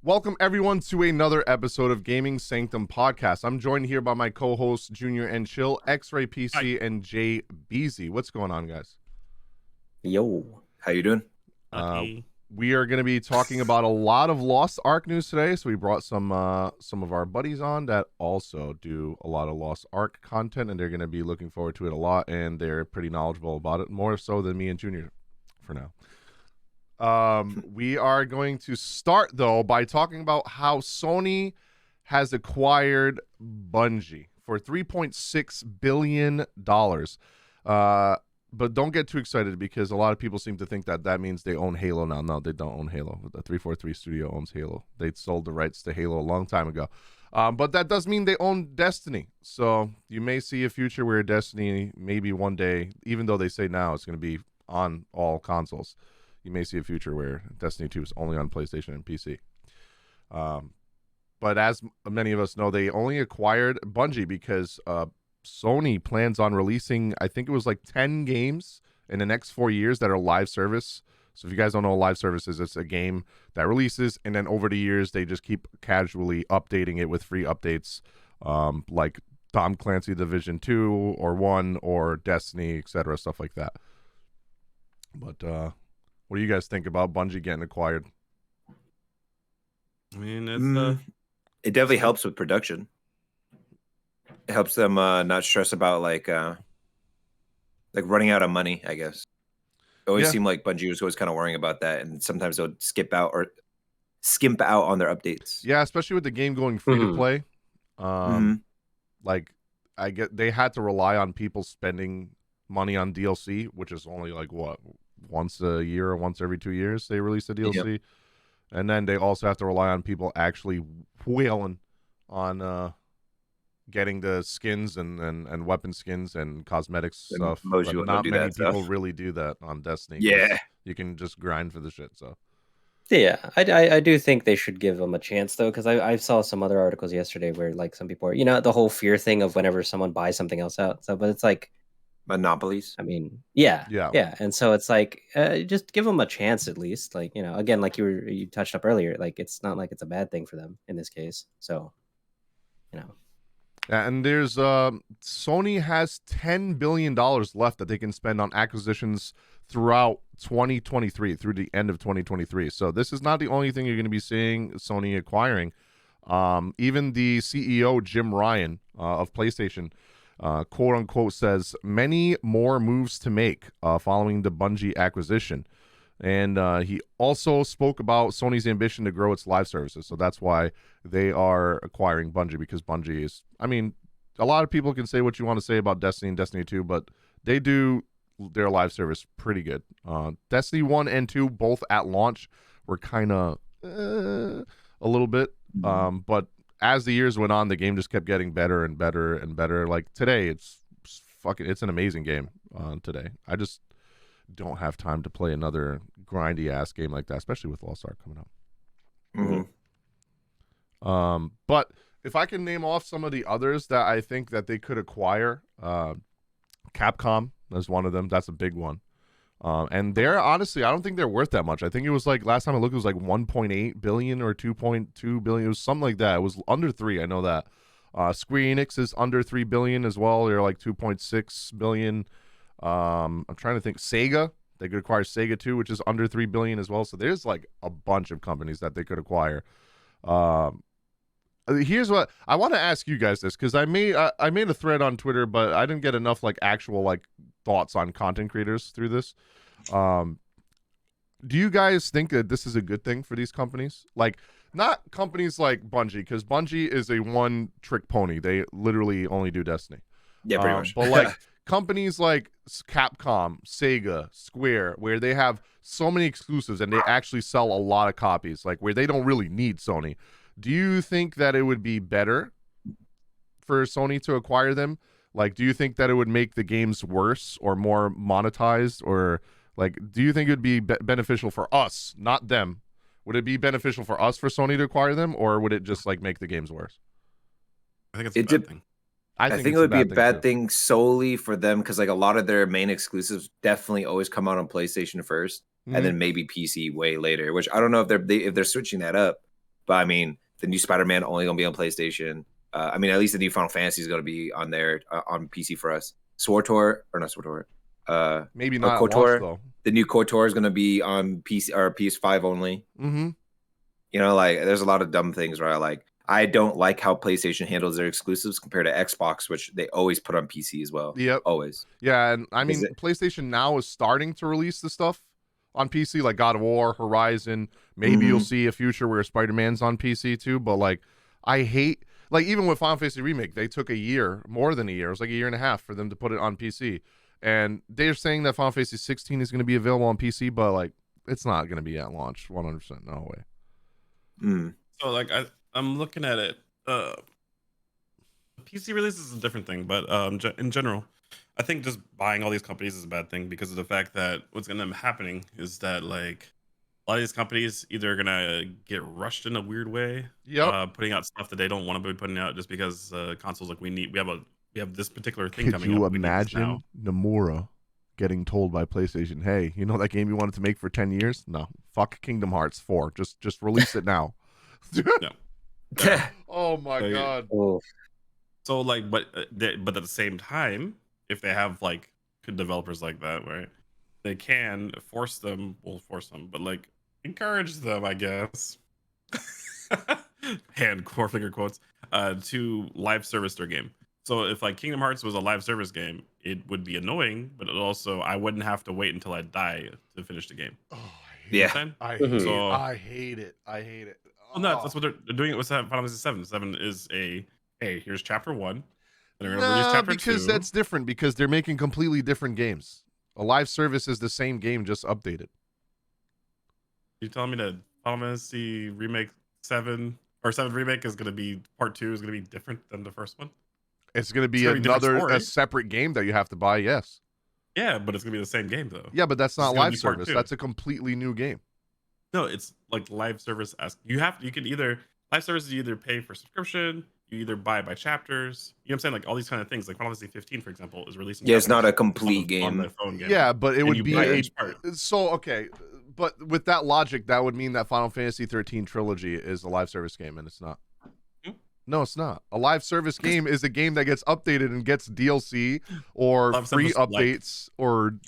Welcome everyone to another episode of Gaming Sanctum Podcast. I'm joined here by my co-hosts Junior and Chill, X-Ray PC, and Jay Beezy. What's going on, guys? Yo, how you doing? We are going to be talking about a lot of Lost Ark news today. So we brought some of our buddies on that also do a lot of Lost Ark content, and they're going to be looking forward to it a lot, and they're pretty knowledgeable about it, more so than me and Junior for now. We are going to start, though, by talking about how Sony has acquired Bungie for $3.6 billion. But don't get too excited, because a lot of people seem to think that that means they own Halo now. No, they don't own Halo. The 343 studio owns Halo. They sold the rights to Halo a long time ago. But that does mean they own Destiny. So you may see a future where Destiny, maybe one day, even though they say now it's going to be on all consoles, you may see a future where Destiny 2 is only on PlayStation and PC. But as many of us know, they only acquired Bungie because Sony plans on releasing, I think it was like 10 games in the next 4 years that are live service. So if you guys don't know what live service is, it's a game that releases, and then over the years, they just keep casually updating it with free updates, like Tom Clancy Division 2 or 1 or Destiny, etc., stuff like that. But what do you guys think about Bungie getting acquired? I mean, it's, it definitely helps with production. It helps them not stress about like running out of money, I guess. It always seemed like Bungie was always kind of worrying about that, and sometimes they'll skimp out on their updates. Yeah, especially with the game going free to play. Like, I get they had to rely on people spending money on DLC, which is only like what, once a year or once every 2 years they release a DLC. Yep. And then they also have to rely on people actually whaling on getting the skins and weapon skins and cosmetics stuff. But not many people really do that on Destiny. Yeah, you can just grind for the shit. So yeah, I do think they should give them a chance, though, because I saw some other articles yesterday where like some people are, the whole fear thing of whenever someone buys something else out. So, but it's like monopolies. I mean, yeah. And so it's like, just give them a chance at least. Like, again, like you touched up earlier, like it's not like it's a bad thing for them in this case. So, And there's Sony has $10 billion left that they can spend on acquisitions throughout 2023, through the end of 2023. So this is not the only thing you're going to be seeing Sony acquiring. Even the CEO, Jim Ryan, of PlayStation, quote unquote, says many more moves to make following the Bungie acquisition. And he also spoke about Sony's ambition to grow its live services. So that's why they are acquiring Bungie, because Bungie is, I mean, a lot of people can say what you want to say about Destiny and Destiny 2, but they do their live service pretty good. Destiny 1 and 2, both at launch, were kind of a little bit. But as the years went on, the game just kept getting better and better and better. Like today, it's an amazing game today. I just don't have time to play another grindy ass game like that, especially with Lost Ark coming up. But if I can name off some of the others that I think that they could acquire, Capcom is one of them. That's a big one. And they're honestly, I don't think they're worth that much. I think it was like, last time I looked, it was like 1.8 billion or 2.2 billion. It was something like that. It was under 3. I know that. Square Enix is under 3 billion as well. They're like 2.6 billion. I'm trying to think. Sega, they could acquire Sega too, which is under 3 billion as well. So there's like a bunch of companies that they could acquire. Here's what I want to ask you guys this, because I made a thread on Twitter, but I didn't get enough like actual like thoughts on content creators through this. Do you guys think that this is a good thing for these companies? Like, not companies like Bungie, because Bungie is a one-trick pony. They literally only do Destiny. Yeah, pretty much. But like companies like Capcom, Sega, Square, where they have so many exclusives and they actually sell a lot of copies, like where they don't really need Sony. Do you think that it would be better for Sony to acquire them? Like, do you think that it would make the games worse or more monetized? Or like, do you think it would be beneficial for us, not them? Would it be beneficial for us for Sony to acquire them, or would it just like make the games worse? I think it's a bad thing. I think it would be a bad thing solely for them, because like a lot of their main exclusives definitely always come out on PlayStation first, and then maybe PC way later. Which I don't know if they're switching that up. But I mean, the new Spider-Man only gonna be on PlayStation. I mean, at least the new Final Fantasy is gonna be on there on PC for us. SWTOR or not SWTOR. Maybe not at launch, KOTOR. though. The new KOTOR is gonna be on PC or PS5 only. Mm-hmm. You know, like there's a lot of dumb things where I don't like how PlayStation handles their exclusives compared to Xbox, which they always put on PC as well. Yep. Always. Yeah, and I mean, PlayStation now is starting to release the stuff on PC, like God of War, Horizon. Maybe you'll see a future where Spider-Man's on PC too. But like, I hate, like, even with Final Fantasy Remake, they took a year, more than a year. It was like a year and a half for them to put it on PC. And they're saying that Final Fantasy 16 is going to be available on PC, but like, it's not going to be at launch. 100%, no way. So like, I'm looking at it. PC release is a different thing, but in general, I think just buying all these companies is a bad thing because of the fact that what's going to end up happening is that like a lot of these companies either are going to get rushed in a weird way, putting out stuff that they don't want to be putting out just because consoles like we have this particular thing coming up. Could you imagine Nomura getting told by PlayStation, hey, you know that game you wanted to make for 10 years? No, fuck Kingdom Hearts 4. Just release it now. No. Oh my god. So like, but at the same time, if they have like good developers like that, right, they can force them, but like encourage them, I guess. Four finger quotes, to live service their game. So if like Kingdom Hearts was a live service game, it would be annoying, but I wouldn't have to wait until I die to finish the game. Oh, I hate it. I hate it. Well, no, that's what they're doing it with Final Fantasy 7. 7 is hey, here's chapter 1. And they're gonna release chapter 2. Because that's different, because they're making completely different games. A live service is the same game, just updated. You telling me that Final Fantasy Remake 7 or 7 Remake is gonna be part 2 is gonna be different than the first one? It's gonna be a separate game that you have to buy, yes. Yeah, but it's gonna be the same game though. Yeah, but that's not live service. That's a completely new game. No, it's like live service. You can either live services, you either pay for subscription, you either buy by chapters. You know what I'm saying? Like all these kind of things. Like Final Fantasy 15, for example, is releasing. Yeah, it's not a complete game. On the phone game. Yeah, but it would be okay. But with that logic, that would mean that Final Fantasy 13 trilogy is a live service game, and it's not. No, it's not. A live service game is a game that gets updated and gets DLC or free updates or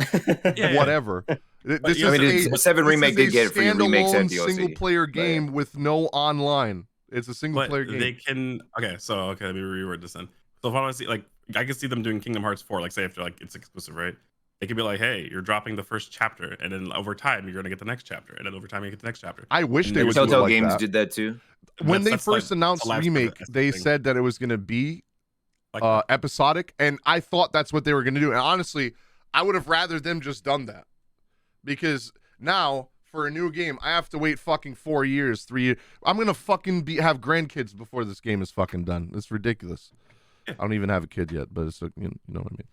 whatever. This is 7 Remake did get free remakes and DLC. Single player game with no online. It's a single player game. They can let me reword this then. So if I want to see, like, I can see them doing Kingdom Hearts 4, like say after like it's exclusive, right? They could be like, hey, you're dropping the first chapter, and then over time you're gonna get the next chapter, and then over time you get the next chapter. I wish they would do it Telltale like Games that. did that too. When they first announced Remake, they said that it was gonna be episodic, and I thought that's what they were gonna do. And honestly, I would have rather them just done that, because now for a new game I have to wait fucking 4 years, 3 years. I'm gonna fucking have grandkids before this game is fucking done. It's ridiculous. I don't even have a kid yet, but it's you know what I mean.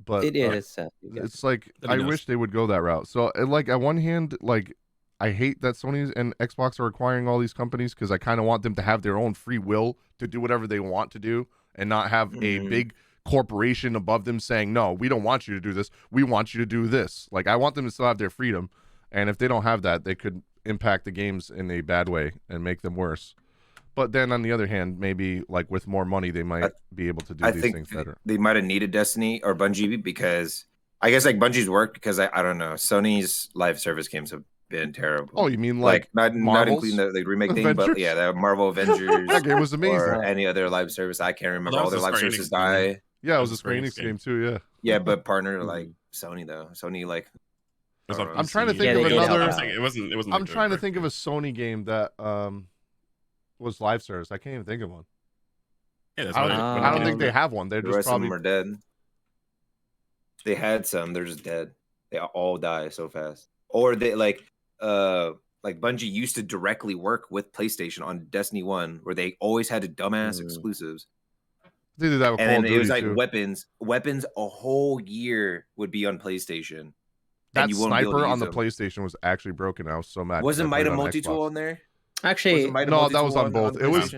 But it is. It's like I wish they would go that route. So like on one hand, like I hate that Sony and Xbox are acquiring all these companies, because I kind of want them to have their own free will to do whatever they want to do and not have a big corporation above them saying, no, we don't want you to do this. We want you to do this. Like, I want them to still have their freedom. And if they don't have that, they could impact the games in a bad way and make them worse. But then on the other hand, maybe like with more money, they might be able to do these things better. They might have needed Destiny or Bungie, because I guess like Bungie's worked, because I don't know. Sony's live service games have been terrible. Oh, you mean like not including the remake thing, but yeah, the Marvel Avengers. That game was amazing. Or any other live service. I can't remember. All their live services die. Yeah, it was a Square Enix game too. Yeah. Yeah, but partner like Sony though. Sony like. I'm trying to think of another. It wasn't. I'm trying to think of a Sony game that was live service. I can't even think of one. Yeah, I don't think they have one. They're just probably some are dead. They had some. They're just dead. They all die so fast. Or they like Bungie used to directly work with PlayStation on Destiny 1, where they always had dumbass exclusives. They did that with and Call of then Duty it was like too. Weapons a whole year would be on PlayStation. That sniper on the PlayStation was actually broken. I was so mad. Wasn't Might of Multi-Tool on there? Actually, no, that was on both. It was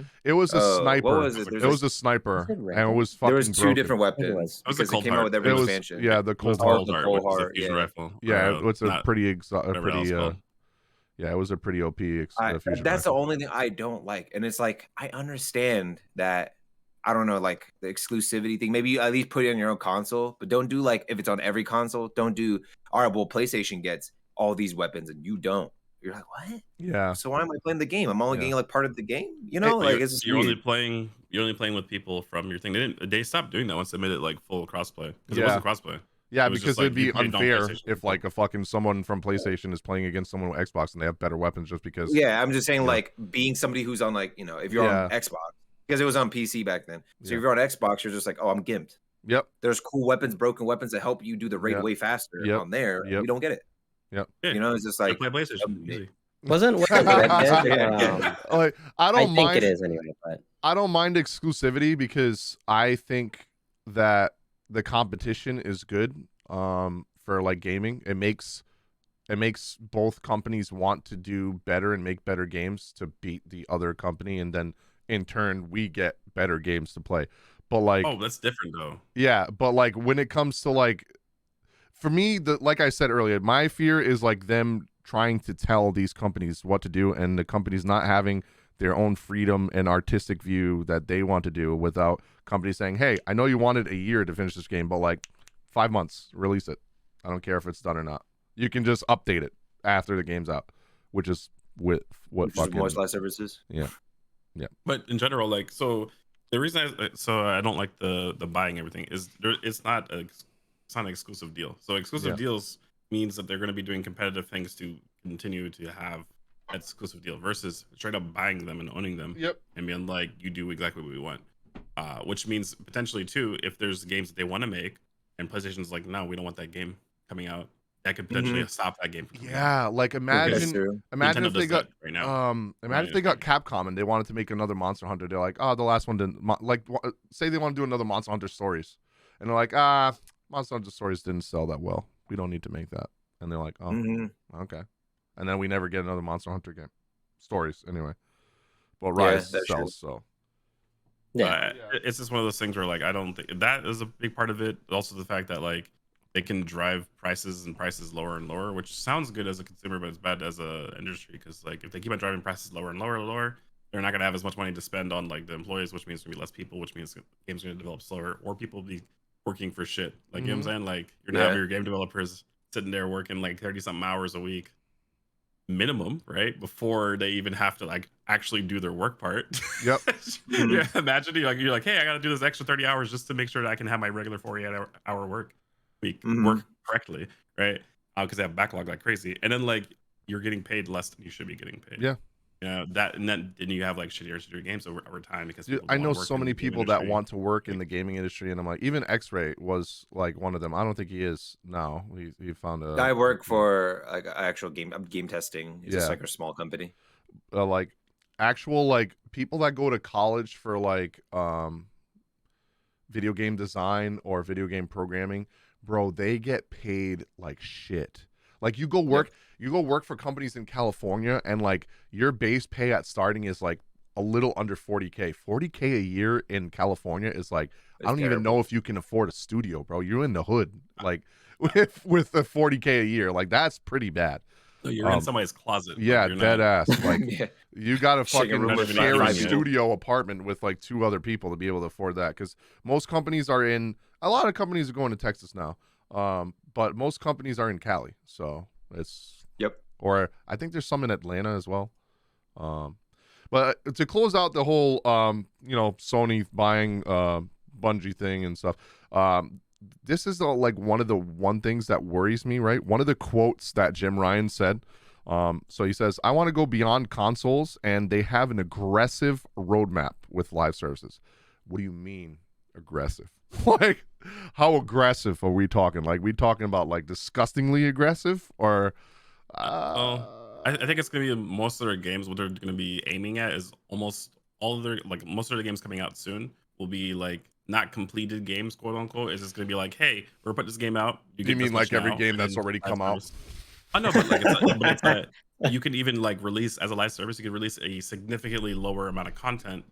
a sniper. What was it? It was a sniper, and it was fucking. There was two broken. different weapons. It was because the it came out with every expansion. Yeah, the Cold Heart. Yeah, it's a pretty Yeah, it was a pretty OP fusion That's the rifle. only thing I don't like. And it's like, I understand that, I don't know, like the exclusivity thing. Maybe you at least put it on your own console, but don't do like, if it's on every console, don't do, all right, well, PlayStation gets all these weapons and you don't. You're like, what? Yeah. So why am I playing the game? I'm only Yeah. getting like part of the game, you know? But Like, it's just you're only weird. playing with people from your thing. They stopped doing that once they made it like full crossplay because it Yeah. wasn't crossplay. Yeah, It was because just, like, it'd be you played on unfair PlayStation. if like a fucking someone from PlayStation is playing against someone with Xbox and they have better weapons just because. Yeah, I'm just saying, Yeah. like, being somebody who's on, like, you know, if you're on Xbox, because it was on PC back then. So if you're on Xbox, you're just like, oh, I'm gimped. Yep. There's cool weapons, broken weapons that help you do the raid Yep. way faster Yep. on there. Yep. We don't get it. Yep. Yeah. You know, it's just like, play PlayStation. Easy. Wasn't Red Dead? Like, I I don't think mind it is anyway, but I don't mind exclusivity because I think that the competition is good for like gaming. It makes both companies want to do better and make better games to beat the other company, and then in turn we get better games to play. But like, oh, that's different though. Yeah, but like when it comes to like, for me, like I said earlier, my fear is like them trying to tell these companies what to do, and the companies not having their own freedom and artistic view that they want to do, without companies saying, hey, I know you wanted a year to finish this game, but like 5 months, release it. I don't care if it's done or not. You can just update it after the game's out, which is what fucking voice live services. Yeah. But in general, like, so the reason I don't like the buying everything is it's not an exclusive deal. So exclusive deals means that they're going to be doing competitive things to continue to have that exclusive deal versus straight up buying them and owning them. Yep. And being like, you do exactly what we want. Which means potentially too, if there's games that they want to make and PlayStation's like, no, we don't want that game coming out, that could potentially stop that game from coming out. Like imagine Nintendo if they does got that right now. imagine if they got Capcom and they wanted to make another Monster Hunter. They're like, oh, the last one didn't say they want to do another Monster Hunter Stories, and they're like, Monster Hunter Stories didn't sell that well. We don't need to make that. And they're like, oh, okay. And then we never get another Monster Hunter game. Stories anyway. But Rise sells, so. yeah. It's just one of those things where like I don't think that is a big part of it. Also the fact that like they can drive prices lower and lower, which sounds good as a consumer, but it's bad as a industry because like if they keep on driving prices lower and lower, they're not gonna have as much money to spend on like the employees, which means there's gonna be less people, which means games are gonna develop slower, or people be working for shit. Like you know what I'm saying? Like you're gonna have your game developers sitting there working like 30-something hours a week minimum, right? Before they even have to like actually do their work part. Yep. Yeah, imagine you're like, hey, I gotta do this extra 30 hours just to make sure that I can have my regular 48-hour work week work correctly, right? Because they have backlog like crazy, and then like you're getting paid less than you should be getting paid. Yeah. That and then you have like shittier games over time because Dude, I know so many people that want to work in the gaming industry, and I'm like, even X-Ray was like one of them. I don't think he is now. He found a. I work for like actual game testing. It's just like a small company. Like actual like people that go to college for like video game design or video game programming, bro, they get paid like shit. Like you go work for companies in California, and like your base pay at starting is like a little under 40K. 40K a year in California is like, I don't even know if you can afford a studio, bro. You're in the hood, like with the 40K a year. Like that's pretty bad. No, you're in somebody's closet. Yeah, like, dead ass. Like you got to fucking share a $5 studio apartment with like 2 other people to be able to afford that. Because most companies are in. A lot of companies are going to Texas now, but most companies are in Cali. So it's Or I think there's some in Atlanta as well. But to close out the whole, Sony buying Bungie thing and stuff. This is like one of the things that worries me, right? One of the quotes that Jim Ryan said. So he says, I want to go beyond consoles, and they have an aggressive roadmap with live services. What do you mean aggressive? Like, how aggressive are we talking? Like, we talking about like disgustingly aggressive, or? I think it's gonna be most of their games. What they're gonna be aiming at is almost all of their most of the games coming out soon will be like not completed games, quote unquote. It's just gonna be like, hey, we're putting this game out. You mean like every game that's already come out? I know, but like it's you can even like release as a live service. You can release a significantly lower amount of content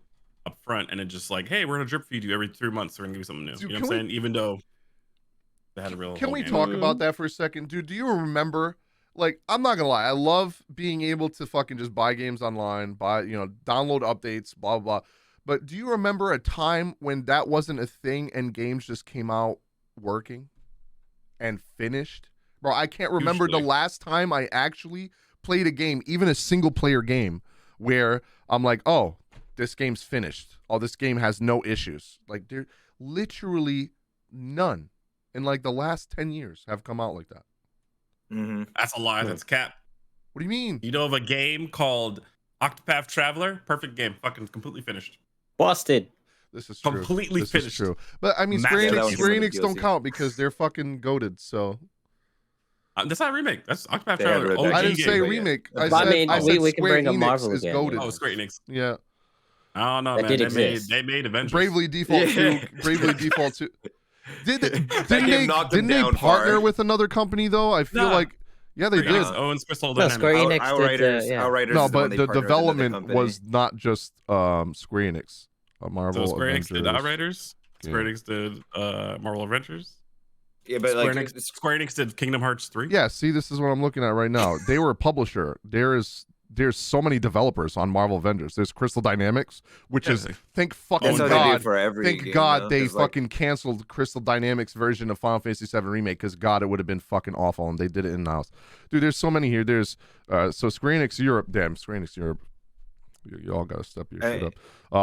up front, and it just like, hey, we're gonna drip feed you every 3 months. We're gonna give you something new. Dude, you know what I'm saying? Even though they had a real. Can we talk about that for a second, dude? Do you remember? like, I'm not gonna lie, I love being able to fucking just buy games online, download updates, blah blah. But do you remember a time when that wasn't a thing and games just came out working and finished? Bro, I can't remember the Usually. last time I actually played a game, even a single player game, where I'm like, oh, this game's finished. Oh, this game has no issues. Like, there literally none in like the last 10 years have come out like that. Mm-hmm. That's a lie. That's cap. What do you mean? You know of a game called Octopath Traveler? Perfect game. Fucking completely finished. Busted. This is true. Completely This finished. is true. But I mean, Massive. Square Yeah, that Enix, was Square one of Enix the don't DLC. count because they're fucking goated. So That's not a remake. That's Octopath They have Traveler. it OG back I in didn't the say game, but yeah. remake. That's But I said, mean, I said we can Square bring a Enix Marvel is again. goated. Oh, Square Enix. Yeah. I don't know, That man. did They exist. made Avengers. Bravely Default Yeah. 2. Bravely Default 2. Didn't game they knocked them didn't they down partner far. with another company though? I feel Nah. like yeah, they Square did. Enix owns Crystal No, Dynamics. Square Enix Outriders, did. Yeah. Outriders No, is the one but they the partnered with another development company. was not just Square Enix. Marvel So Square Enix Avengers. did Outriders. Square game. Enix did Marvel Avengers. Yeah, but Square, like Enix, Square Enix did Kingdom Hearts 3. Yeah, see, this is what I'm looking at right now. They were a publisher. There's so many developers on Marvel Avengers. There's Crystal Dynamics, which is thank fucking that's how they do God. for every Thank game, God though, they 'cause, like, fucking canceled Crystal Dynamics version of Final Fantasy VII Remake because God, it would have been fucking awful, and they did it in house. Dude, there's so many here. There's so Square Enix Europe. Damn, Square Enix Europe. You all gotta step your shit up.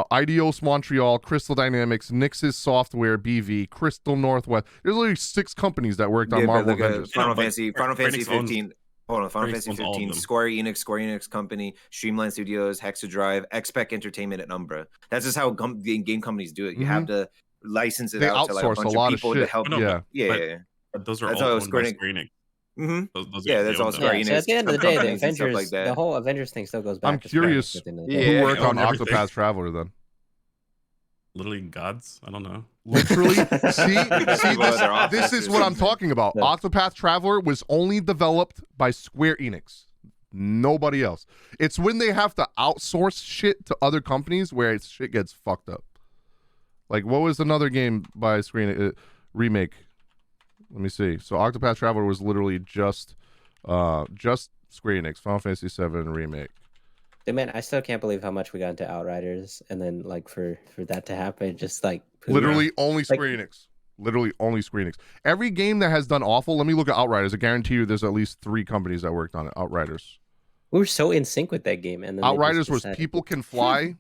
Idios Montreal, Crystal Dynamics, Nix's Software, BV, Crystal Northwest. There's literally 6 companies that worked on yeah, but Marvel look at Avengers. Final Yeah, but Fantasy, Square Enix owns- 15. Hold on, Final Square Enix Fantasy owns all of 15, them. Square Enix Company, Streamline Studios, Hexadrive, XPEC Entertainment, and Umbra. That's just how the game companies do it. You have to license it They out to like a outsource bunch a lot of of people to shit. help. Oh, no, Yeah. Yeah. But those are That's all how owned by Square Enix- Square Enix. Mm-hmm. Those Yeah, are that's they all own them. Square Yeah, Enix. so at the end of the day, the companies and stuff Avengers, like that. the whole Avengers thing still goes back. I'm to Square Enix curious at the end of the Yeah. day. Who they worked on own everything. Octopath Traveler then? Literally gods. I don't know. Literally, see, People at their this office is or what I'm something. talking about. Yeah. Octopath Traveler was only developed by Square Enix, nobody else. It's when they have to outsource shit to other companies where shit gets fucked up. Like, what was another game by Square Enix? Remake. Let me see. So Octopath Traveler was literally just Square Enix, Final Fantasy VII Remake. Dude, man, I still can't believe how much we got into Outriders, and then like for that to happen, just like poof. Literally only Like- Square Enix. Literally only Square Enix. Every game that has done awful, let me look at Outriders. I guarantee you there's at least 3 companies that worked on it. Outriders. We were so in sync with that game, and then they just Outriders was decided- People Can Fly.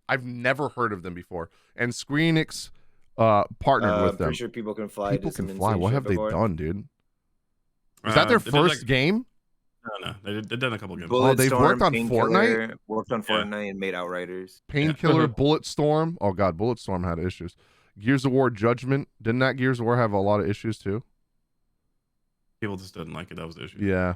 I've never heard of them before. And Square Enix partnered with them. Pretty sure People Can Fly. People did some Can Fly. insane What shit have they before. done, dude? Is that their They did, first like- game? No. They've done a couple games. Bulletstorm, they've worked on Painkiller, worked on Yeah. Fortnite and made Outriders. Painkiller, Bulletstorm. Oh god, Bulletstorm had issues. Gears of War Judgment. Didn't that Gears of War have a lot of issues too? People just didn't like it. That was the issue. Yeah.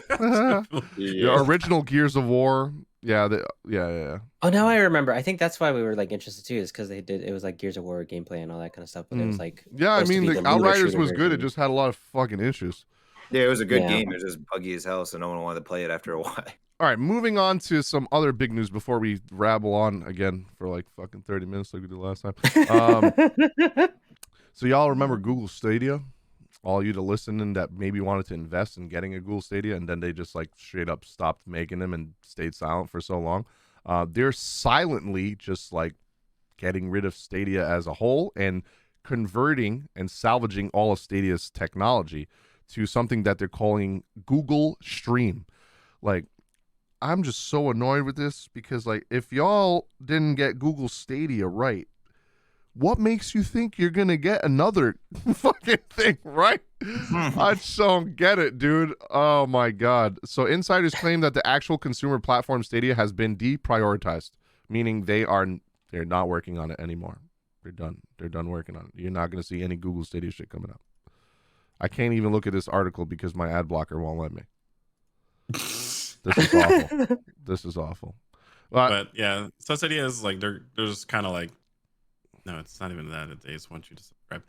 The original Gears of War. Yeah, yeah. Oh, now I remember. I think that's why we were like interested too, is because they did it was like Gears of War gameplay and all that kind of stuff. But it was like Yeah, I supposed to mean, be the the looter Outriders shooter was good. It version. just had a lot of fucking issues. Yeah, it was a good Yeah. game. It was just buggy as hell, so no one wanted to play it after a while. All right, moving on to some other big news before we rabble on again for like fucking 30 minutes like we did last time. So y'all remember Google Stadia? All you to listen that maybe wanted to invest in getting a Google Stadia, and then they just like straight up stopped making them and stayed silent for so long. They're silently just like getting rid of Stadia as a whole and converting and salvaging all of Stadia's technology to something that they're calling Google Stream. Like, I'm just so annoyed with this because, like, if y'all didn't get Google Stadia right, what makes you think you're gonna get another fucking thing right? I just don't get it, dude. Oh my god. So insiders claim that the actual consumer platform Stadia has been deprioritized, meaning they're not working on it anymore. They're done. They're done working on it. You're not gonna see any Google Stadia shit coming up. I can't even look at this article because my ad blocker won't let me. This is awful. This is awful. But yeah, so Stadia is like they're just kind of like, no, it's not even that. They just want you to subscribe.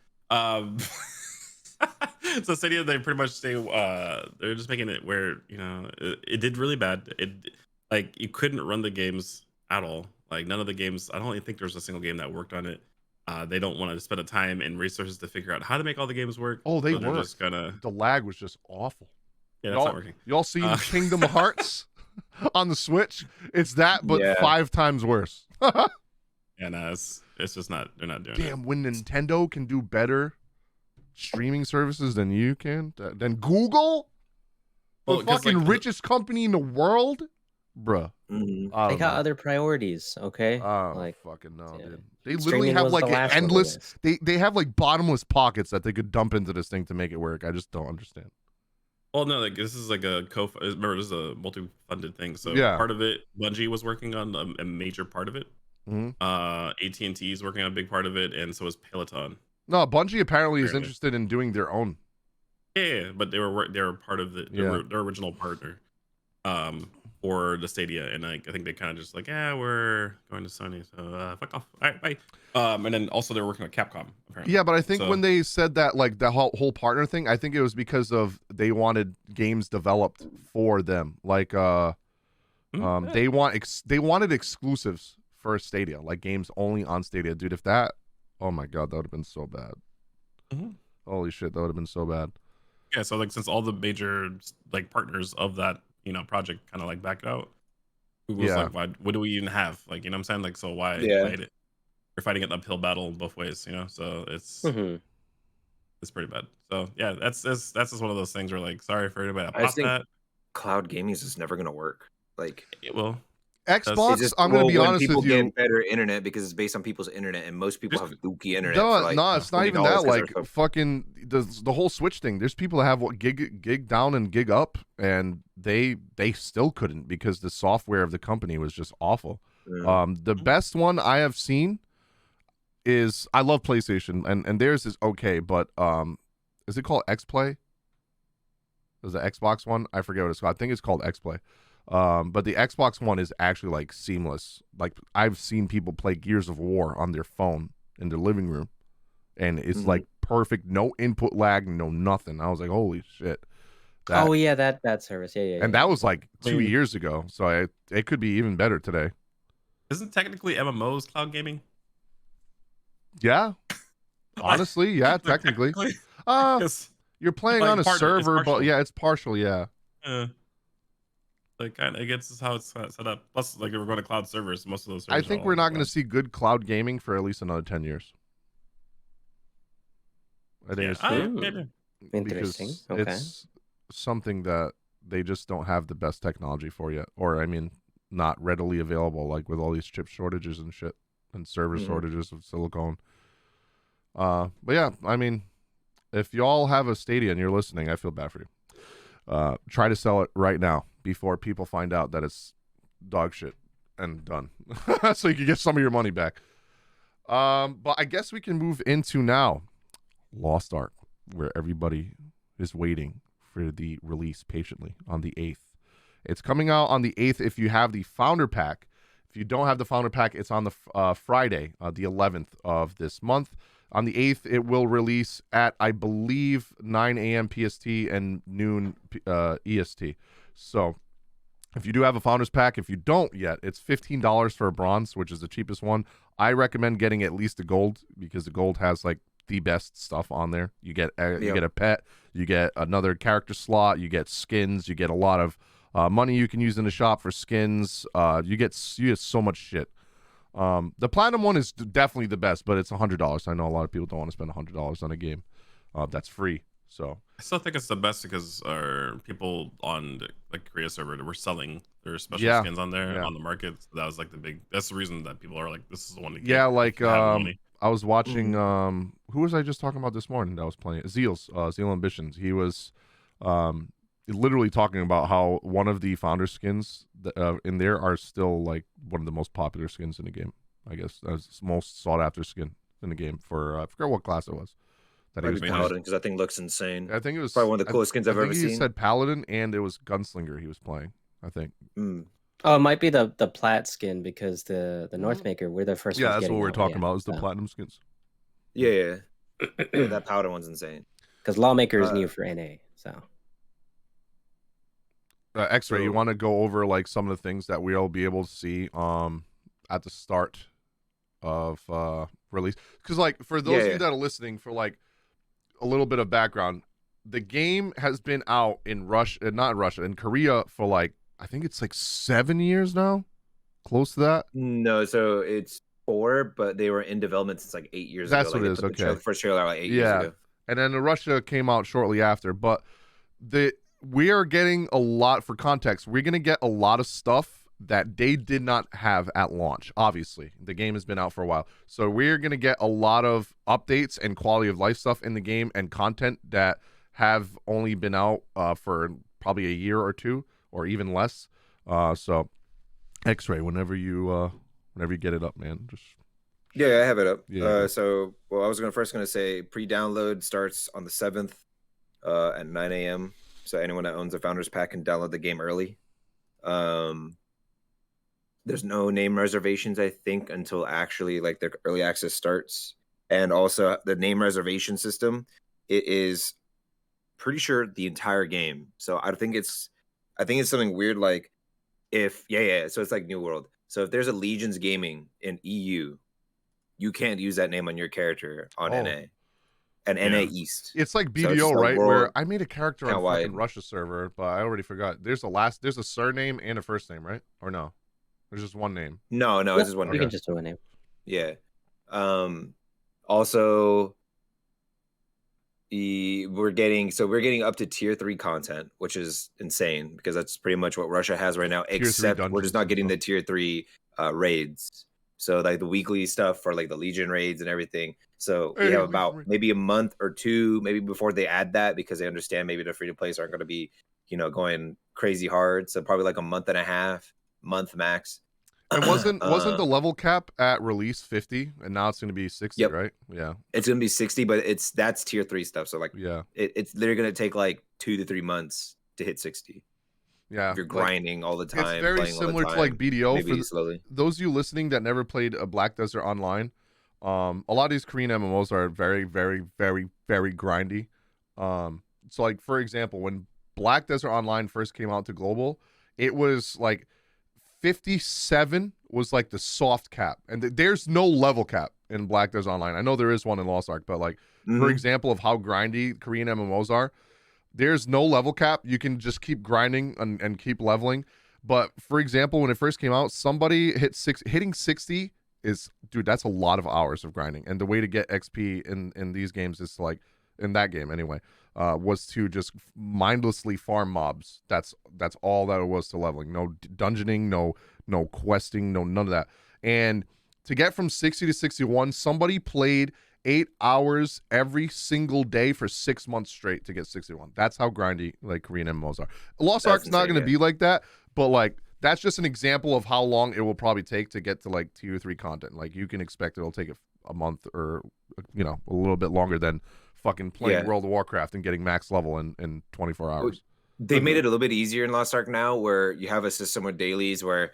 So Stadia, they pretty much say they're just making it where it did really bad. It like you couldn't run the games at all. Like none of the games. I don't even think there's a single game that worked on it. They don't want to spend the time and resources to figure out how to make all the games work. Oh, they so they're worked. just gonna. The lag was just awful. Yeah, that's not working. Y'all seen Kingdom Hearts on the Switch? It's that, but Yeah. 5 times worse. Yeah, no, it's just not. They're not doing it. Damn, when Nintendo can do better streaming services than you can, than Google, the Well, 'cause, fucking like, richest company in the world, bruh. Mhm. I They don't got know. other priorities, okay? I don't Like, fucking know, yeah. dude. They literally Streaming have was like the an last one, I endless. guess. They have like bottomless pockets that they could dump into this thing to make it work. I just don't understand. Well, no, like this is like a remember, this is a multi-funded thing. So Yeah. part of it, Bungie was working on a major part of it. Mhm. AT&T is working on a big part of it, and so is Peloton. No, Bungie apparently is Apparently. interested in doing their own. Yeah, but they were part of their original partner, for the Stadia, and like I think they kind of just like, yeah, we're going to Sony, so fuck off. All right, bye. And then also they're working with Capcom. Apparently. Yeah, but I think So- when they said that, like the whole partner thing, I think it was because of they wanted games developed for them. Like, Yeah. they wanted exclusives for Stadia, like games only on Stadia. Dude, if that, oh my god, that would have been so bad. Mhm. Holy shit, that would have been so bad. Yeah, so like since all the major like partners of that project kind of like backed out, Google's Yeah. like, what do we even have? Like, what I'm saying? Like, so why Yeah. fight it? You're fighting an uphill battle both ways, So it's Mhm. it's pretty bad. So yeah, that's just one of those things where like, sorry for anybody that I bought think that. cloud gaming is just never gonna work. Like, It will. Xbox, it's just, I'm gonna well, be when honest people with you. get better internet because it's based on people's internet, and most people have dookie internet. No, for like no, it's not even $40 that. 'cause they're Like so- fucking the whole Switch thing. There's people that have what gig down and gig up, and they still couldn't because the software of the company was just awful. Mm. The best one I have seen is, I love PlayStation, and theirs is okay, but is it called XPlay? Is the Xbox one? I forget what it's called. I think it's called XPlay. But the Xbox One is actually like seamless. Like I've seen people play Gears of War on their phone in their living room, and it's Mhm. like perfect, no input lag, no nothing. I was like, holy shit. Oh yeah, that service. Yeah, yeah. And that was like I 2 mean- years ago, so it could be even better today. Isn't technically MMOs cloud gaming? Yeah, honestly, yeah, technically. Uh, 'Cause, you're playing like, on a it's server, but partial. yeah, it's partial. Yeah, like kind of, I guess is how it's set up. Plus, like, if we're going to cloud servers, most of those. I Servers think are we're all not going to cloud. see good cloud gaming for at least another 10 years. I think Yeah, it's Hmm. because Interesting. Okay. it's something that they just don't have the best technology for yet, or I mean, not readily available, like with all these chip shortages and shit and server Mhm. shortages of silicone. But yeah, I mean, if y'all have a Stadia and you're listening, I feel bad for you. Try to sell it right now before people find out that it's dog shit and done, so you can get some of your money back. But I guess we can move into now Lost Ark, where everybody is waiting for the release patiently on the 8th. It's coming out on the 8th if you have the Founder Pack. If you don't have the Founder Pack, it's on the Friday, the 11th of this month. On the 8th, it will release at, I believe, 9 a.m. PST and noon EST. So if you do have a Founders Pack, if you don't yet, it's $15 for a bronze, which is the cheapest one. I recommend getting at least a gold because the gold has like the best stuff on there. You get you get a pet, you get another character slot, you get skins, you get a lot of money you can use in the shop for skins. You get so much shit. The platinum one is definitely the best, but it's $100. I know a lot of people don't want to spend $100 on a game that's free. So I still think it's the best because our people on the like Korea server were selling their special Yeah, skins on there yeah. on the market. So that was like that's the reason that people are like, this is the one to get. yeah, if like you have the money. I was watching who was I just talking about this morning that was playing Zeal Ambitions. He was literally talking about how one of the founder skins in there are still like one of the most popular skins in the game. I guess that's the most sought after skin in the game for I forget what class it was that he was Maybe playing. Paladin, because that thing looks insane. I think it was Probably one of the coolest skins I've I think ever he seen. said Paladin, and it was Gunslinger he was playing. I think. Mm. Oh, it might be the plat skin because the Northmaker, we're the first. Yeah, ones that's getting what we're that, talking yeah. about is the So, platinum skins. Yeah. That powder one's insane. because Lawmaker is Uh, new for NA. So X-Ray, you So- want to go over like some of the things that we'll be able to see at the start of release? Because like for those of Yeah. you that are listening, for like a little bit of background, the game has been out in not Russia, in Korea for like, I think it's like 7 years now, close to that. No, so it's 4, but they were in development since like 8 years That's ago. what Like it they is. put Okay. the first trailer out like 8 years Yeah, ago. and then the Russia came out shortly after. But we are getting a lot, for context, we're gonna get a lot of stuff that they did not have at launch. Obviously, the game has been out for a while, so we're gonna get a lot of updates and quality of life stuff in the game and content that have only been out for probably a year or two or even less. So X-Ray, whenever you get it up, man, just Yeah, I have it up. Yeah. So, well, I was first gonna say pre-download starts on the 7th at 9 a.m. So anyone that owns a Founders Pack can download the game early. There's no name reservations, I think, until actually like the early access starts. And also the name reservation system, it is pretty sure the entire game. So I think it's something weird like if so it's like New World. So if there's a Legions Gaming in EU, you can't use that name on your character on Oh. NA and Yeah. NA East. It's like So BDO, it's just a right? world Where I made a character on count-wide. fucking Russia server, but I already forgot. There's a surname and a first name, right? Or no? There's just one name. No, Yeah, it's just one you name. can just do a name. Yeah. Also we're getting up to tier 3 content, which is insane because that's pretty much what Russia has right now, 3 except we're dungeons just not and getting the stuff. tier 3 raids. So like the weekly stuff for like the Legion raids and everything. So we Hey, have Legion about raid. maybe a month or two, maybe before they add that, because they understand maybe the free to plays aren't going to be, going crazy hard. So probably like a month and a half, month max. And wasn't the level cap at release 50, and now it's going to be 60, Yep. right? Yeah. It's gonna be 60, but that's tier 3 stuff. So like Yeah. it's they're gonna take like 2 to 3 months to hit 60. Yeah. If you're Like, grinding all the time, it's very playing all the similar to time, like BDO. maybe For slowly. those of you listening that never played a Black Desert Online, a lot of these Korean MMOs are very, very, very, very grindy. So like for example, when Black Desert Online first came out to global, it was like 57 was like the soft cap, and there's no level cap in Black Desert Online. I know there is one in Lost Ark, but like for Mhm. example of how grindy Korean MMOs are, there's no level cap. You can just keep grinding and keep leveling. But for example, when it first came out, somebody hitting 60 is, dude, that's a lot of hours of grinding. And the way to get XP in these games is like, in that game anyway, was to just mindlessly farm mobs. That's all that it was to leveling. No dungeoning, no questing, none of that. And to get from 60 to 61, somebody played 8 hours every single day for 6 months straight to get 61. That's how grindy like Korean MMOs are. Lost That's Ark's not insane, going to yeah. be like that, but like that's just an example of how long it will probably take to get to like tier 3 content. Like you can expect it'll take a month or a little bit longer than fucking playing Yeah. World of Warcraft and getting max level in 24 hours. They made it a little bit easier in Lost Ark now, where you have a system with dailies where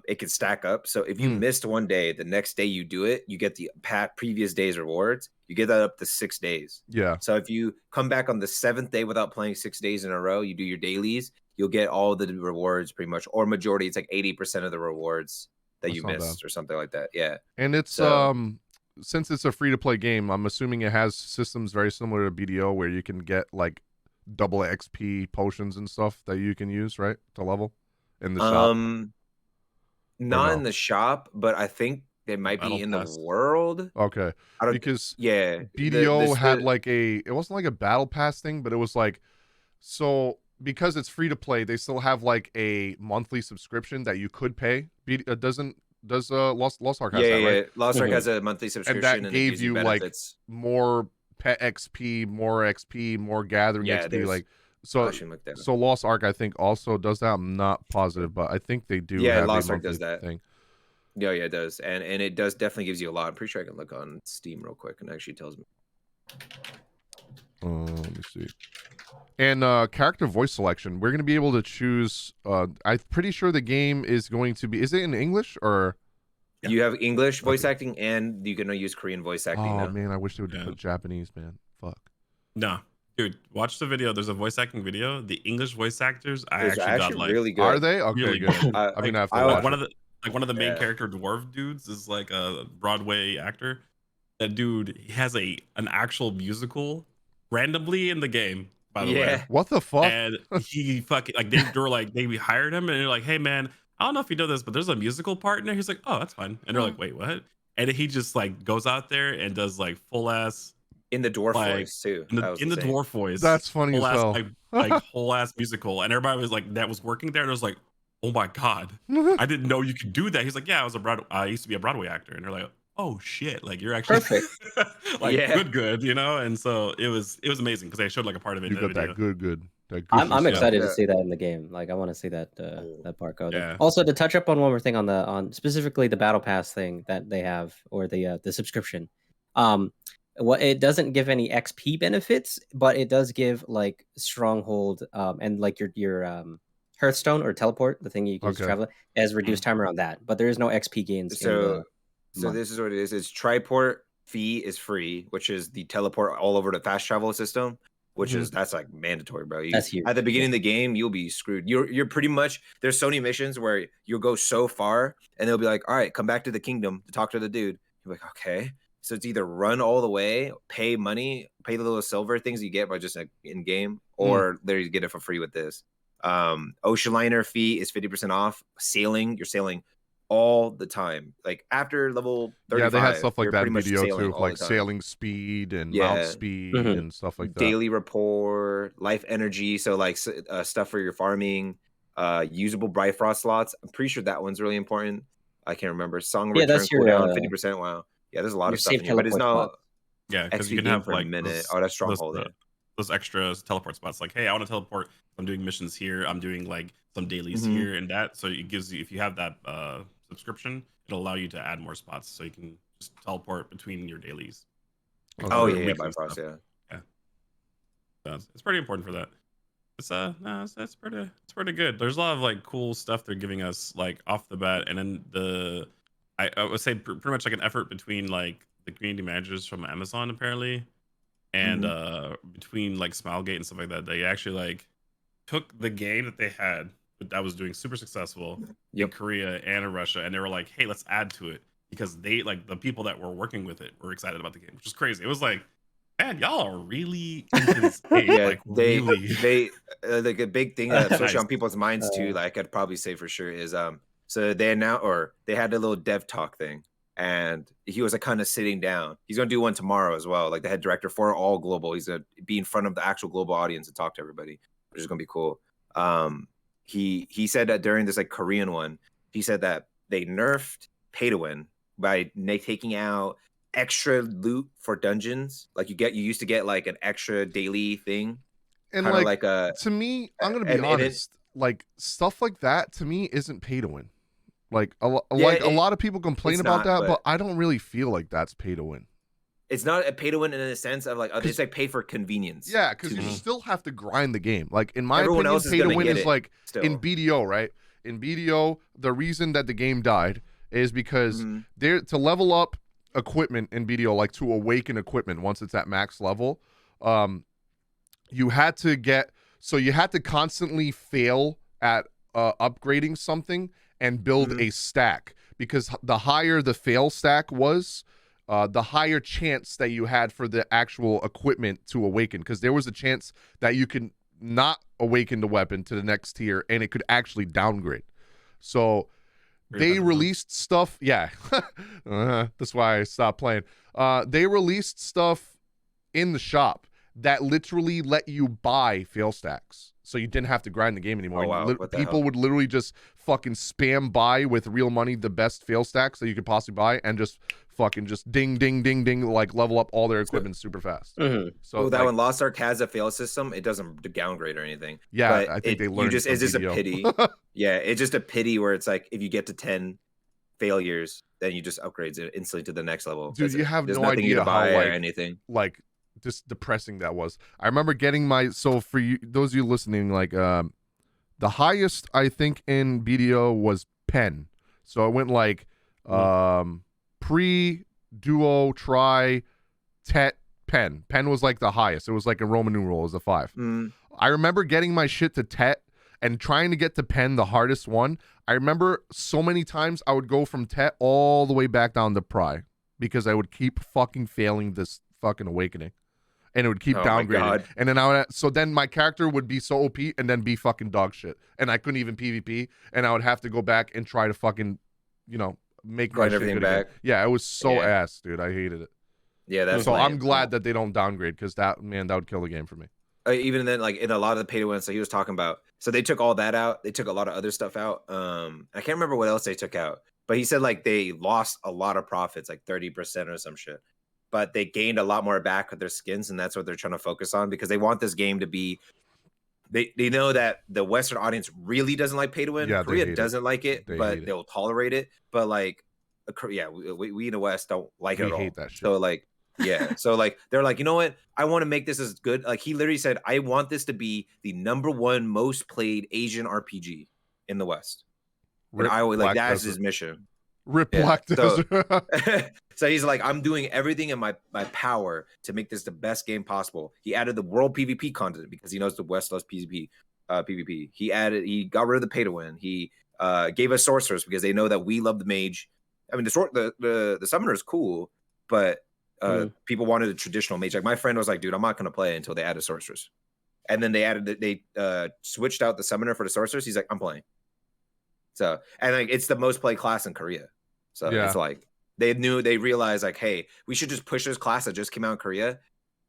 it can stack up. So if you missed one day, the next day you do it, you get the previous day's rewards. You get that up to 6 days. Yeah. So if you come back on the 7th day without playing 6 days in a row, you do your dailies, you'll get all the rewards pretty much, or majority. It's like 80% of the rewards that That's you not missed or something like that. Yeah. And it's So- since it's a free to play game, I'm assuming it has systems very similar to BDO where you can get like double XP potions and stuff that you can use, right? To level in the shop. Not no? in the shop, but I think they might Battle be in Pass. the world. Okay. I don't, Because yeah, BDO had like it wasn't like a battle pass thing, but it was like, so because it's free to play, they still have like a monthly subscription that you could pay. Does Lost Ark has that, right? Lost Ark Mhm. has a monthly subscription, that and it gave gives you, like, benefits. More pet XP, more gathering Yeah, XP, there's- like I so. should look that up. So Lost Ark, I think, also does that. I'm not positive, but I think they do. Yeah, have Lost a Ark does monthly that. thing. Yeah, it does, and it does definitely gives you a lot. I'm pretty sure I can look on Steam real quick, and it actually tells me. Let me see. And character voice selection, we're gonna be able to choose. I'm pretty sure the game is going to be. Is it in English or? Yeah. You have English voice Okay. acting, and you can use Korean voice acting Oh now. man, I wish they would Yeah. put Japanese, man. Fuck. No, dude, watch the video. There's a voice acting video. The English voice actors, I It's actually got like really good. Are they? Okay, really good. good. I'm gonna have to I- watch one it. of the one of the main Yeah. character dwarf dudes is like a Broadway actor. That dude, he has an actual musical randomly in the game, by the way. Yeah. What the fuck? And he fucking like they were like they hired him and they're like, hey man, I don't know if you know this, but there's a musical partner. He's like, oh, that's fine. And they're like, wait, what? And he just like goes out there and does like full ass In the dwarf like voice too. in That the, was in the insane. dwarf voice. That's funny as Full ass hell. like whole ass musical. And everybody was like that was working there and it was like, oh my god, I didn't know you could do that. He's like, yeah, I used to be a Broadway actor. And they're like, oh shit, like you're actually Perfect. like Yeah. good, you know. And so it was amazing because they showed like a part of it You in the got video. that good. That I'm gushy stuff. excited to Yeah. see that in the game. Like I want to see that that part go there. Yeah. Also, to touch up on one more thing on specifically the battle pass thing that they have or the subscription. What it doesn't give any XP benefits, but it does give like stronghold and like your Hearthstone or teleport, the thing you can use to Okay. travel, has reduced timer on that, but there is no XP gains. So month. this is what it is. It's triport fee is free, which is the teleport all over the fast travel system, which is that's like mandatory, bro. That's huge. At the beginning of the game, you'll be screwed. You're pretty much there's Sony missions where you'll go so far and they'll be like, all right, come back to the kingdom to talk to the dude. You're like, okay. So it's either run all the way, pay money, pay the little silver things you get by just like in game, or there you get it for free with this. Ocean liner fee is 50% off. Sailing, you're sailing all the time. Like after level 35, Yeah, they had stuff like you're that pretty in much video sailing too, all like the time. sailing speed and Yeah. mount speed Mhm. and stuff like that. Daily rapport, life energy, so like stuff for your farming, usable Bifrost slots. I'm pretty sure that one's really important. I can't remember. Song Yeah, return that's your, cooldown 50%. Wow. Yeah, there's a lot your of stuff safe in here, but it's teleport not spot. Yeah, because you XP can game have for a like minute. Oh, that's stronghold. Yeah. those extra teleport spots. Like, hey, I want to teleport. I'm doing missions here. I'm doing like some dailies Mhm. here and that. So it gives you, if you have that subscription, it'll allow you to add more spots, so you can just teleport between your dailies. Oh Or yeah, weekly Bifrost. stuff. Yeah. So it's pretty important for that. It's no, it's pretty good. There's a lot of like cool stuff they're giving us like off the bat, and then I would say pretty much like an effort between like the community managers from Amazon apparently, and between like Smilegate and stuff like that. They actually like took the game that they had that was doing super successful in Korea and in Russia, and they were like, hey, let's add to it, because they like the people that were working with it were excited about the game, which is crazy. It was like, man, y'all are really into this game. Yeah, like they really. like a big thing that especially Nice. on people's minds too, like I'd probably say for sure is so they had a little dev talk thing, and he was like kind of sitting down. He's gonna do one tomorrow as well, like the head director for all global. He's gonna be in front of the actual global audience and talk to everybody, which is gonna be cool. He said that during this like Korean one, he said that they nerfed pay to win by taking out extra loot for dungeons. Like you used to get like an extra daily thing, And kind of like, like a to me, I'm gonna be and it- honest. Like stuff like that to me isn't pay to win. Like a Yeah, lot of people complain it's about not, that, but- but I don't really feel like that's pay to win. it's not a pay to win in a sense of like it's like pay for convenience. Yeah, because to you me. still have to grind the game. Like in my Everyone opinion, else is pay to gonna win get is it like still. in BDO, right? In BDO, the reason that the game died is because Mhm. they're to level up equipment in BDO, like to awaken equipment once it's at max level. You had to constantly fail at upgrading something and build a stack, because the higher the fail stack was, the higher chance that you had for the actual equipment to awaken, because there was a chance that you can not awaken the weapon to the next tier and it could actually downgrade. So they released stuff. Yeah. That's why I stopped playing. They released stuff in the shop that literally let you buy fail stacks, so you didn't have to grind the game anymore. Oh, wow. And What the people hell? would literally just fucking spam buy with real money the best fail stacks that you could possibly buy, and just fucking just ding ding ding ding, like level up all their equipment super fast. So that like, one Lost Ark has a fail system. It doesn't downgrade or anything. yeah, but I think they learned it's from just a BDO. pity. Yeah, it's just a pity where it's like if you get to 10 failures, then you just upgrades it instantly to the next level. Dude, That's you it. have There's no nothing you idea to buy how, or like, anything. Like just depressing that was. I remember getting so for you, those of you listening, like the highest I think in BDO was pen. So it went like pre, duo, try, tet, pen. Pen was like the highest. It was like a Roman numeral, it was a 5. I remember getting my shit to tet and trying to get to pen, the hardest one. I remember so many times I would go from tet all the way back down to pry, because I would keep fucking failing this fucking awakening. and it would keep Oh my downgrading. God. And then so then my character would be so OP and then be fucking dog shit, and I couldn't even PvP, and I would have to go back and try to fucking, make my Grind shit everything good again. back. Yeah, it was so Yeah. ass, dude. I hated it. Yeah, that's So I'm lame. glad that they don't downgrade, because that would kill the game for me. Even then, like in a lot of the pay to win, so he was talking about. So they took all that out. They took a lot of other stuff out. I can't remember what else they took out, but he said like they lost a lot of profits, like 30% or some shit. But they gained a lot more back with their skins, and that's what they're trying to focus on, because they want this game to be. They know that the Western audience really doesn't like pay to win. Yeah, they Korea hate it. doesn't like it, They hate but it. they'll tolerate it. But like, yeah, we in the West don't like it We at all. hate that shit. So like. Yeah. So like they're like, you know what? I want to make this as good. Like he literally said, I want this to be the #1 most played Asian RPG in the West. And I would like that's his mission. Rip Yeah. Black So- Desert. So he's like, I'm doing everything in my power to make this the best game possible. He added the world PvP content because he knows the West loves PvP. He got rid of the pay to win. He gave us sorcerers because they know that we love the mage. I mean, the summoner is cool, but people wanted a traditional mage. Like my friend was like, dude, I'm not gonna play until they added sorcerers. And then they switched out the summoner for the sorcerers. He's like, I'm playing. So, and like it's the most played class in Korea. So Yeah. it's like they realized like, hey, we should just push this class that just came out in Korea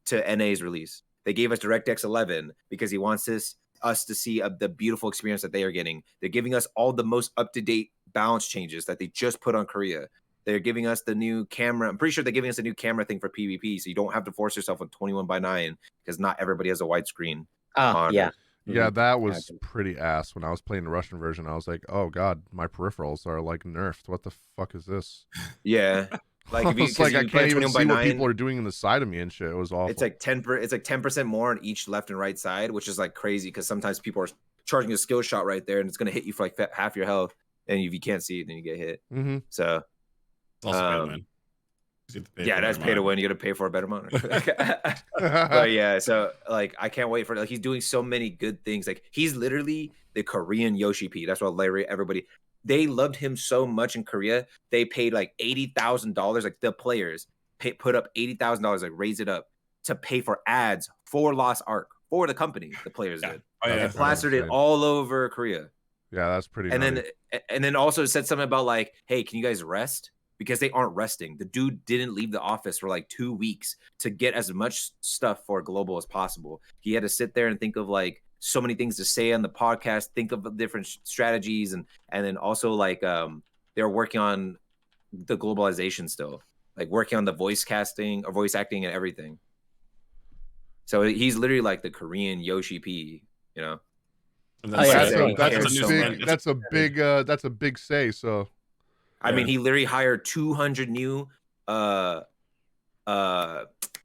to NA's release. They gave us DirectX 11 because he wants us to see the beautiful experience that they are getting. They're giving us all the most up-to-date balance changes that they just put on Korea. They're giving us the new camera. I'm pretty sure they're giving us a new camera thing for PvP, so you don't have to force yourself on 21:9 because not everybody has a widescreen. Yeah. Yeah, Mhm. that was pretty ass. When I was playing the Russian version, I was like, oh god, my peripherals are like nerfed. What the fuck is this? Yeah, like if you, It's like I can't even see what 21:9, people are doing in the side of me and shit. It was awful. it's like 10% more on each left and right side, which is like crazy because sometimes people are charging a skill shot right there, and it's gonna hit you for like half your health, and if you can't see it, then you get hit. Mm-hmm. So It's also pay to win. Yeah, that's pay to win. You got to pay for a better monitor. But yeah, so like I can't wait for like he's doing so many good things. Like he's literally the Korean Yoshi P. That's what Larry, everybody, they loved him so much in Korea. They paid like $80,000. Like the players put up $80,000, like raise it up to pay for ads for Lost Ark for the company. The players did. Oh, yeah. And plastered it all over Korea. Yeah, that's pretty. And then also said something about like, hey, can you guys rest? Because they aren't resting. The dude didn't leave the office for like 2 weeks to get as much stuff for global as possible. He had to sit there and think of like so many things to say on the podcast, think of different strategies, and then also like they're working on the globalization still, like working on the voice casting or voice acting and everything. So he's literally like the Korean Yoshi P, you know. That's a big say. So I mean, he literally hired 200 new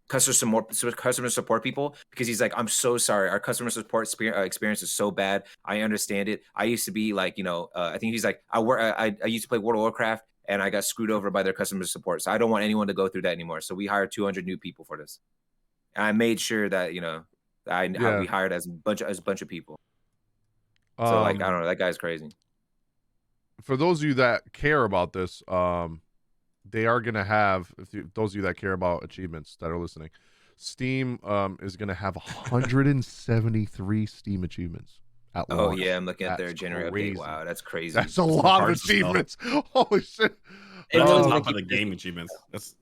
customer support people because he's like, I'm so sorry, our customer support experience is so bad. I understand it. I used to be like, I think he's like, I used to play World of Warcraft and I got screwed over by their customer support, so I don't want anyone to go through that anymore. So we hired 200 new people for this, and I made sure that we hired as a bunch of people. So like, I don't know, that guy's crazy. For those of you that care about this, they are going to have, those of you that care about achievements that are listening, Steam is going to have 173 Steam achievements at launch. Oh yeah, I'm looking at their January update. Wow, that's crazy. That's a lot of achievements. Holy shit. It's on top of the game achievements.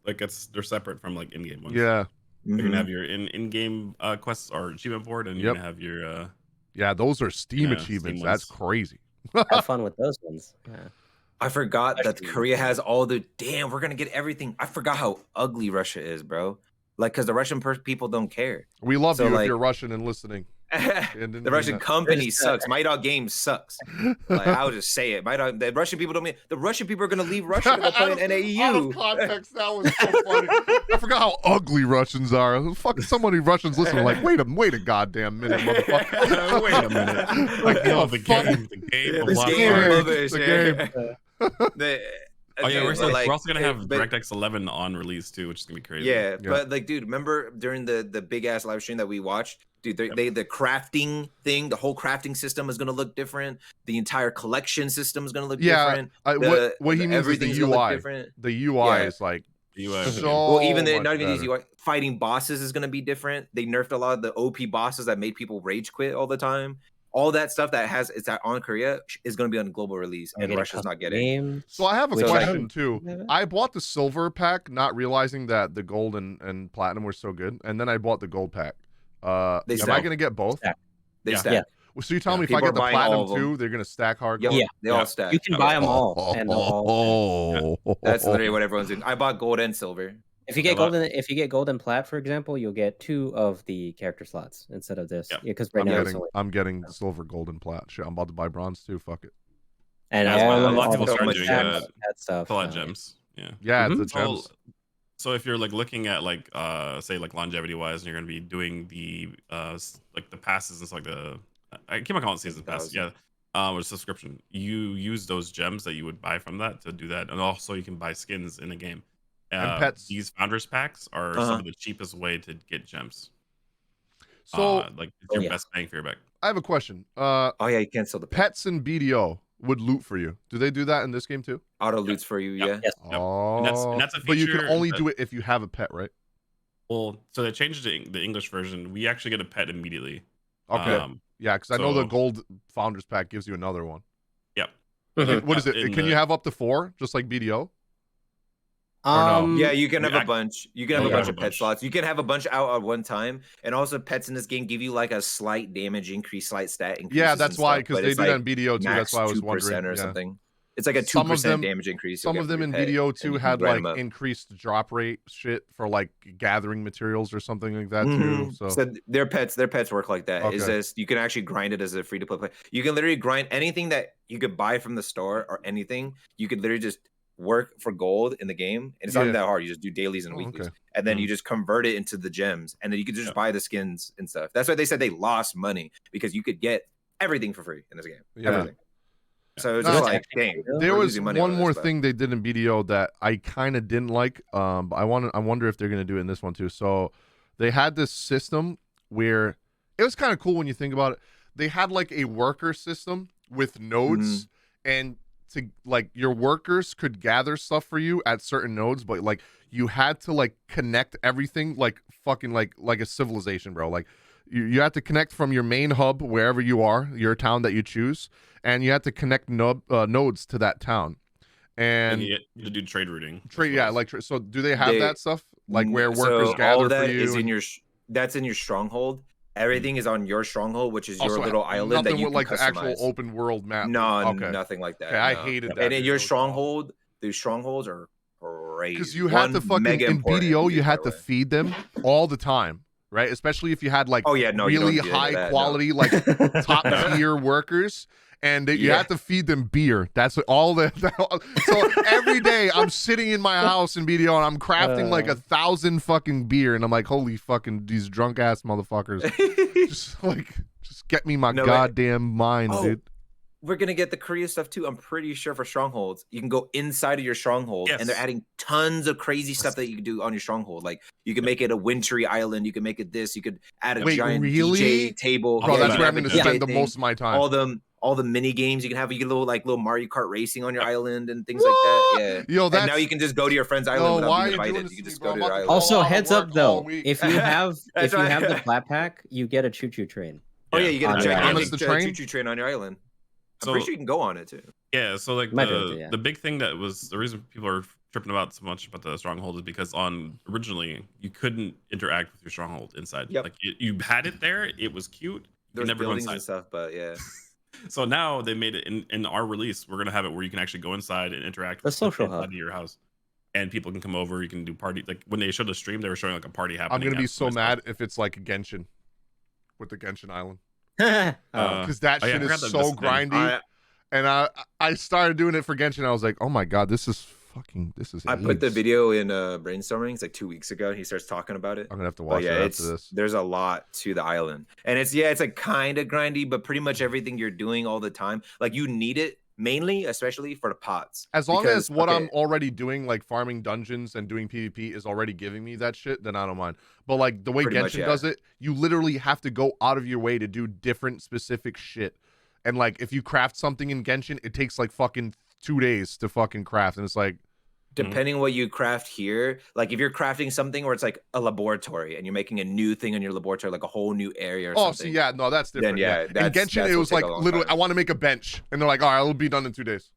They're separate from like in-game ones. Yeah. You're gonna have your in-game quests or achievement board, and you're gonna have your yeah, those are Steam achievements. That's crazy. Have fun with those ones. Yeah. I forgot that Korea has all the we're gonna get everything. I forgot how ugly Russia is, bro. Like, because the Russian people don't care. We love you if you're Russian and listening. The Russian company sucks. My Dog Games sucks. Like, I'll just say it. The Russian people don't mean the Russian people are gonna leave Russia to go play in NAEU. Out of context, that was so funny. I forgot how ugly Russians are. Fucking somebody Russians listening like, wait a goddamn minute, motherfucker. Wait a minute. Like, the game. Oh yeah, we're also gonna have DirectX 11 on release too, which is gonna be crazy. Yeah, but like, dude, remember during the big ass live stream that we watched, dude, the crafting thing, the whole crafting system is gonna look different. The entire collection system is gonna look different. What he means is the UI. The UI is like The UI of the game. So Well, even much not even these better. UI, fighting bosses is going to be different. They nerfed a lot of the OP bosses that made people rage quit all the time. All that stuff that has it's on Korea is going to be on global release, and Russia's not getting. Games, So I have a which question too. have it. I bought the silver pack, not realizing that the gold and platinum were so good, and then I bought the gold pack. They Am I stack. gonna get both? They Yeah. stack. Yeah. So you telling Yeah. me if I People get the are buying all platinum of them. too, they're gonna stack hardcore? Yeah, they Yeah. all stack. You can buy them all, and they'll all. That's literally what everyone's doing. I bought gold and silver. If you get Yeah, gold and plat, for example, you'll get 2 of the character slots instead of this. Yep. Yeah, because right I'm now it's getting, only, I'm getting silver, gold, and plat. Shit, I'm about to buy bronze too. Fuck it. and That's why all a of lot of all people the start much doing packs, that. that stuff. A lot of gems. Yeah. Yeah, Mhm. the gems. So if you're like looking at like say like longevity wise, and you're gonna be doing the like the passes and stuff like the I keep on calling it season pass, yeah, or subscription. You use those gems that you would buy from that to do that, and also you can buy skins in the game. And pets. These founders packs are some of the cheapest way to get gems. So Like it's your yeah. best bang for your buck. I have a question. Oh yeah, you can't sell the Pets and BDO would loot for you. Do they do that in this game too? auto loots for you. Yep. Yeah. Yes. Yep. Oh, And that's a but you can feature only that- do it if you have a pet, right? Well, so they changed the English version. We actually get a pet immediately. Okay. Yeah, because I know the so- gold founders pack gives you another one. Yep. Mhm. What is it? In Can the- you have up to 4, just like BDO? no? Yeah, you can have Yeah, a bunch. You can have Okay. a bunch Have of a pet bunch. slots. You can have a bunch out at one time, and also pets in this game give you like a slight damage increase, slight stat increase. Yeah, that's why, because they do that in BDO too. That's max why I was 2% wondering. or Yeah. something. It's like a Some of 2% them- damage increase. Some you'll of get them for in your pet, BDO and too you can had grind like 'em up. increased drop rate shit for like gathering materials or something like that too. Mhm. So So their pets work like that. Is Okay. this you can actually grind it as a free to play. You can literally grind anything that you could buy from the store or anything. You could literally just work for gold in the game, and it's Yeah. not that hard. You just do dailies and Oh, weeklies, okay. and then you just convert it into the gems, and then you could just buy the skins and stuff. That's why they said they lost money, because you could get everything for free in this game. Yeah. Everything. So it's No, just like, dang. there we're was losing money one on more this, but- thing they did in BDO that I kind of didn't like. But I wonder if they're gonna do it in this one too. So they had this system where it was kind of cool when you think about it. They had like a worker system with nodes, and to like your workers could gather stuff for you at certain nodes, but like you had to like connect everything like fucking like a civilization, bro. Like you have to connect from your main hub wherever you are, your town that you choose, and you have to connect nodes to that town. And you get to do trade routing. trade, yeah, like so. Do they have They- that stuff like where So workers all gather of that for you? is in and- your that's in your stronghold. Everything is on your stronghold, which is your also, little island that nothing you with can like the customize. actual open world map. No, okay. nothing like that. Okay, I no. hated that. And in dude. your That was awful. stronghold, these strongholds are crazy. Because you had to fucking mega in important, BDO, you by had the to way. feed them all the time, right? Especially if you had like Oh yeah, no, you really don't do any of high that, no. quality, like top tier workers, and you Yeah. have to feed them beer. That's all the. So every day I'm sitting in my house in BDO and I'm crafting like 1,000 fucking beer, and I'm like, holy fucking these drunk ass motherfuckers, just get me my No, goddamn mind, Oh, dude. We're gonna get the Korea stuff too. I'm pretty sure for strongholds, you can go inside of your stronghold, and they're Yes. adding tons of crazy stuff that you can do on your stronghold. Like you can make it a wintry island, you can make it this, you could add a Wait, giant really? DJ table. Bro, Yeah, that's you where can I'm have gonna a spend DJ the thing. most of my time. All the mini games you can have. You get little Mario Kart racing on your island and things like that. Yeah. Yo, And that's now you can just go to your friend's island Yo, without why being are you doing invited. this You can to me, just bro? go I'm to about your to island. go Also, all out of heads up work all though, week. if you have That's the right. flat pack, you get a choo choo train. Oh yeah, you get a On your gigantic island. The train? choo-choo train on your island. I'm So- pretty sure you can go on it too. Yeah, so like Might be able to, yeah. the big thing that was the reason people are tripping about so much about the stronghold is because originally you couldn't interact with your stronghold inside. Yep. Like you had it there, it was cute. You There's never go buildings inside. and stuff, but yeah. So now they made it in our release. We're gonna have it where you can actually go inside and interact The with social inside hub. of your house, and people can come over. You can do party. Like when they showed the stream, they were showing like a party happening. I'm gonna be at so my mad stuff. if it's like Genshin with the Genshin Island, Oh. because that oh, yeah, I shit forgot is that so that's the thing. grindy. And I started doing it for Genshin. I was like, oh my god, this is. I put the AIDS. video in brainstorming. It's like 2 weeks ago. He starts talking about it. I'm gonna have to But watch yeah, it it's after this. there's a lot to the island, and it's like kind of grindy, but pretty much everything you're doing all the time, like you need it mainly, especially for the pots. As long because, as what okay, I'm already doing, like farming dungeons and doing PvP, is already giving me that shit, then I don't mind. But like the way Pretty Genshin much, yeah. does it, you literally have to go out of your way to do different specific shit. And like if you craft something in Genshin, it takes like fucking 2 days to fucking craft, and it's like, depending on what you craft here, like if you're crafting something where it's like a laboratory and you're making a new thing in your laboratory, like a whole new area or Oh, something. see, yeah, no, that's different. Then yeah, In Genshin, it was like literally, I want to make a bench, and they're like, all right, it'll be done in 2 days.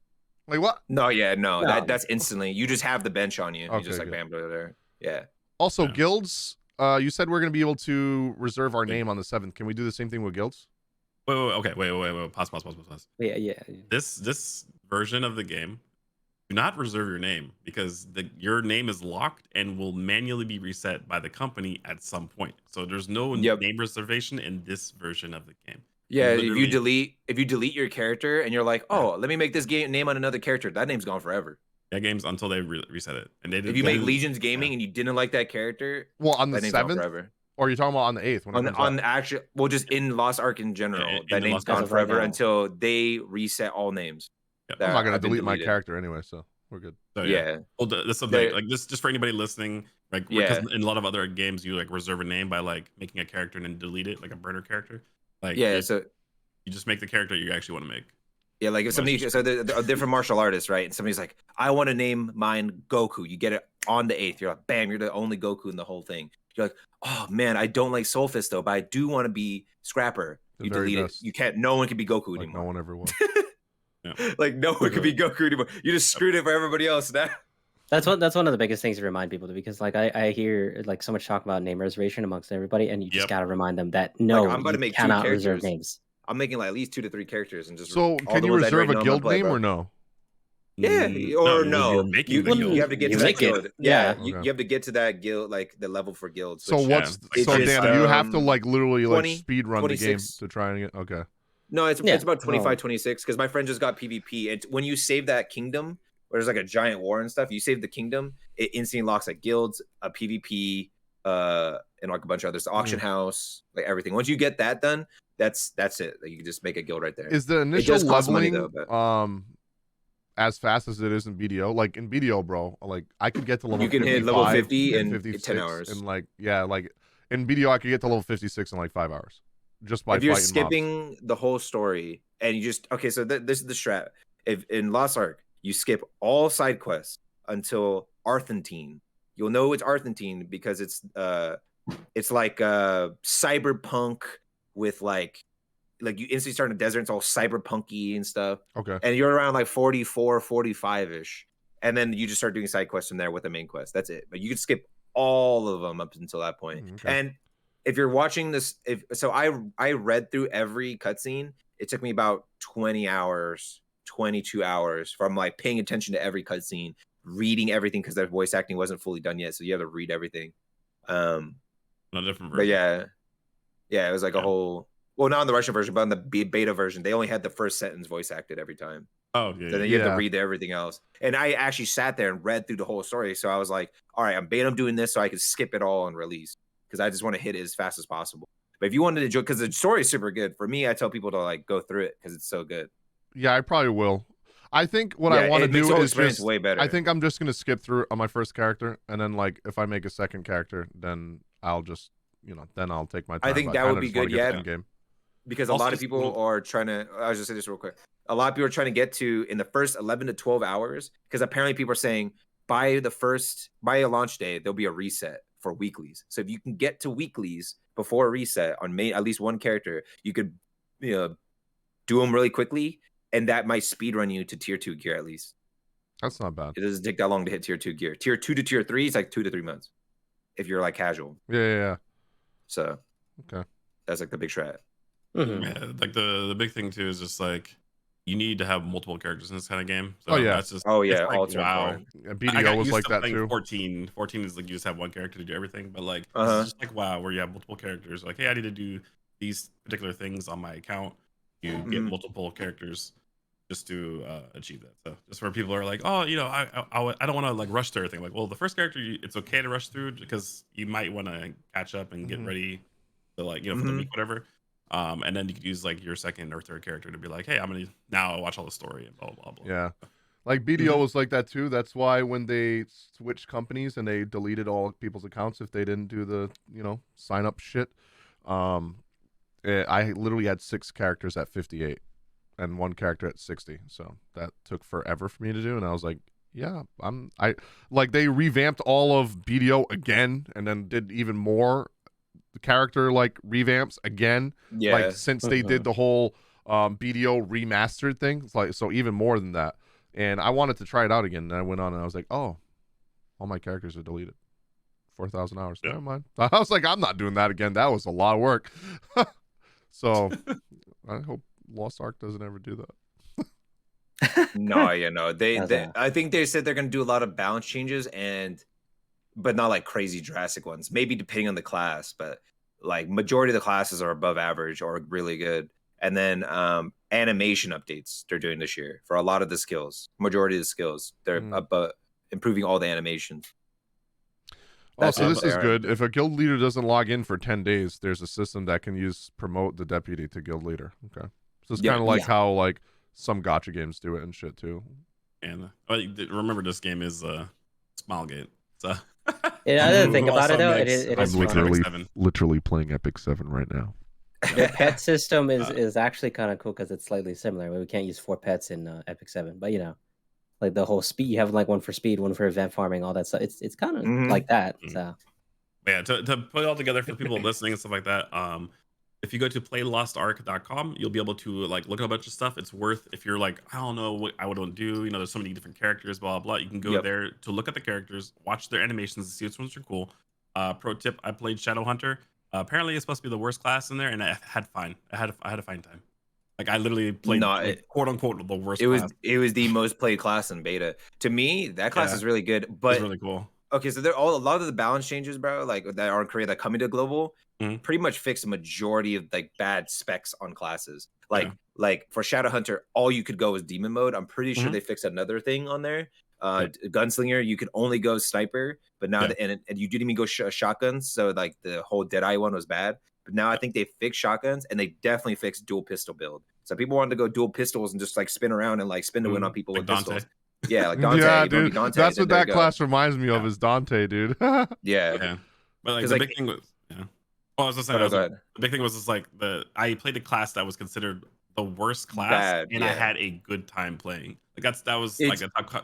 Like what? No, No. that's instantly. You just have the bench on you. Okay, You just like good. bam, there. Yeah. Also, Yeah. guilds. You said we're gonna be able to reserve our name on the 7th. Can we do the same thing with guilds? Wait, okay, wait. Pause. Yeah. This version of the game, do not reserve your name because your name is locked and will manually be reset by the company at some point. So there's no name reservation in this version of the game. Yeah, Literally, if you delete your character and you're like, oh, let me make this game name on another character, that name's gone forever. that game's until they reset it. And they If you make Legions Gaming and you didn't like that character, Well, on the that name's gone 7th, forever. or are you talking about on the 8th? When it comes On out? the actual, well, just in Lost Ark in general, in that the name's Lost Ark gone as of right forever now. until they reset all names. Yep. I'm not gonna have been delete my deleted. character anyway, so we're good. So, Yeah. Well, that's something They- like this, just for anybody listening, like because in a lot of other games, you like reserve a name by like making a character and then delete it, like a burner character. Like Yeah, so you just make the character you actually want to make. yeah, like if somebody, so they're a different martial artist, right? And somebody's like, I want to name mine Goku. You get it on the 8th. You're like, bam, you're the only Goku in the whole thing. You're like, oh man, I don't like Soul Fist though, but I do want to be Scrapper. The You very delete best. it. You can't. No one can be Goku Like anymore. no one ever will. Like no one can be Goku anymore. You just screwed it for everybody else now. That's one of the biggest things to remind people to, because like I hear like so much talk about name reservation amongst everybody, and you just gotta remind them that no, I'm about to you make 2 cannot reserve characters. names. I'm making like at least 2 to 3 characters and just So all can the you ones I reserve already a know I'm guild gonna play, name bro. or no? Yeah, or no. You're making You, the you guild. have to get You to that make it. guild. Yeah. You Okay. have to get to that guild, like the level for guilds. So which- what's it's so just, Dan? You have to um, like literally 20, like speed run the game 26. to try and get. Okay. No, it's Yeah. about 25, Well- 26 because my friend just got PvP. And when you save that kingdom, where there's like a giant war and stuff, you save the kingdom, it instantly locks like guilds, a PvP, and like a bunch of others, the auction house, like everything. Once you get that done, that's it. Like, you can just make a guild right there. Is the initial does cost money, leveling though, but- as fast as it is in BDO? Like in BDO, bro, like I could get to level You can hit level 55 50 in 56 10 hours. and like like in BDO I could get to level 56 in like 5 hours just by If you're fighting skipping the whole story and you just so this is the strat. If in Lost Ark you skip all side quests until Arthentine, you'll know it's Arthentine because it's like cyberpunk with like you instantly start in a desert. It's all cyberpunky and stuff, mobs. Okay. and you're around like 44, 45 ish, and then you just start doing side quests from there with the main quest. That's it. But you can skip all of them up until that point. Okay. And if you're watching this, I read through every cutscene. It took me about 20 hours, 22 hours from like paying attention to every cutscene, reading everything because their voice acting wasn't fully done yet, so you have to read everything. A different version. But yeah, it was like a whole. Well, not in the Russian version, but in the beta version, they only had the first sentence voice acted every time. Oh yeah. So then you have to read everything else. And I actually sat there and read through the whole story. So I was like, all right, I'm doing this so I can skip it all and release because I just want to hit it as fast as possible. But if you wanted to enjoy, because the story is super good. For me, I tell people to like go through it because it's so good. Yeah, I probably will. I think what I want to it makes the do whole is experience just. way better. I think I'm just gonna skip through on my first character, and then like if I make a second character, then I'll just then I'll take my time. I think but that kinda would be just wanna good, get the yeah. end game. because a Also, lot of just people little- are trying to. I was just say this real quick. A lot of people are trying to get to in the first 11 to 12 hours because apparently people are saying by a launch day there'll be a reset for weeklies. So if you can get to weeklies before a reset on at least one character, you could do them really quickly, and that might speed run you to tier 2 gear at least. That's not bad. It doesn't take that long to hit tier 2 gear. Tier 2 to tier 3 is like 2 to 3 months if you're like casual. Yeah. So Okay. that's like the big strat. Mhm. Yeah, like the big thing too is just like you need to have multiple characters in this kind of game. So Oh, yeah. that's just Oh yeah, it's like, alternate wow. core. Yeah, I BDO got was used like to that playing too. 14 is like you just have one character to do everything, but like Uh-huh. it's just like wow, where you have multiple characters. Like, hey, I need to do these particular things on my account. You get Mhm. multiple characters just to achieve that. So just where people are like, oh, I don't want to like rush through everything. Like, well, the first character, it's okay to rush through because you might want to catch up and get Mhm. ready to like for the week, whatever. And then you could use like your second or third character to be like, hey, I'm gonna now watch all the story and blah blah blah. Yeah. Like BDO Mhm. was like that too. That's why when they switched companies and they deleted all people's accounts if they didn't do the, sign up shit. I literally had 6 characters at 58 and 1 character at 60. So that took forever for me to do. And I was like, Yeah, I like they revamped all of BDO again, and then did even more character like revamps again. Like Yeah. since they did the whole BDO remastered thing, it's like so even more than that. And I wanted to try it out again, and I went on and I was like, oh, all my characters are deleted. 4,000 hours. Yeah. Never mind. I was like, I'm not doing that again. That was a lot of work. So I hope Lost Ark doesn't ever do that. No, yeah, no. That's all. I think they said they're gonna do a lot of balance changes but not like crazy drastic ones. Maybe depending on the class, but like majority of the classes are above average or really good. And then animation updates they're doing this year for a lot of the skills. Majority of the skills they're improving all the animations. Oh, so it. this is good. If a guild leader doesn't log in for 10 days, there's a system that can promote the deputy to guild leader. Okay. So it's Yeah. kind of like how like some gacha games do it and shit too. And remember, this game is Smilegate. So Yeah, I didn't think about it though. Also It makes- is. It I'm is Epic fun. literally- literally playing Epic 7 right now. The pet system is actually kind of cool because it's slightly similar. We can't use 4 pets in Epic 7, but you know, like the whole speed, you have like one for speed, one for event farming, all that stuff. It's kind of like that. So yeah, to put it all together for people listening and stuff like that. If you go to playlostarc.com, you'll be able to like look at a bunch of stuff. It's worth, if you're like, I don't know what I would do, you know, there's so many different characters, blah blah blah. You can go there to look at the characters, watch their animations, and see which ones are cool. Pro tip: I played Shadowhunter. Apparently, it's supposed to be the worst class in there, and I had fine. I had a fine time. Like I literally played quote unquote the worst. It was class. it was the most played class in beta. To me, that class is really good. But It's really cool. okay, so a lot of the balance changes, bro, like that are in Korea that coming to global, pretty much fix the majority of like bad specs on classes. Like for Shadowhunter, all you could go is demon mode. I'm pretty sure they fixed another thing on there. Gunslinger, you could only go sniper, but now and you didn't even go shotguns. So like the whole Deadeye one was bad. But now I think they fixed shotguns, and they definitely fixed dual pistol build. So people wanted to go dual pistols and just like spin around and like spin to win on people like with Dante. pistols. Yeah, like Dante. Yeah, if you wanna be dude. Dante, That's then what there that you go. class reminds me of is Dante, dude. Yeah. But like 'Cause, the like- big thing was Well, I was just saying, Oh, no, go ahead. the big thing was just like I played a class that was considered the worst class, Bad, and I yeah. had a good time playing. Like that was like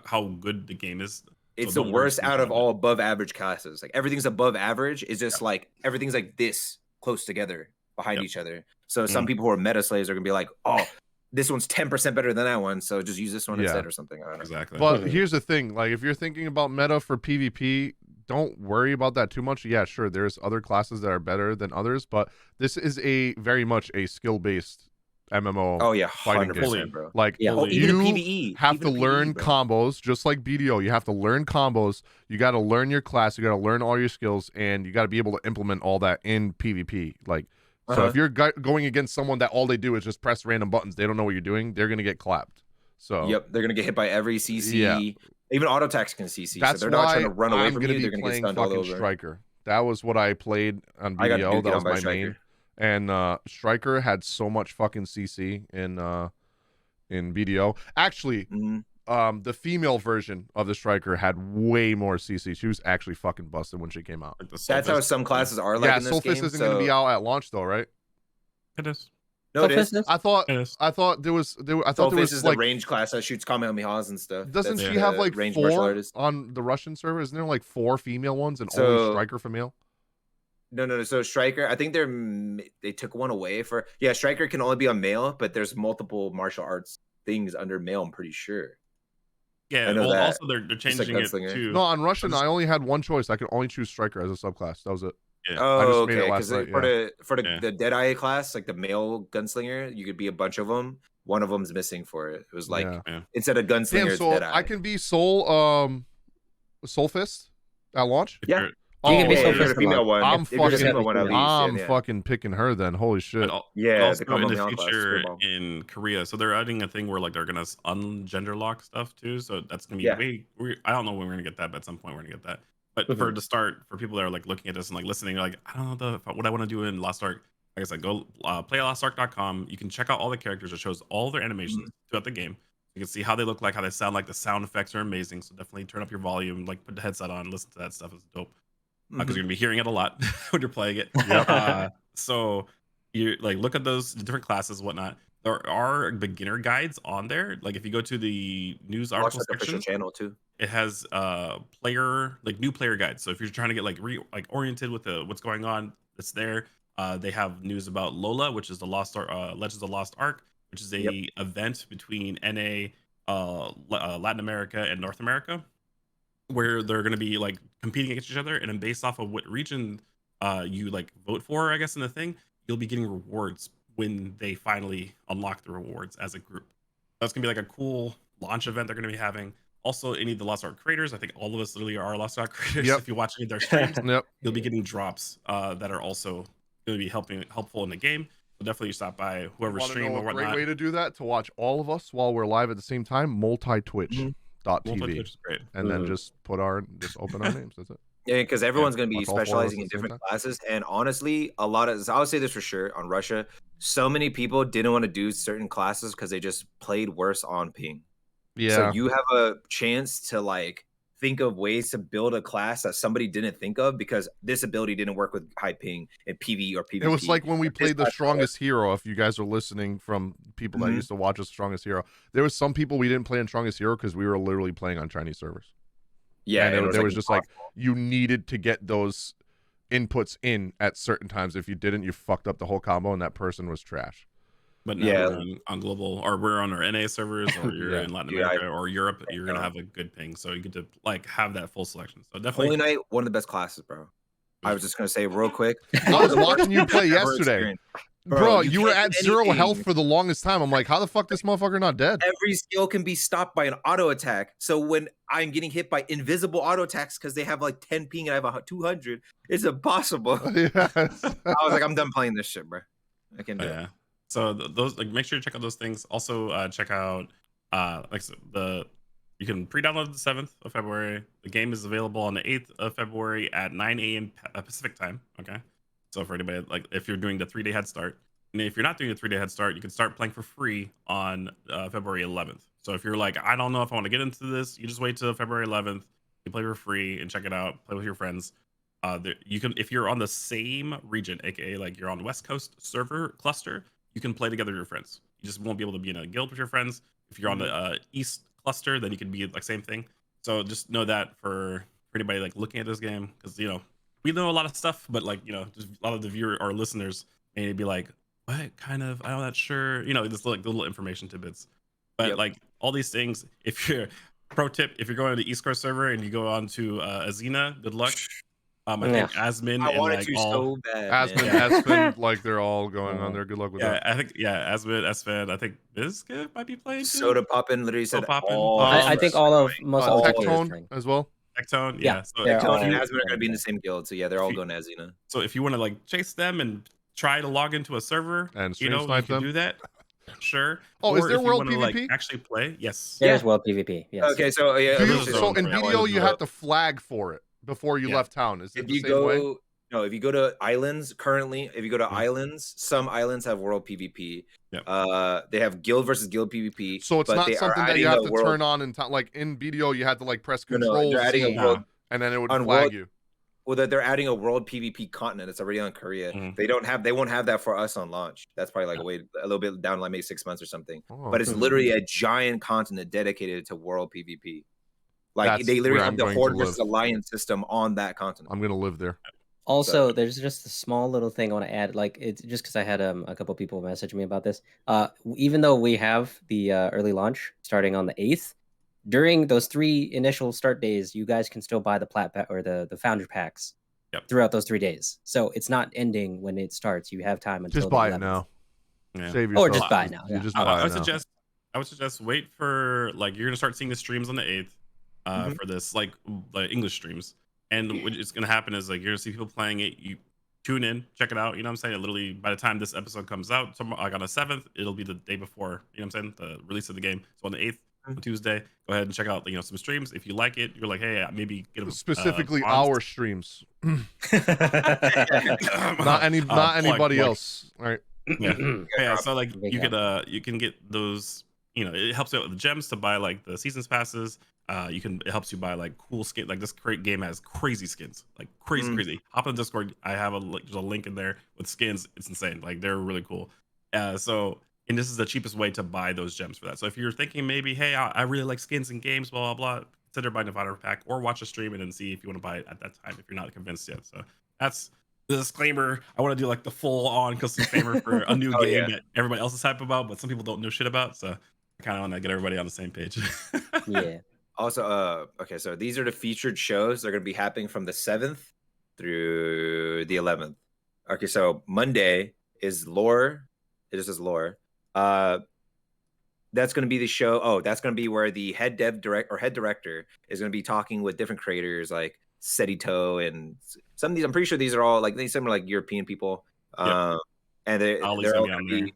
how good the game is. It's So the don't worry worst too out much of about it. all above average classes. Like everything's above average is just like everything's like this close together behind each other. So some people who are meta slaves are gonna be like, oh, this one's 10% better than that one, so just use this one instead or something. I don't know. Exactly. But here's the thing, like if you're thinking about meta for PvP, don't worry about that too much. Yeah, sure, there's other classes that are better than others, but this is very much a skill-based MMO. Oh yeah, fighting 100%, game. bro. Like even you in PvE, have even to in learn PvE, bro. combos, just like BDO. You have to learn combos. You got to learn your class. You got to learn all your skills, and you got to be able to implement all that in PvP. Like, so if you're going against someone that all they do is just press random buttons, they don't know what you're doing, they're gonna get clapped. So Yep, they're gonna get hit by every CC. Yeah. Even auto attacks can CC. that's so they're not why trying to run away I'm from gonna you. be They're gonna get playing stunned all fucking over. Striker. That was what I played on I got BDO. duked That down was by my Striker. main. And Striker had so much fucking CC in BDO. Actually, the female version of the Striker had way more CC. She was actually fucking busted when she came out. Like the That's how Soulfist. some classes are like Yeah, in this Soulfist game. isn't gonna be out at launch though, right? It is. No, it is. I thought It is. I thought there was Soulfist is like the range class that shoots Kamehamehas and stuff. doesn't That's she the have like ranged martial 4 artist. on the Russian server? Isn't there like 4 female ones and only So- Striker for male? No. So Striker, I think they took one away for Striker can only be on male, but there's multiple martial arts things under male. I'm pretty sure. Yeah. I know Well, that. also they're Just like changing it Gunslinger. to No, on Russian just- I only had one choice. I could only choose Striker as a subclass. That was it. Yeah. I just Oh, made it okay. last Because night, for the Yeah. the Deadeye class, like the male gunslinger, you could be a bunch of them. One of them's missing for it. It was like Yeah. instead of gunslinger, Damn, it's so Deadeye. I can be Soul Fist at launch? if Yeah. you're- You can be yeah, so if you're first the female one. I'm if you're the fucking- female one, at least. I'm yeah. fucking picking her then. Holy shit. But al- Yeah, also the in the Kamehameha class, future Spearbomb. in Korea, so they're adding a thing where like they're gonna ungender lock stuff too. So that's gonna be Yeah. I don't know when we're gonna get that, but at some point we're gonna get that. But for the start, for people that are like looking at this and like listening, like I don't know what I want to do in Lost Ark. Like I said, go playlostark.com. You can check out all the characters. It shows all their animations throughout the game. You can see how they look like, how they sound like. The sound effects are amazing. So definitely turn up your volume, like put the headset on, listen to that stuff. It's dope. Because you're gonna be hearing it a lot when you're playing it. So you like look at those different classes, whatnot. there are beginner guides on there. Like if you go to the news Watch article like the official section, channel too. it has new player guides. So if you're trying to get like oriented with what's going on, it's there. They have news about Lola, which is the Legends of Lost Ark, which is a Yep. event between NA, Latin America, and North America, where they're going to be like competing against each other, and then based off of what region you like vote for, I guess in the thing, you'll be getting rewards when they finally unlock the rewards as a group. That's gonna be like a cool launch event they're gonna be having. Also, any of the Lost Ark creators, I think all of us literally are Lost Ark creators. Yep. If you watch any of their streams, Yep. you'll be getting drops that are also going to be helpful in the game. So definitely stop by whoever's Want to stream know or a great whatnot. way to do that? To watch all of us while we're live at the same time. Multi-twitch.tv. Multi-Twitch is great. And then just open our names. That's it. Yeah, because everyone's going to be watch all four of us specializing at in the same different time. classes, and honestly, a lot of I'll say this for sure on Russia. So many people didn't want to do certain classes because they just played worse on ping. Yeah. So you have a chance to like think of ways to build a class that somebody didn't think of because this ability didn't work with high ping in PvE or PvP. It was like when we But this played the class- Strongest Hero. If you guys are listening from people that Mhm. used to watch us Strongest Hero, there was some people we didn't play in Strongest Hero because we were literally playing on Chinese servers. Yeah, and it there was like just like you needed to get those inputs in at certain times. If you didn't, you fucked up the whole combo, and that person was trash. But now Yeah. we're on global, or we're on our NA servers, or you're Yeah. in Latin Dude, America or Europe, I you're gonna know. have a good ping, so you get to like have that full selection. So Holy definitely, Knight, one of the best classes, bro. I was just gonna say real quick. I was watching you play Ever yesterday, experienced. bro. You were can't at do 0 health anything. for the longest time. I'm like, how the fuck this motherfucker not dead? Every skill can be stopped by an auto attack. So when I'm getting hit by invisible auto attacks because they have like 10 ping and I have a 200, it's impossible. Yes. I was like, I'm done playing this shit, bro. I can do it. yeah. So those like make sure you check out those things. Also check out like I said, you can pre-download the 7th of February. The game is available on the 8th of February at 9 a.m. Pacific time. Okay. So for anybody like if you're doing the 3-day head start, and if you're not doing a 3-day head start, you can start playing for free on February 11th. So if you're like, I don't know if I want to get into this, you just wait till February 11th. You play for free and check it out. Play with your friends. You can if you're on the same region, aka like you're on West Coast server cluster, you can play together with your friends. You just won't be able to be in a guild with your friends. If you're on the East cluster, then you can be like same thing. So just know that for anybody like looking at this game, because we know a lot of stuff, but like just a lot of the viewer or listeners may be like, what kind of? I'm not sure. Just like little information tidbits. But Yep. like all these things, if you're pro tip, if you're going to the East Coast server and you go on to Azina, good luck. I think Asmin I and wanted like to all so bad. Aspen, man. Aspen, like they're all going on there. Good luck with yeah, that. I think Asmin, Esfan, I think Bizkit might be playing too. Soda Poppin literally said Soda Poppin'. all. I think all of most all the players Tectone trying. as well. Tectone, Yeah, yeah. So they're Tone and all- Asmin are gonna be in the same guild, so yeah, they're all If you- going to Azina. So if you want to like chase them and try to log into a server, And stream you snipe can them. do that. Sure. Oh, is Or there if you world wanna, like, PvP? actually play? Yes. There's world PvP. Yes. Okay, so yeah, Do you, those are so on in for that BDO one. you had to flag for it before you Yeah. left town. Is it if the you same way? go if you go to islands currently, if you go to Yeah. islands, some islands have world PvP. Yep. They have guild versus guild PvP. So it's but not they are something that you adding have a to world- turn on in town. Like in BDO, you had to like press No, Control they're adding a Z, world. and then it would on flag world- you. Well, they're adding a world PvP continent. It's already on Korea. Mhm. They won't have that for us on launch. That's probably like a little bit down, like maybe 6 months or something. Oh, But it's Mhm. literally a giant continent dedicated to world PvP. Like That's they literally where have I'm the going to Horde versus live. Alliance system on that continent. I'm gonna live there. Also, there's just a small little thing I want to add. Like, it's just because I had a couple people message me about this. Even though we have the early launch starting on the 8th, during those 3 initial start days, you guys can still buy the plat or the founder packs throughout those 3 days. So it's not ending when it starts. You have time until Just the buy 11th. it now. Yeah. Save yourself. Or just buy it now. You Yeah. just I buy would it now. I would suggest wait for like you're gonna start seeing the streams on the 8th Mhm. for this like English streams, and what is gonna happen is like you're gonna see people playing it. You tune in, check it out. You know what I'm saying? Literally by the time this episode comes out, like on the 7th, it'll be the day before. You know what I'm saying? The release of the game. So on the 8th, on Tuesday, go ahead and check out some streams. If you like it, you're like, hey, maybe get a Specifically bronze. our streams, not not anybody else. All right. Yeah, so like Big you help. could you can get those, it helps you out with the gems to buy like the seasons passes. It helps you buy like cool skin. Like this great game has crazy skins, like crazy. Hop on Discord. I have there's a link in there with skins. It's insane. Like they're really cool. So and this is the cheapest way to buy those gems for that. So if you're thinking maybe, hey, I really like skins and games, blah blah blah, consider buying a Fighter pack or watch a stream and then see if you want to buy it at that time if you're not convinced yet. So that's the disclaimer. I want to do like the full on disclaimer for a new game that everybody else is hype about, but some people don't know shit about. So I kind of want to get everybody on the same page. Yeah. Also, okay, so these are the featured shows. They're going to be happening from the 7th through the 11th. Okay, so Monday is Lore. It just says Lore. That's going to be the show. Oh, that's going to be where the head director is going to be talking with different creators like Sedito and some of these. I'm pretty sure these are all like some are like European people. And they're all going to be,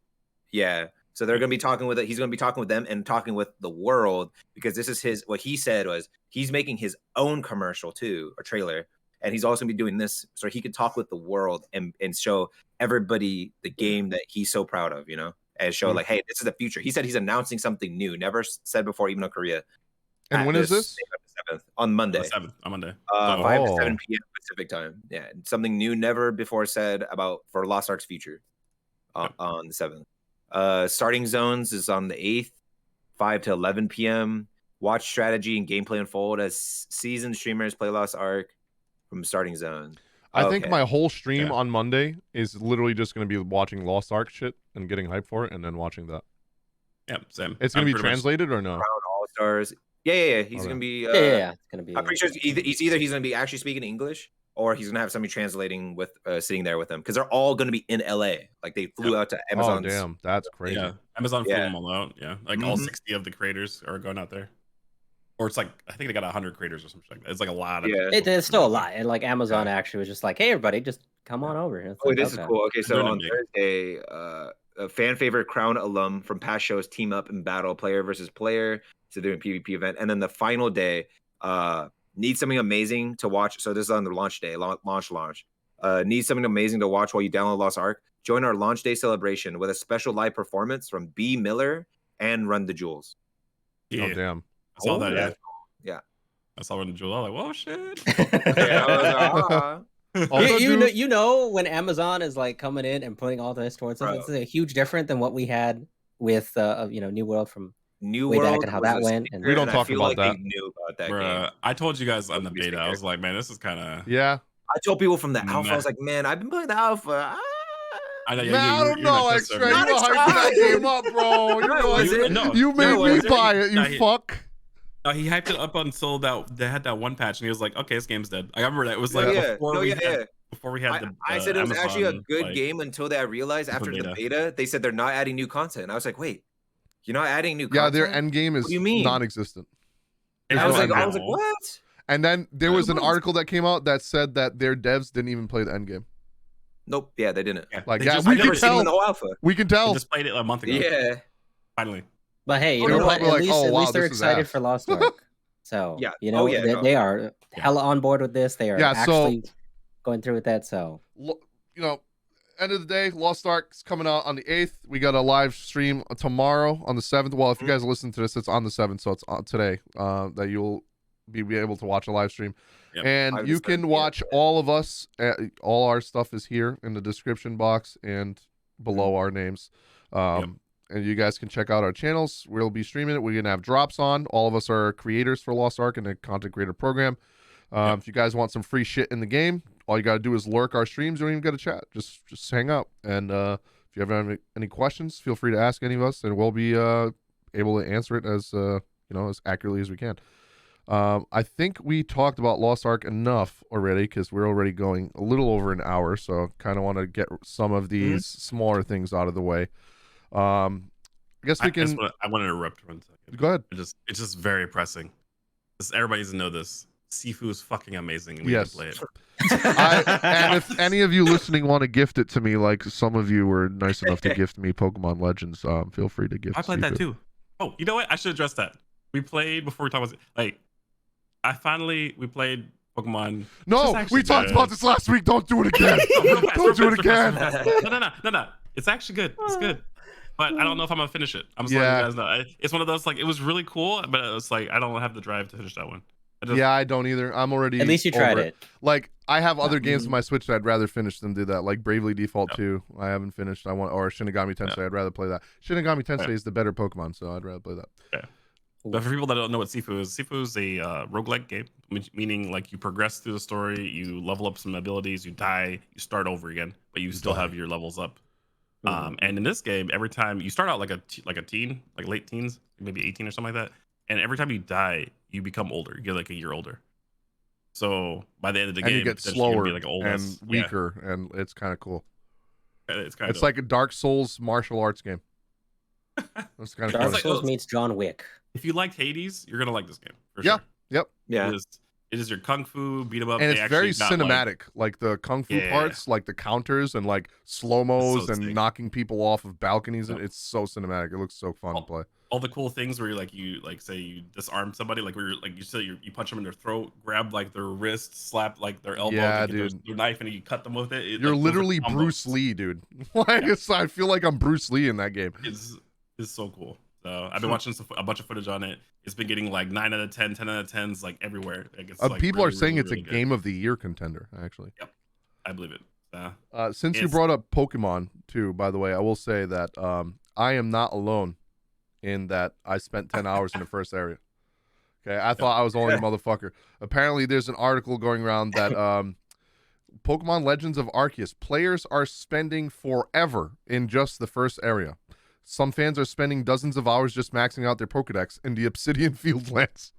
So they're going to be talking with it. He's going to be talking with them and talking with the world, because this is what he said was he's making his own commercial too, or trailer. And he's also going to be doing this so he could talk with the world and show everybody the game that he's so proud of, and show like, hey, this is the future. He said he's announcing something new, never said before, even on Korea. And when is this? On Monday. On Monday. 5 to 7 p.m. Pacific time. Yeah, something new, never before said for Lost Ark's future on the 7th. Starting Zones is on the 8th, 5 to 11 p.m. Watch strategy and gameplay unfold as seasoned streamers play Lost Ark from Starting Zone. I think my whole stream on Monday is literally just going to be watching Lost Ark shit and getting hyped for it and then watching that. Yeah, same. It's going to be translated or no? Crown All-Stars. Yeah. He's going to be... It's going to be... I'm pretty sure he's either going to be actually speaking English or he's going to have somebody translating with sitting there with him, because they're all going to be in LA. Like they flew out to Amazon. Oh, damn. That's crazy. Yeah, Amazon flew them all out. Yeah, like all 60 of the creators are going out there. Or it's like, I think they got 100 creators or something like that. It's like a lot of it's still a lot. And like Amazon actually was just like, hey, everybody, just come on over. It's this is cool. Okay, so on Thursday, a fan favorite Crown alum from past shows team up in battle, player versus player. So doing PvP event. And then the final day, need something amazing to watch. So this is on the launch day, launch. Need something amazing to watch while you download Lost Ark. Join our launch day celebration with a special live performance from B. Miller and Run the Jewels. Yeah. Oh, damn. I saw that. Yeah. I saw Run the Jewels. I was like, whoa, shit. You know when Amazon is like coming in and putting all this towards us, it's a huge different than what we had with New World from way back and how that went. And we don't talk about that. They knew about that game. I told you guys on the beta, I was like, man, this is kind of... Yeah. I told people from the alpha, I was like, man, I've been playing the alpha. I don't know, X-Ray. You were hyping that game up, bro. You made me buy it, you fuck. No, he hyped it up until they had that one patch, and he was like, "Okay, this game's dead." I remember that it was like before we had the. I said it was actually a good game until I realized after the beta they said they're not adding new content. And I was like, "Wait, you're not adding new content?" Yeah, their end game is non-existent. I was like, "What?" And then there was an article that came out that said that their devs didn't even play the end game. Nope. Yeah, they didn't. Like, we can tell. We can tell. They just played it a month ago. Yeah. Finally. But hey, at least they're excited for Lost Ark. So they are hella on board with this. They are actually going through with that. So end of the day, Lost Ark's coming out on the 8th. We got a live stream tomorrow on the 7th. Well, if you guys listen to this, it's on the 7th, so it's on today that you'll be able to watch a live stream. Yep. And you can watch all of us. All our stuff is here in the description box and below our names. And you guys can check out our channels. We'll be streaming it. We're going to have drops on. All of us are creators for Lost Ark in the content creator program. If you guys want some free shit in the game, all you got to do is lurk our streams. You don't even got to chat. Just hang out. And if you have any questions, feel free to ask any of us, and we'll be able to answer it as as accurately as we can. I think we talked about Lost Ark enough already, because we're already going a little over an hour. So kind of want to get some of these smaller things out of the way. I guess we can. I want to interrupt 1 second. Go ahead. It's just very pressing. Everybody needs to know this. Sifu is fucking amazing, and we can play it. And if any of you listening want to gift it to me, like some of you were nice enough to gift me Pokemon Legends, feel free to gift. I played Sifu. that too. Oh, you know what? I should address that. We played before we talked about it. Like, we played Pokemon. No, we talked about this last week. Don't do it again. Don't do it again. No. It's actually good. It's good. But I don't know if I'm gonna finish it. I'm just letting you guys know. It's one of those, like, it was really cool, but it was like I don't have the drive to finish that one. Yeah, I don't either. I'm already At least you tried over it. Like, I have other games on Mm. my Switch that I'd rather finish than do that. Like Bravely Default Yeah. 2, I haven't finished. Or Shinigami Tensei. I'd rather play that. Shinigami Tensei Yeah. is the better Pokemon, so I'd rather play that. But for people that don't know what Sifu is a roguelike game, meaning like you progress through the story, you level up some abilities, you die, you start over again, but you still have your levels up. And in this game, every time you start out like a teen, like late teens, maybe 18 or something like that, and every time you die, you become older. You get like a year older. So by the end of the And game, you get potentially you're gonna slower be like an old and ass- weaker, and it's kind of cool. It's kind It's of like a Dark Souls martial arts game. That's kind of Dark funny. like, Souls oh, meets John Wick. if you liked Hades, you're gonna like this game for Yeah. sure. Yep. Yeah. It is your kung fu beat 'em up. And They it's very actually got, cinematic. Like the kung fu Yeah. parts, like the counters and like slow It's mos so and sick. knocking people off of balconies. Yep. It's so cinematic. It looks so fun to play. All the cool things where you say you disarm somebody, like where you say you punch them in their throat, grab like their wrist, slap like their elbow, Yeah, take their dude. knife, and you cut them with it. You're like, those are literally combos. Bruce Lee, dude. Like I feel like I'm Bruce Lee in that game. It's so cool. So I've been watching a bunch of footage on it. It's been getting like 9 out of 10, 10 out of 10s, like everywhere. Like it's like People really, are saying really, it's really a good. game of the year contender, actually. Yep, I believe it. Since you It's- brought up Pokemon too, by the way, I will say that I am not alone in that I spent 10 hours in the first area. Okay, I thought I was the only motherfucker. Apparently, there's an article going around that Pokemon Legends of Arceus players are spending forever in just the first area. Some fans are spending dozens of hours just maxing out their Pokedex in the Obsidian Fieldlands.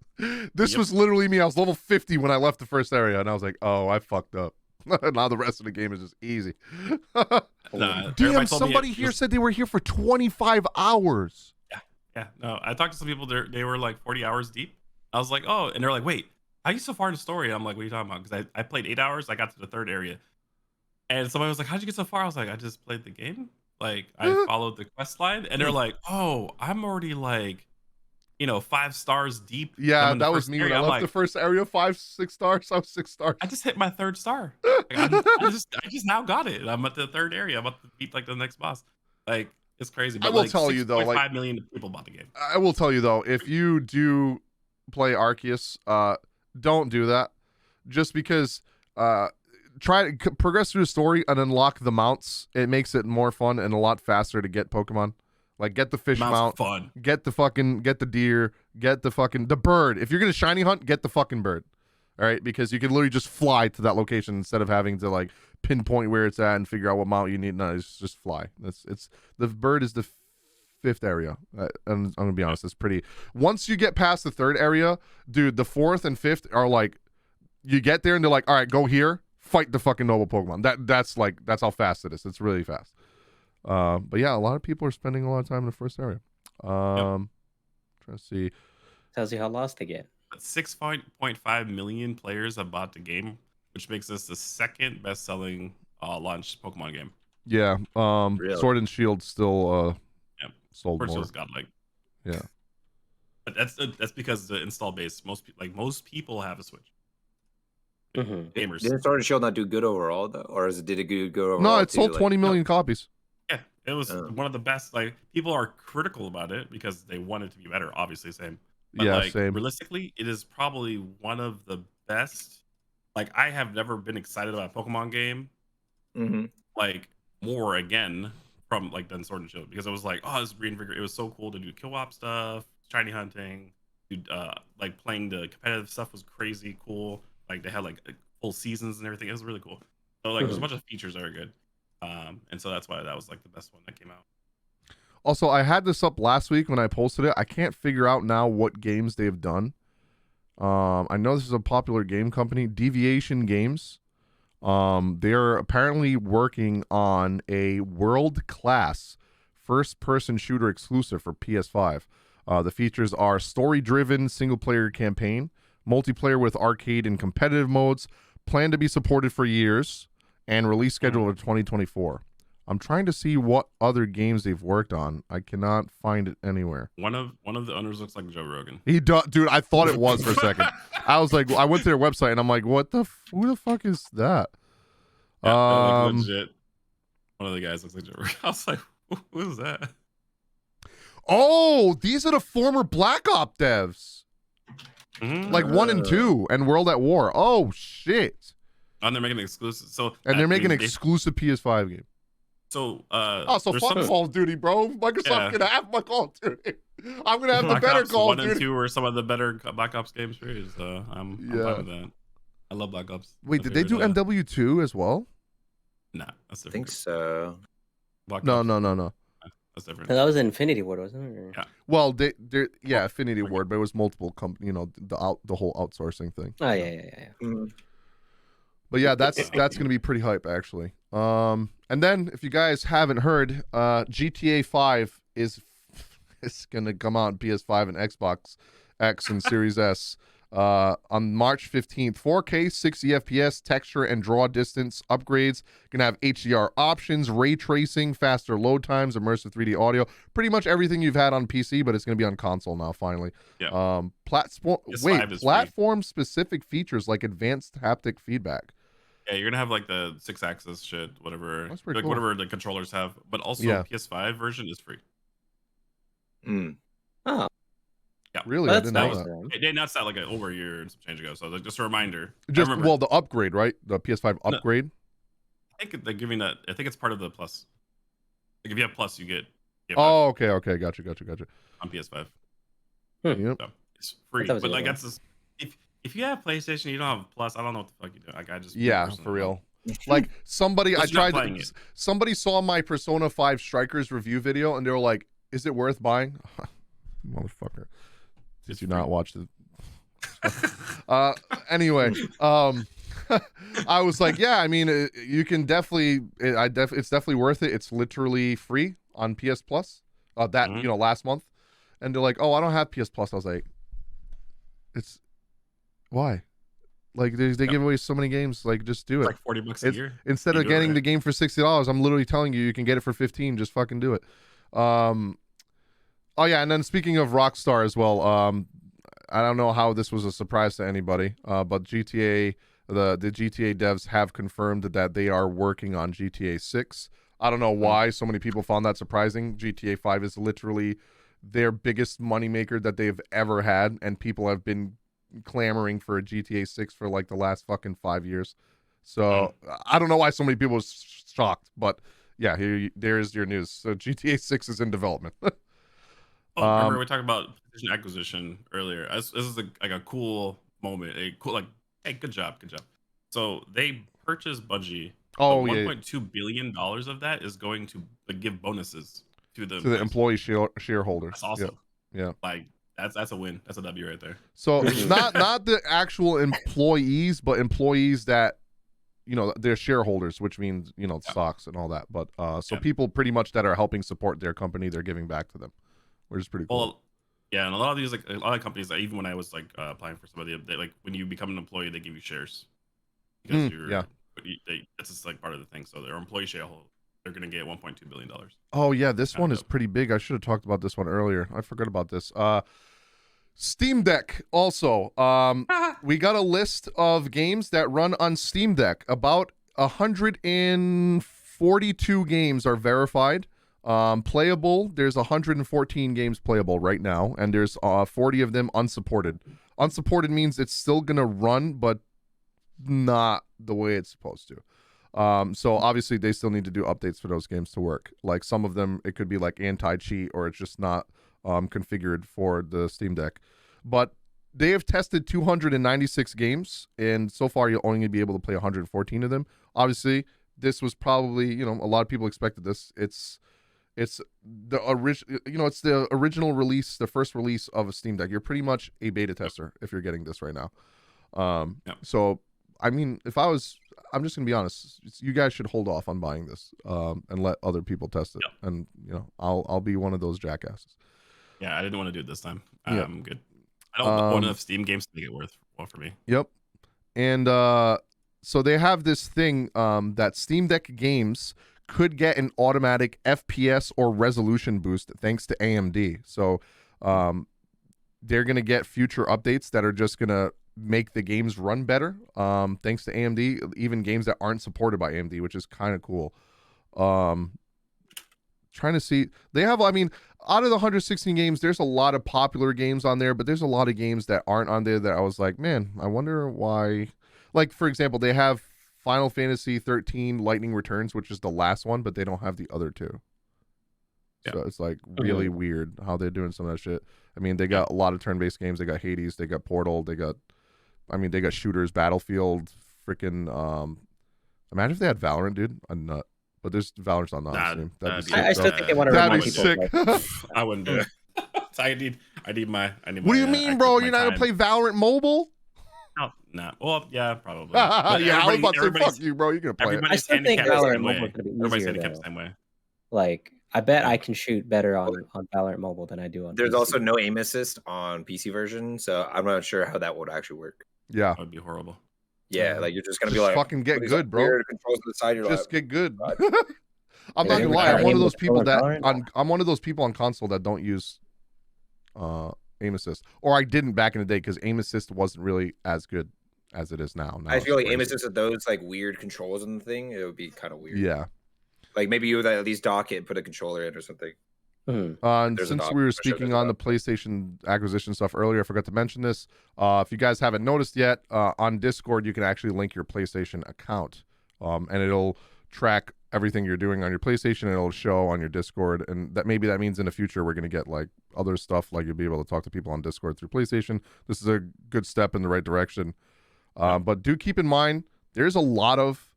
This was literally me. I was level 50 when I left the first area, and I was like, oh, I fucked up. Now the rest of the game is just easy. Damn, somebody here said they were here for 25 hours. Yeah, no, I talked to some people. They were like 40 hours deep. I was like, oh, and they're like, wait, how are you so far in the story? And I'm like, what are you talking about? Because I played 8 hours. I got to the third area, and somebody was like, how'd you get so far? I was like, I just played the game. Like I followed the quest line, and they're like, oh, I'm already like, 5 stars deep. Yeah, that was me when I left the first area. 5, 6 stars. I was 6 stars. I just hit my 3rd star. Like, I just now got it. I'm at the 3rd area. I'm about to beat like the next boss. Like it's crazy. But I will tell you though, like 5 million people bought the game. I will tell you though, if you do play Arceus, don't do that. Just because try to progress through the story and unlock the mounts. It makes it more fun and a lot faster to get Pokemon. Like get the fish mount, fun. get the deer, get the bird. If you're gonna shiny hunt, get the fucking bird. All right, because you can literally just fly to that location instead of having to like pinpoint where it's at and figure out what mount you need. No, it's just fly. It's the bird is the 5th area. I'm gonna be honest, it's pretty. Once you get past the 3rd area, dude, the 4th and 5th are like, you get there and they're like, all right, go here, fight the fucking noble Pokemon. That's how fast it is. It's really fast. But yeah, a lot of people are spending a lot of time in the first area. Trying to see. Tells you how lost they get. 6.5 million players have bought the game, which makes this the 2nd best-selling launch Pokemon game. Yeah. Really? Sword and Shield still sold Sword more. Shield's got like. Yeah. But that's because the install base, most people have a Switch. Mhm. Gamers. Didn't Sword and Shield not do good overall though, or did it do good overall? No, it too? sold Like, 20 million copies. Yeah, it was Oh. one of the best. Like people are critical about it because they want it to be better. Obviously, same. But Yeah, like, same. realistically, it is probably one of the best. Like I have never been excited about a Pokemon game Mhm. like more again from like than Sword and Shield because it was like, oh, it's reinvigorate. It was so cool to do kill op stuff, shiny hunting, like playing the competitive stuff was crazy cool. Like they had like full seasons and everything. It was really cool. So like there's a bunch of features that are good. And so that's why that was like the best one that came out. Also, I had this up last week when I posted it. I can't figure out now what games they've done. I know this is a popular game company, Deviation Games. They're apparently working on a world-class first-person shooter exclusive for PS5. The features are story-driven single-player campaign, multiplayer with arcade and competitive modes, planned to be supported for years, and release schedule of 2024. I'm trying to see what other games they've worked on. I cannot find it anywhere. One of the owners looks like Joe Rogan. He does, dude. I thought it was for a second. I was like, I went to their website and I'm like, what the? Who the fuck is that? Yeah, like legit. One of the guys looks like Joe Rogan. I was like, who is that? Oh, these are the former Black Ops devs. Like 1 and 2 and World at War. Oh shit! And they're making it exclusive. So And they're making an exclusive PS5 game. So so there's fuck some Call of Duty, bro. Microsoft's gonna have my Call of Duty. I'm gonna have the Black better Ops Call 1 of and Duty. 2 are some of the better Black Ops games. Period. So I'm fine with that. I love Black Ops. Wait, did they do MW2 as well? Nah, that's I different. think so. Black No. Ops, that's different. That was Infinity Ward, wasn't it? Yeah. Well, Affinity Ward, but it was multiple companies. The whole outsourcing thing. Oh yeah. Mm. But yeah, that's gonna be pretty hype actually. And then if you guys haven't heard, GTA 5 is gonna come out on PS5 and Xbox X and Series S on March 15th. 4K, 60 FPS, texture and draw distance upgrades. Gonna have HDR options, ray tracing, faster load times, immersive 3D audio. Pretty much everything you've had on PC, but it's gonna be on console now finally. Yeah. Platform specific features like advanced haptic feedback. Yeah, you're gonna have like the 6-axis shit, whatever, That's pretty like cool. whatever the controllers have, but also PS5 version is free. Oh, Yeah, Really? I didn't know that. They announced that like over a year and some change ago. So like, just a reminder. The upgrade, right? The PS5 upgrade. I think they're giving that. I think it's part of the plus. Like if you have plus, you get. Oh, okay, gotcha. On PS5. Yep. So it's free, That was but the like other that's just, if you have PlayStation, you don't have plus. I don't know what the fuck you do. Like I just For real. Like somebody, Unless you're not playing it. Somebody saw my Persona 5 Strikers review video and they were like, "Is it worth buying?" Motherfucker, did you not watch the? Anyway, I was like, yeah, I mean, you can definitely, it's definitely worth it. It's literally free on PS Plus. Last month, and they're like, "Oh, I don't have PS Plus." I was like, "It's why?" Like they give away so many games. Like just do it. It's like $40 a year. Instead of getting the game for $60, I'm literally telling you can get it for $15. Just fucking do it. Oh yeah, and then speaking of Rockstar as well, I don't know how this was a surprise to anybody, but GTA, the GTA devs have confirmed that they are working on GTA 6. I don't know why so many people found that surprising. GTA 5 is literally their biggest moneymaker that they've ever had, and people have been clamoring for a GTA 6 for like the last fucking 5 years. So I don't know why so many people were shocked, but yeah, there's your news. So GTA 6 is in development. Remember we talked about position acquisition earlier. This is like a cool moment. Hey, good job. So they purchased Bungie. Oh, $1.2 billion of that is going to give bonuses to the employee shareholders. That's awesome. Yeah. Like that's a win. That's a W right there. So not the actual employees, but employees that they're shareholders, which means stocks and all that. But people pretty much that are helping support their company, they're giving back to them, which is pretty cool. Well, yeah, and a lot of these a lot of companies, even when I was applying for somebody, they when you become an employee, they give you shares because that's just part of the thing. So their employee shareholder, they're gonna get $1.2 billion. Oh yeah, this one is pretty big. I should have talked about this one earlier. I forgot about this. Steam Deck also. We got a list of games that run on Steam Deck. About 142 games are verified. Playable, there's 114 games playable right now, and there's 40 of them unsupported. Unsupported means it's still gonna run, but not the way it's supposed to. So obviously they still need to do updates for those games to work. Like some of them, it could be like anti-cheat, or it's just not configured for the Steam Deck. But they have tested 296 games, and so far you'll only be able to play 114 of them. Obviously, this was probably, a lot of people expected this. It's the original release, the first release of a Steam Deck. You're pretty much a beta tester if you're getting this right now. So I mean, I'm just gonna be honest. You guys should hold off on buying this and let other people test it. And I'll be one of those jackasses. Yeah, I didn't want to do it this time. I'm good. I don't own enough Steam games to make it worth for me. Yep. And so they have this thing that Steam Deck games could get an automatic FPS or resolution boost thanks to AMD. So they're gonna get future updates that are just gonna make the games run better thanks to AMD, even games that aren't supported by AMD, which is kind of cool. Trying to see, they have, out of the 116 games, there's a lot of popular games on there, but there's a lot of games that aren't on there that I was like, man, I wonder why. Like, for example, they have Final Fantasy 13 Lightning Returns, which is the last one, but they don't have the other two. Yeah. So it's like really weird how they're doing some of that shit. I mean, they got a lot of turn-based games. They got Hades, they got Portal, they got shooters, Battlefield, freaking imagine if they had Valorant, dude. A nut. But there's Valorant's on the Steam. That'd be sick, I still think they want to that'd remind be people. sick. I wouldn't do it. So I need my. What do you mean, bro? You're not gonna play Valorant mobile? No, nah. Well, yeah, probably. Yeah, I was about to say, fuck you, bro. You're gonna play it. I still think Valorant mobile is gonna be Everybody's easier handicapped though. the same way. Like, I bet I can shoot better on Valorant mobile than I do on. There's PC. also no aim assist on PC version, so I'm not sure how that would actually work. Yeah, That would be horrible. Yeah, like you're just gonna be just like, fucking get good, bro. weird controls to the side. You're Just like, get good. God. I'm Yeah, not gonna you lie. ever I'm one of aim those with people that Valorant? I'm one of those people on console that don't use aim assist, or I didn't back in the day because aim assist wasn't really as good as it is now. I feel like aim crazy. assist with those like weird controls in the thing, it would be kind of weird. Yeah. Like maybe you would at least dock it and put a controller in or something. Mhm. And There's a since dock. we were I'm sure speaking there's a on the dock. PlayStation acquisition stuff earlier, I forgot to mention this. If you guys haven't noticed yet, on Discord you can actually link your PlayStation account, and it'll track everything you're doing on your PlayStation, and it'll show on your Discord. And that means in the future we're gonna get like other stuff, like you'll be able to talk to people on Discord through PlayStation. This is a good step in the right direction. But do keep in mind, there's a lot of,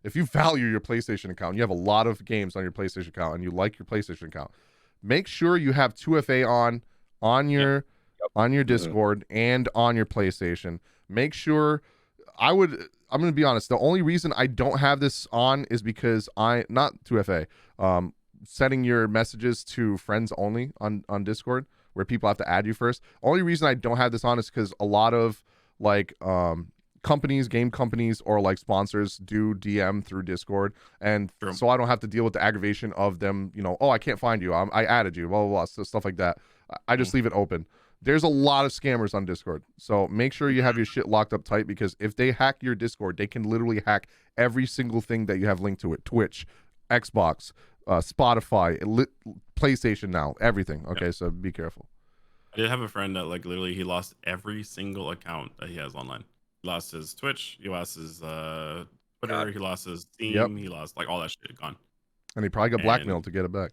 if you value your PlayStation account, you have a lot of games on your PlayStation account, and you like your PlayStation account, make sure you have 2FA on your Discord and on your PlayStation. Make sure I'm going to be honest, the only reason I don't have this on is because not 2FA, setting your messages to friends only on Discord, where people have to add you first. Only reason I don't have this on is because a lot of like game companies or like sponsors do DM through Discord, and so I don't have to deal with the aggravation of them, oh, I can't find you, I added you, blah blah blah, so stuff like that. I just leave it open. There's a lot of scammers on Discord, so make sure you have your shit locked up tight, because if they hack your Discord, they can literally hack every single thing that you have linked to it: Twitch, Xbox, Spotify, PlayStation Now, everything. Okay, so be careful. I did have a friend that like literally he lost every single account that he has online. He lost his Twitch, he lost his Twitter, he lost his Steam, he lost like all that shit gone. And he probably got blackmailed to get it back.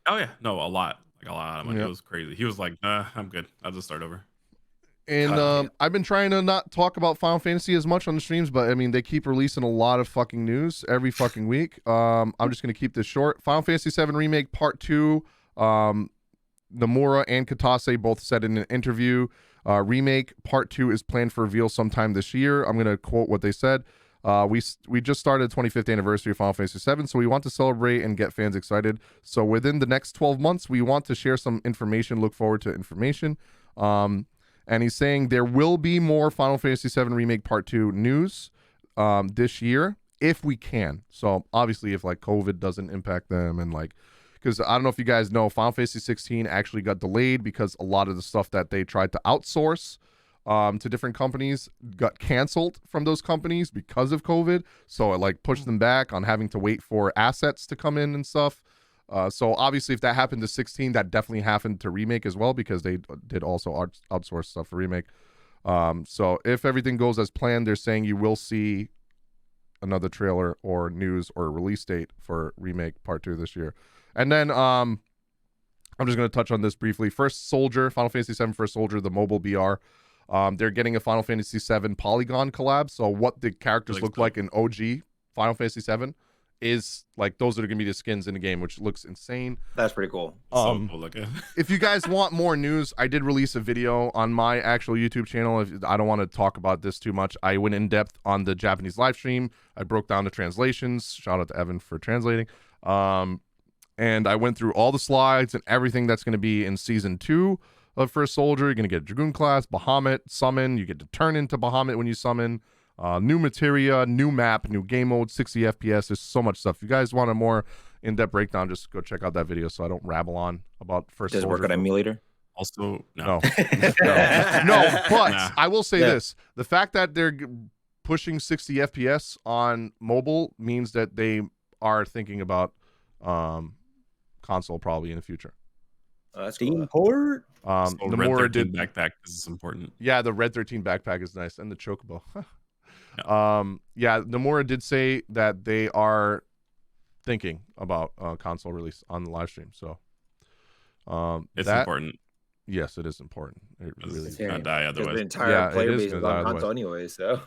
Oh yeah, no, a lot of money. It was crazy. He was like, nah, I'm good. I'll just start over. And I've been trying to not talk about Final Fantasy as much on the streams, but I mean, they keep releasing a lot of fucking news every fucking week. I'm just gonna keep this short. Final Fantasy VII Remake Part 2. Nomura and Katase both said in an interview, Remake Part 2 is planned for reveal sometime this year. I'm going to quote what they said. We just started the 25th anniversary of Final Fantasy VII, so we want to celebrate and get fans excited. So within the next 12 months, we want to share some information, look forward to information. And he's saying there will be more Final Fantasy VII Remake Part 2 news this year, if we can. So obviously if like COVID doesn't impact them, and like, because I don't know if you guys know, Final Fantasy 16 actually got delayed because a lot of the stuff that they tried to outsource to different companies got canceled from those companies because of COVID. So it like pushed them back on having to wait for assets to come in and stuff. So obviously if that happened to 16, that definitely happened to Remake as well, because they did also outsource stuff for Remake. So if everything goes as planned, they're saying you will see another trailer or news or release date for Remake Part 2 this year. And then I'm just going to touch on this briefly. First Soldier, Final Fantasy VII First Soldier, the mobile BR. They're getting a Final Fantasy VII Polygon collab. So what the characters look like in OG Final Fantasy VII is like, those are going to be the skins in the game, which looks insane. That's pretty cool. So cool looking. If you guys want more news, I did release a video on my actual YouTube channel. I don't want to talk about this too much. I went in depth on the Japanese live stream. I broke down the translations. Shout out to Evan for translating. And I went through all the slides and everything that's going to be in Season 2 of First Soldier. You're going to get a Dragoon class, Bahamut, summon. You get to turn into Bahamut when you summon. New materia, new map, new game mode, 60 FPS. There's so much stuff. If you guys want a more in-depth breakdown, just go check out that video so I don't rabble on about First Soldier. Does it work on emulator? Also, No. No, but I will say this. The fact that they're pushing 60 FPS on mobile means that they are thinking about console probably in the future. Oh, that's Steam cool. port. So Red Nomura 13 did backpack. This is important. Yeah, the Red 13 backpack is nice, and the Chocobo. Yeah. Yeah, Nomura did say that they are thinking about console release on the live stream. So, It's that important. yes, it is important. It really It's is. very gonna die Because the otherwise. entire Yeah, it player is base gonna is die on otherwise. console anyway, so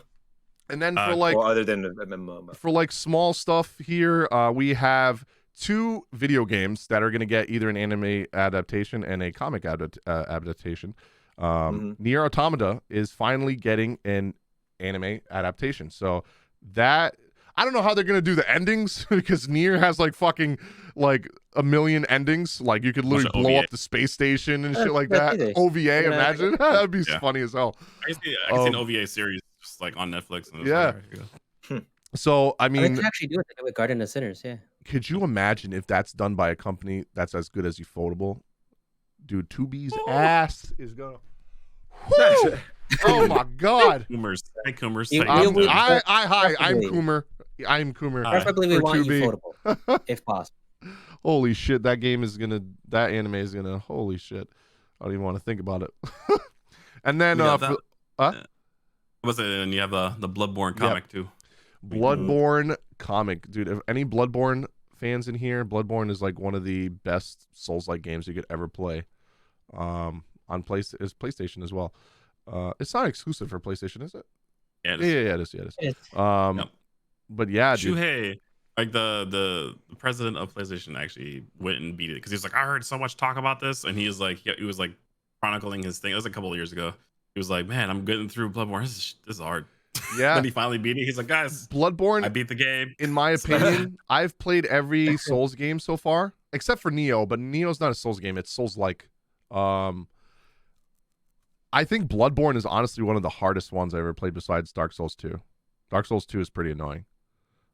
And then for like well, other than the MMO. for like small stuff here, we have 2 video games that are going to get either an anime adaptation and a comic adaptation. Nier Automata is finally getting an anime adaptation. So that I don't know how they're going to do the endings because Nier has like fucking like a million endings. Like you could literally Bunch of blow OVA. up the space station and That's shit like what that. it is. OVA, Yeah, imagine. That'd be Yeah. funny as hell. I can see an OVA series just like on Netflix. And it's Yeah. like, all right, here So I They mean, could actually do it with Garden of Sinners. Yeah. could you imagine if that's done by a company that's as good as Ufotable? Dude, 2B's ass is gonna. Woo! Oh my god! you go. Coomers. Hey, Coomers. You- How you you- doing? Hi, I'm Preferably. Coomer. I'm Coomer. Hi. Preferably, we For want 2B. you foldable, if possible. Holy shit, that anime is gonna. Holy shit, I don't even want to think about it. And then, Yeah, for, and you have the Bloodborne comic too. Bloodborne comic, dude. If any Bloodborne fans in here, Bloodborne is like one of the best Souls-like games you could ever play. On PlayStation as well. It's not exclusive for PlayStation, is it? Yeah, Yeah, it is. It is. But yeah, dude. Shuhei, like the president of PlayStation, actually went and beat it because he was like, I heard so much talk about this, and he was like chronicling his thing. It was a couple of years ago. He was like, man, I'm getting through Bloodborne. This is hard. Yeah. Then he finally beat it. He's like, guys, Bloodborne, I beat the game. in my opinion, I've played every Souls game so far, except for Neo, but Neo's not a Souls game, it's Souls-like. I think Bloodborne is honestly one of the hardest ones I ever played besides Dark Souls 2. Dark Souls 2 is pretty annoying.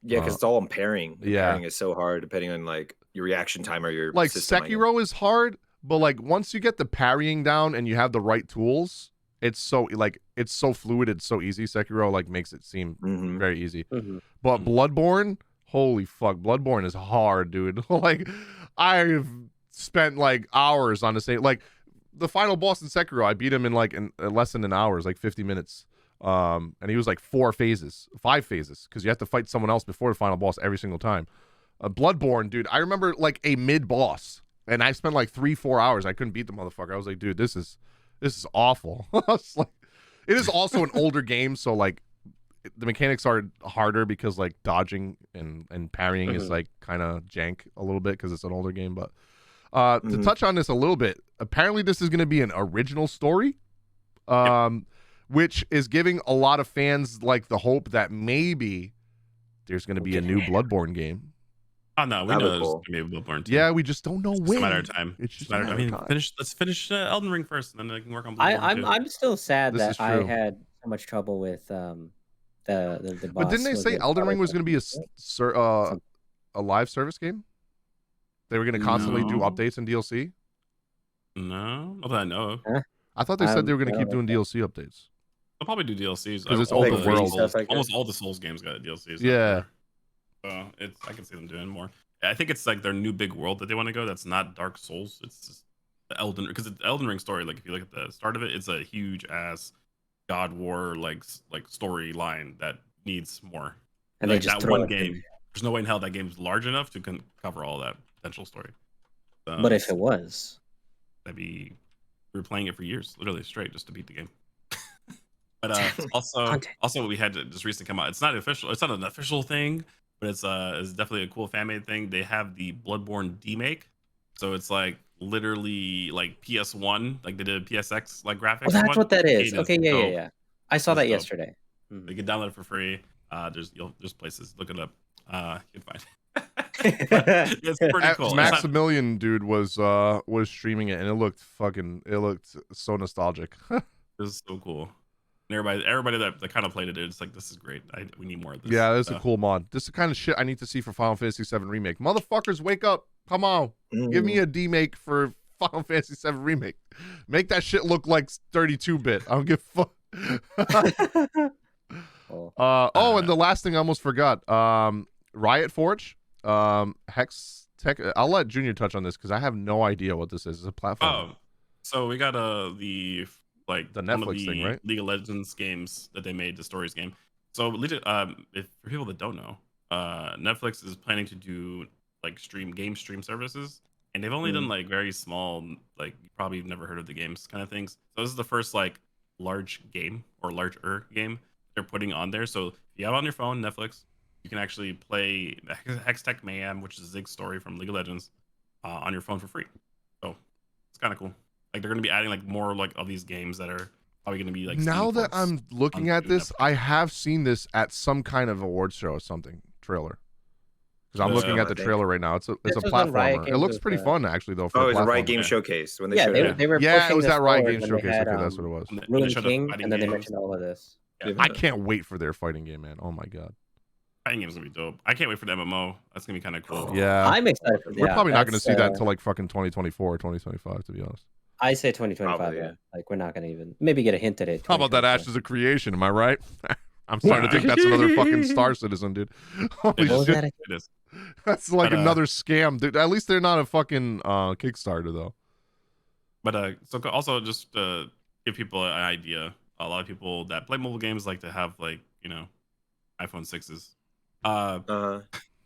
Yeah, because it's all on pairing. Yeah. Pairing is so hard depending on like your reaction time or your Like system, I guess. Sekiro is hard, but like once you get the parrying down and you have the right tools, it's so fluid, it's so easy. Sekiro like makes it seem Mhm. very easy. Mhm. But Bloodborne, holy fuck, Bloodborne is hard, dude. Like I've spent like hours on the same, like the final boss in Sekiro, I beat him in like less than an hour, like 50 minutes. And he was like 5 phases, because you have to fight someone else before the final boss every single time. Bloodborne, dude, I remember like a mid boss, and I spent like 3-4 hours. I couldn't beat the motherfucker. I was like, dude, this is awful. I was like, it is also an older game, so like the mechanics are harder because like dodging and parrying is like kind of jank a little bit because it's an older game. But to touch on this a little bit, apparently this is going to be an original story, which is giving a lot of fans like the hope that maybe there's going to be a new Bloodborne game. Oh no, we That'd know be there's cool. gonna be a Bloodborne too. Yeah, we just don't know It's when. just a matter of time. It's just a matter a of matter time. of time. Let's finish Elden Ring first, and then I can work on Bloodborne too. I'm still sad This is that I true. had so much trouble with the boss. But didn't they Was say it Elden Ring Father was going to be a live service game? They were going to constantly do No. updates and DLC. No, not that I know of. I thought they said they were going I to keep don't doing DLC updates. They'll probably do DLCs 'Cause it's All open the world. Stuff like that. almost all the Souls games got DLCs. Yeah. So I can see them doing more. I think it's like their new big world that they want to go. That's not Dark Souls. It's just the because the Elden Ring story. Like if you look at the start of it, it's a huge ass God War like storyline that needs more. And Like they just that throw one it in. game. There's no way in hell that game's large enough to cover all that potential story. But if it was, that'd be we were playing it for years, literally straight, just to beat the game. But also we had to just recently come out. It's not official. It's not an official thing, but it's definitely a cool fan made thing. They have the Bloodborne remake, so it's like literally like PS1, like they did PSX like graphics. oh, that's what that is. It Okay, dope. yeah. I saw It's that dope. yesterday. You can download it for free. There's places. Look it up. You can find it. It's pretty cool. It's not- Maximilian dude was streaming it, and it looked so nostalgic. It was so cool. And everybody that kind of played it, it's like, this is great. We need more of this. Yeah, that's a cool mod. This is the kind of shit I need to see for Final Fantasy VII Remake. Motherfuckers, wake up. Come on. Give me a D-make for Final Fantasy VII Remake. Make that shit look like 32-bit. I don't give a fuck. And the last thing I almost forgot. Riot Forge. Hex I'll let Junior touch on this because I have no idea what this is. It's a platform. Oh, so we got the The one of Netflix thing, right? League of Legends games that they made, the stories game. So if for people that don't know, Netflix is planning to do like game stream services, and they've only done like very small, like you probably never heard of the games kind of things. So this is the first like large game or larger game they're putting on there. So if you have on your phone Netflix, you can actually play Hextech Mayhem, which is Zig's story from League of Legends, on your phone for free. So it's kind of cool. Like they're going to be adding like more like of these games that are probably going to be like. Now that ports I'm looking at onto this, Netflix. I have seen this at some kind of awards show or something trailer. Because I'm looking at I the think. trailer right now. It's a This was on Riot platformer. It Games looks with, pretty fun actually though. For Oh, a it was a Riot platformer. Game Yeah. Showcase when they Yeah, showed it. they were Yeah, it pushing was this that Riot forward Games when they Showcase. had, Okay, that's what it was. When they Ruined showed the King, fighting and then they games. mentioned all of this. Yeah, I can't wait for their fighting game, man. Oh my god. Fighting game's gonna be dope. I can't wait for the MMO. That's gonna be kind of cool. Yeah. I'm excited for. We're yeah, probably not going to that's, see that until like fucking 2024 or 2025, to be honest. I say 2025. Probably, yeah. yeah. Like we're not gonna even maybe get a hint at it. How about that 2024. Ashes of Creation? Am I right? I'm starting to think that's another fucking Star Citizen, dude. Holy It What was shit. that? It is. That's like But, another scam, dude. At least they're not a fucking Kickstarter, though. But so also just to give people an idea, a lot of people that play mobile games like to have like iPhone 6s.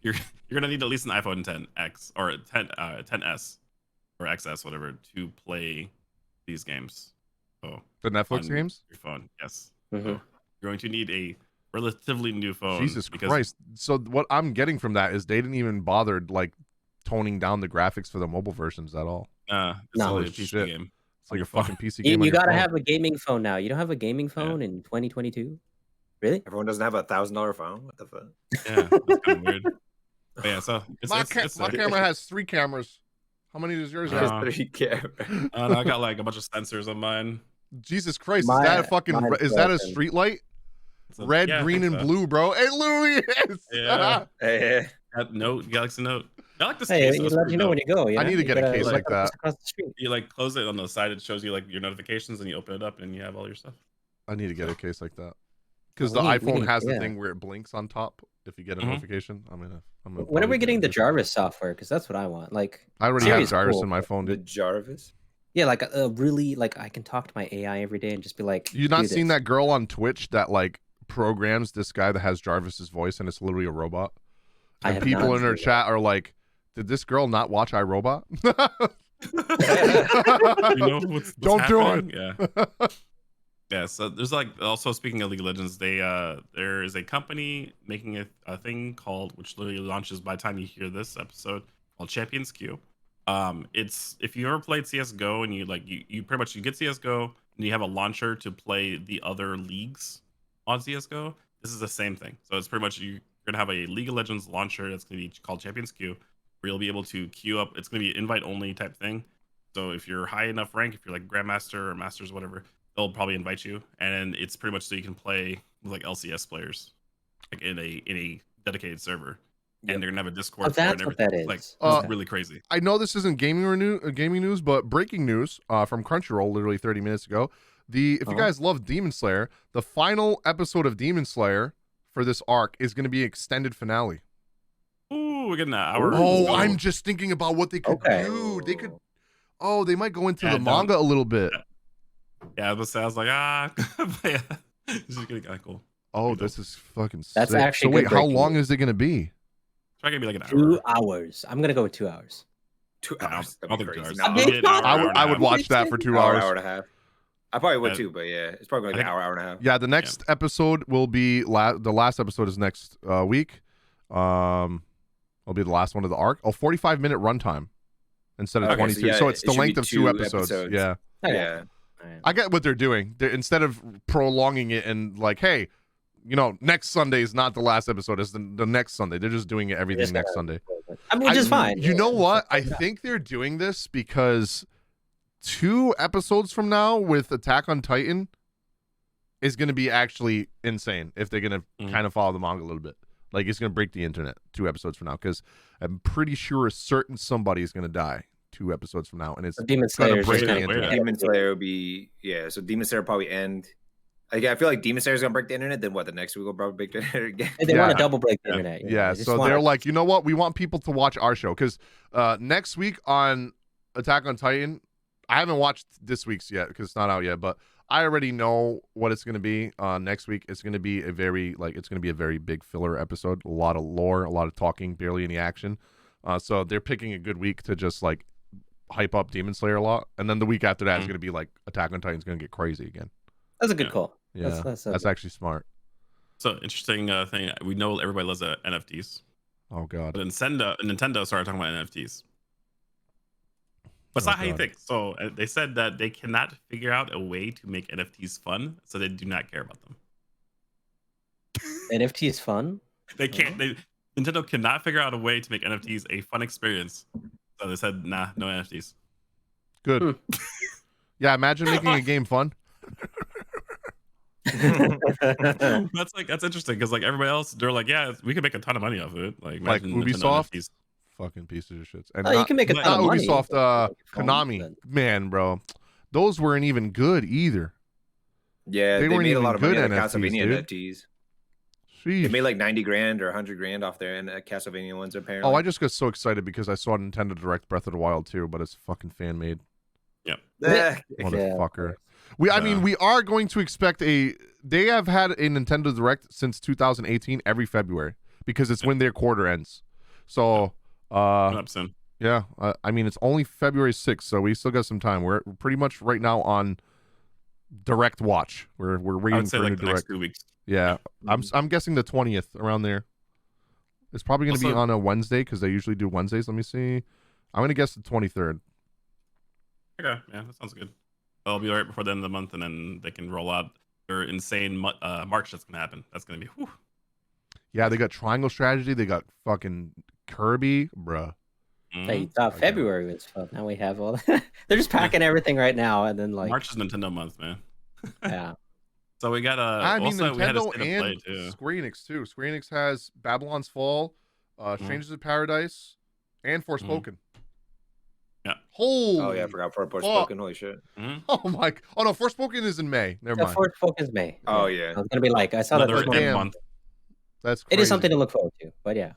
You're gonna need at least an iPhone 10X or 10s or XS, whatever, to play these games. So The Netflix on games? your phone, yes. Mhm. So you're going to need a relatively new phone. Jesus because Christ. So what I'm getting from that is they didn't even bother like toning down the graphics for the mobile versions at all. It's No. only a Holy PC shit. game. It's like your a phone. fucking PC game. You on your gotta phone. have a gaming phone now. You don't have a gaming phone in 2022? Really? Everyone doesn't have $1,000 phone. What the fuck? Yeah, that's kind of weird. But yeah, so My it's camera has 3 cameras. How many does yours have? Uh, 3 cameras. and I got like a bunch of sensors on mine. Jesus Christ, My- is that a fucking mine's is that a broken. street light? So, Red, yeah, I green, think and so. blue, bro. It literally is. Yeah. Hey, Got Note, Galaxy Note. I like this Hey, case. it It's let pretty you know dope. when you go. You I know? need to You get a gotta case look like that. across the street. You like close it on the side. It shows you like your notifications, and you open it up, and you have all your stuff. I need to get a case like that. Because We the need- we iPhone need- has the yeah. thing where it blinks on top if you get a Mhm. notification. I'm gonna When are probably we get getting a the case. Jarvis software? Because that's what I want. Like, I already Siri have is Jarvis cool, in my phone, the dude. Jarvis. yeah, like a really like I can talk to my AI every day and just be like, You not do seen this. that girl on Twitch that like programs this guy that has Jarvis's voice and it's literally a robot? I And have people not in her seen chat are like, "Did this girl not watch iRobot?" You know what's Don't do happening? Yeah. Yeah, so there's like also speaking of League of Legends, there is a company making a thing called, which literally launches by the time you hear this episode, called Champions Queue. It's if you ever played CS:GO and you pretty much you get CS:GO and you have a launcher to play the other leagues on CS:GO. This is the same thing. So it's pretty much you're gonna have a League of Legends launcher that's gonna be called Champions Queue, where you'll be able to queue up. It's gonna be an invite only type thing. So if you're high enough rank, if you're like Grandmaster or Masters, whatever, they'll probably invite you, and it's pretty much so you can play with like LCS players, like in a dedicated server, Yep. and they're gonna have a Discord. Oh, for it and that's what everything. that Like is. Uh, it's really crazy. I know this isn't gaming news, but breaking news from Crunchyroll literally 30 minutes ago. If you Uh-huh. guys love Demon Slayer, the final episode of Demon Slayer for this arc is going to be extended finale. Ooh, we're getting an hour. Oh, so- I'm just thinking about what they could Okay. do. They could. Oh, they might go into Yeah, the manga a little bit. Yeah, I was like, but yeah, this is gonna kind of cool. Oh, Pretty this is fucking That's sick. actually So wait, good how breaking long news. is it going to be? It's probably gonna be like an 2 hour. hours. I'm gonna go with 2 hours. 2 I don't- hours. I That'd don't be think 2 crazy. hours. No, Maybe an hour, I hour would and a I would half. watch that for 2 hour, hours. hour and a half. I probably would Uh, too, but yeah, it's probably gonna I be an think- hour, hour and a half. Yeah, the next episode will be the last episode is next week. It'll be the last one of the arc. 45-minute runtime instead of Okay, so 22. yeah, So it's it the should be length of 2 2 episodes. episodes. Yeah. Okay. Yeah. All right. I get what they're doing. Instead of prolonging it and like, hey, next Sunday is not the last episode. It's the next Sunday. They're just doing everything Just next gotta- Sunday. I mean, which is fine. You know what? I Yeah. think they're doing this because 2 episodes from now with Attack on Titan is going to be actually insane if they're going to Mhm. kind of follow the manga a little bit. Like, it's going to break the internet 2 episodes from now because I'm pretty sure a certain somebody is going to die 2 episodes from now. And it's So Demon gonna Slayer is break just the kind of internet. Demon Slayer will be so Demon Slayer will probably end I feel like Demon Slayer's gonna break the internet. Then what? The next week will probably break the internet again. They want Yeah. to double break the Yeah. internet. Yeah, They just so wanna- they're like, you know what? We want people to watch our show because next week on Attack on Titan, I haven't watched this week's yet because it's not out yet, but I already know what it's going to be. Next week, it's going to be a very big filler episode. A lot of lore, a lot of talking, barely any action. So they're picking a good week to just like hype up Demon Slayer a lot, and then the week after that is going to be like Attack on Titan's going to get crazy again. That's a good Yeah. call. Yeah, That's that's actually smart. So interesting thing. We know everybody loves NFTs, Oh god. but Nintendo started talking about NFTs. But it's Oh, not how you God. think. So they said that they cannot figure out a way to make NFTs fun, so they do not care about them. NFT is fun. They can't. Nintendo cannot figure out a way to make NFTs a fun experience. So they said, nah, no NFTs. Good. Yeah, imagine making a game fun. That's interesting because like everybody else, they're like, yeah, we could make a ton of money off of it. Like imagine Nintendo Ubisoft? NFTs. Fucking pieces of shit. Oh, And you can make a ton not of money. Ubisoft, but make it fun, Konami. then- Man, bro. Those weren't even good either. Yeah, They they weren't made a even lot of money good on the NFTs, Castlevania dude. NFTs. Sheesh. They made like 90 grand or 100 grand off their Castlevania ones apparently. Oh, I just got so excited because I saw Nintendo Direct Breath of the Wild too, but it's fucking fan made. Eh, Motherfucker. I mean, we are going to expect they have had a Nintendo Direct since 2018 every February because it's when their quarter ends. So, Coming up soon. yeah, I mean, it's only February 6th, so we still got some time. We're pretty much right now on Direct watch. We're I waiting would say for a like new the next Direct. 2 weeks. Yeah, I'm guessing the 20th around there. It's probably going to be Also- on a Wednesday because they usually do Wednesdays. Let me see. I'm going to guess the 23rd. Okay, yeah, that sounds good. It'll be right before the end of the month, and then they can roll out their insane March that's gonna happen. That's gonna be. Whew. Yeah, they got Triangle Strategy. They got fucking Kirby, bruh. Hey, you Mhm. thought Okay. February was fun. Now we have all. They're just packing everything right now, and then like, March is Nintendo month, man. yeah. So we got I mean, also we had a Nintendo state of play and too. Square Enix too. Square Enix has Babylon's Fall, Strangers of Paradise, and Forspoken. Yeah. Holy. Oh yeah, I forgot for Forspoken. Holy shit. Mhm. Oh my. Oh no, Forspoken is in May. Never The mind. fourth Focus May. Oh yeah. I was gonna be like, I saw Another that. Damn. month. That's It crazy. is something to look forward to, but yeah.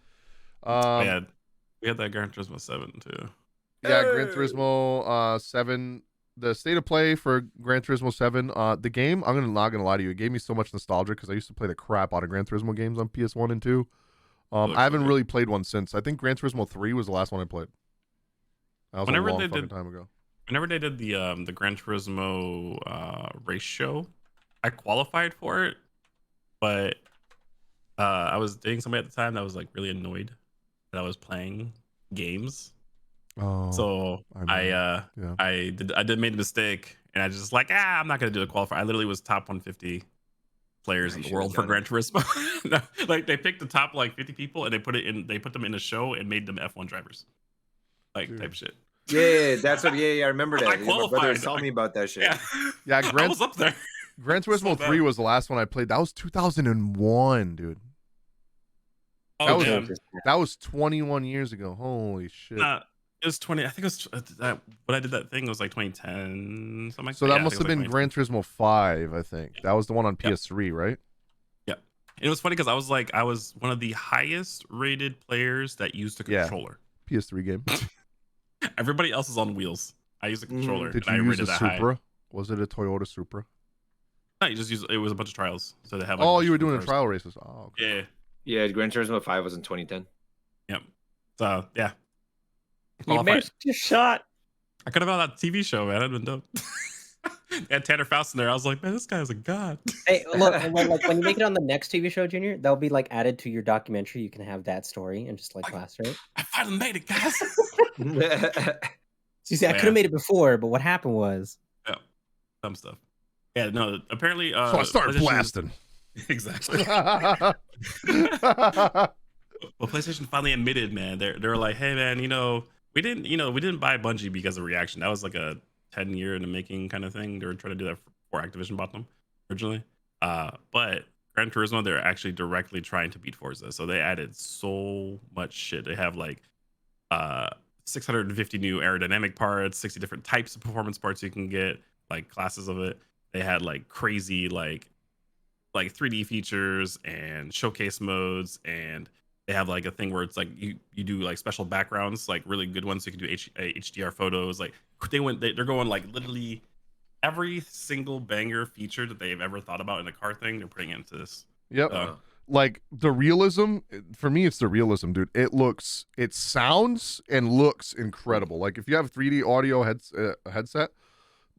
Yeah, we had that Gran Turismo 7 too. Yeah, Gran Turismo 7. The state of play for Gran Turismo 7. The game, I'm not gonna lie to you, it gave me so much nostalgia because I used to play the crap out of Gran Turismo games on PS1 and 2. Looks I haven't like it. really played one since. I think Gran Turismo 3 was the last one I played. That was Whenever a long they fucking did- time ago. Whenever they did the Gran Turismo race show, I qualified for it, but I was dating somebody at the time that was like really annoyed that I was playing games. Oh, So I remember. Yeah. I did made a mistake, and I just like I'm not gonna do the qualifier. I literally was top 150 players Yeah, in you the world for should've Gran Turismo. No, like they picked the top like 50 people and they put them in a show and made them F1 drivers, like Dude. type shit. Yeah, that's what. Yeah, I remember I that. Yeah, my brother qualified. was telling me about that shit. Yeah, Yeah, I Gran- was up there. Gran Turismo So 3 bad. was the last one I played. That was 2001, dude. Oh, That was- damn. That was 21 years ago. Holy shit. It was 20. I think it was that. When I did that thing, it was like 2010, something like So that. that Yeah, I must think have it was been like Gran Turismo 5, I think. That was the one on Yep. PS3, right? 2010. And it was funny because I was one of the highest rated players that used the Yeah. controller. PS3 game. Everybody else is on wheels. I used the controller. Did and you I use a rated that high. Supra? Was it a Toyota Supra? No, you just use it was a bunch of trials. So they have. Oh, just you were doing the cars. trial races. Oh, okay. Yeah. Yeah, Gran Turismo 5 was in 2010. Yep. So yeah. You Qualified. missed your shot. I could have been on that TV show, man. That'd been dope. They had Tanner Faust in there. I was like, man, this guy's a god. Hey, look, when you make it on the next TV show, Junior, that'll be like added to your documentary. You can have that story and just like plaster it. I finally made it, guys. So you see, I Yeah. could have made it before, but what happened was Some stuff. Yeah, no. Apparently, So I started PlayStation- blasting. Exactly. Well, PlayStation finally admitted, man. They're like, hey, man, we didn't buy Bungie because of reaction. That was like a 10-year in the making kind of thing. They were trying to do that before Activision bought them originally. But Gran Turismo, they're actually directly trying to beat Forza. So they added so much shit. They have like 650 new aerodynamic parts, 60 different types of performance parts you can get, like classes of it. They had like crazy like like 3D features and showcase modes, and they have like a thing where it's like you do like special backgrounds, like really good ones, so you can do HDR photos. Like they're going like literally every single banger feature that they've ever thought about in a car thing, they're putting into this. Yep. So, Like the realism, for me, it's the realism, dude. It sounds and looks incredible. Like if you have 3D audio headset,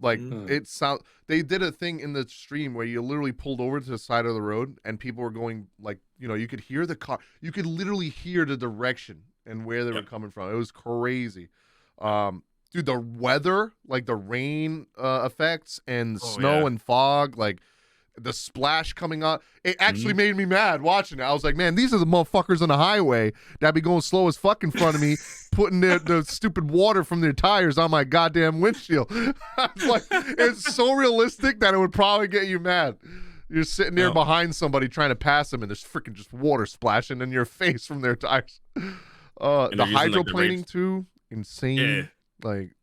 like it sound. They did a thing in the stream where you literally pulled over to the side of the road and people were going like, you could hear the car. You could literally hear the direction and where they were coming from. It was crazy. Dude, the weather, like the rain effects and snow and fog, like the splash coming up, it actually made me mad watching it. I was like, man, these are the motherfuckers on the highway that be going slow as fuck in front of me, putting the stupid water from their tires on my goddamn windshield. I was like, it's so realistic that it would probably get you mad. You're sitting there behind somebody trying to pass them, and there's freaking just water splashing in your face from their tires. The hydroplaning too, insane. Yeah. Like,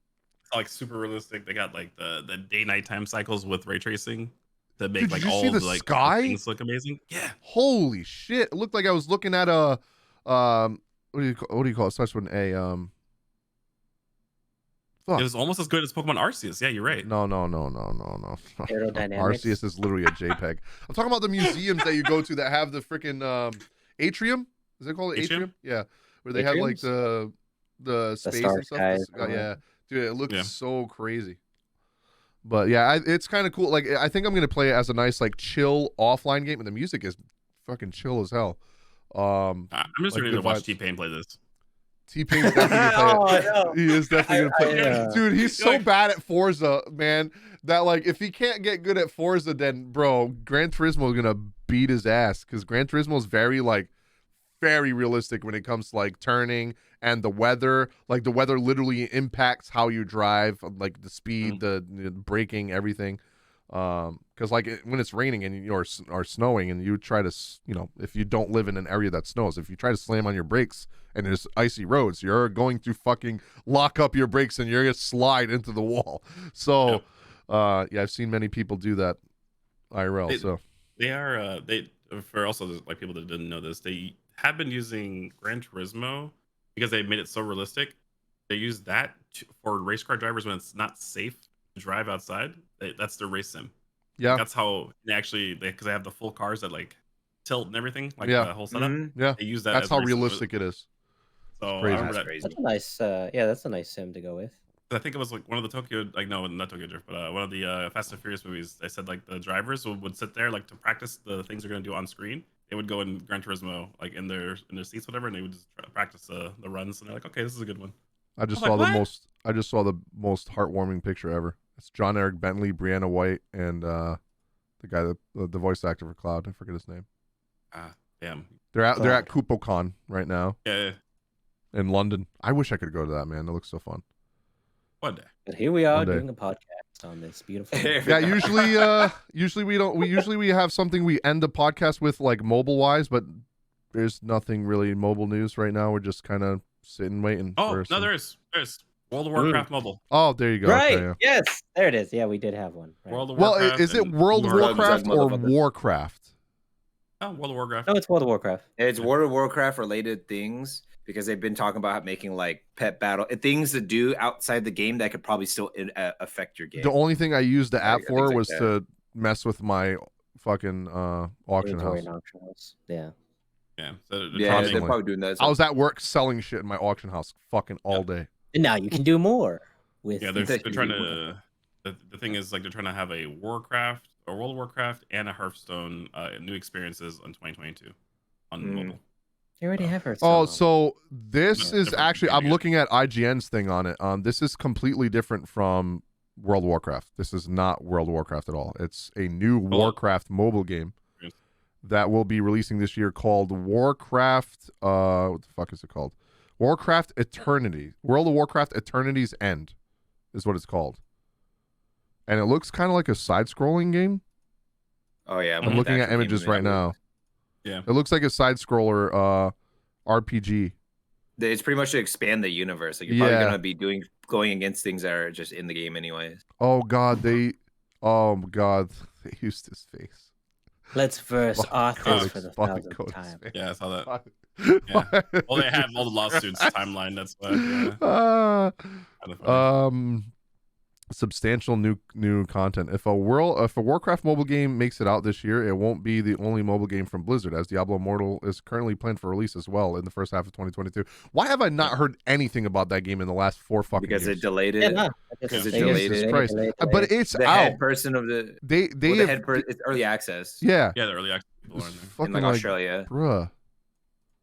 it's like super realistic. They got like the day nighttime cycles with ray tracing to make dude, like did you all see the the like sky? things look amazing. Yeah. Holy shit! It looked like I was looking at a what do you call it? It starts with an A. Fuck. It was almost as good as Pokemon Arceus. Yeah, you're right. No. Aerodynamics. Arceus is literally a JPEG. I'm talking about the museums that you go to that have the freaking atrium. Is it called atrium? Yeah, where they have like the space and stuff. Yeah, dude, it looks so crazy. But yeah, it's kind of cool. Like, I think I'm gonna play it as a nice, like, chill offline game, and the music is fucking chill as hell. I'm just like, ready to watch vibes. T-Pain play this. T-Pain is definitely gonna play it. no. He is definitely gonna play it. Dude, he's so Like- bad at Forza, man, that like if he can't get good at Forza, then bro, Gran Turismo is gonna beat his ass, because Gran Turismo is very realistic when it comes to like turning and the weather. Like the weather literally impacts how you drive, like the speed, the braking, everything. Because like when it's raining and or snowing, and you try to, if you don't live in an area that snows, if you try to slam on your brakes and there's icy roads, you're going to fucking lock up your brakes and you're gonna slide into the wall. So, yeah, I've seen many people do that IRL. They are for also like people that didn't know this, they have been using Gran Turismo because they made it so realistic. They use that for race car drivers when it's not safe to drive outside. That's their race sim. Yeah, that's how they actually, because they have the full cars that like tilt and everything, like the whole setup. Yeah, they use that. That's as how race realistic it is. So crazy. I remember Crazy. That's a nice, that's a nice sim to go with. I think it was like one of the Tokyo, like no, not Tokyo Drift, but one of the Fast and Furious movies. They said like the drivers would sit there like to practice the things they're gonna do on screen. They would go in Gran Turismo like in their seats, whatever, and they would just try to practice the runs. And they're like, okay, this is a good one. I just saw the most heartwarming picture ever. It's John Eric Bentley, Brianna White, and the guy that the voice actor for Cloud. I forget his name. Damn. They're at KupoCon right now. Yeah. In London. I wish I could go to that, man. It looks so fun. One day. But here we are doing a podcast on this beautiful. Yeah, usually we don't. We have something we end the podcast with, like mobile wise, but there's nothing really mobile news right now. We're just kind of sitting waiting. Oh no, there's World of Warcraft mobile. Oh, there you go. Right. Okay, yeah. Yes, there it is. Yeah, we did have one. Right. World of Well, Warcraft. is it World of Warcraft or Warcraft? Oh, World of Warcraft. No, it's World of Warcraft. It's World of Warcraft related things, because they've been talking about making like pet battle things to do outside the game that could probably still affect your game. The only thing I used the app for like was that. to mess with my fucking auction Inventory house. and auction house. Yeah. Yeah. So Yeah, they're Constantly. probably doing that. I was at work selling shit in my auction house fucking all day. And now you can do more with. Yeah, they're trying to. The thing is, like, they're trying to have a World of Warcraft, and a Hearthstone new experiences on 2022 on mobile. They already have her. Oh, so this No, is different. actually, I'm looking at IGN's thing on it. This is completely different from World of Warcraft. This is not World of Warcraft at all. It's a new Warcraft mobile game Yes. that will be releasing this year called Warcraft. What the fuck is it called? Warcraft Eternity. World of Warcraft Eternity's End is what it's called. And it looks kind of like a side-scrolling game. Oh yeah, I'm looking at images right now. Yeah. It looks like a side-scroller RPG. It's pretty much to expand the universe. Like you're probably gonna be going against things that are just in the game anyways. Oh god, they used his face. Let's verse Fucking authors codex, for the fucking 1000th codex, time. man. Yeah, I saw that. Yeah. Well, they have all the lawsuits timeline. That's why. Yeah. Kind of funny. Substantial new content. If a Warcraft mobile game makes it out this year, it won't be the only mobile game from Blizzard, as Diablo Immortal is currently planned for release as well in the first half of 2022. Why have I not heard anything about that game in the last 4 fucking Because years? it delayed Yeah, it. no, Because it they delayed Jesus it. Christ. But it's The out. head person of the They well, the have, head it's early access yeah. Yeah, the early access people are It's in there. fucking in like Australia. bruh.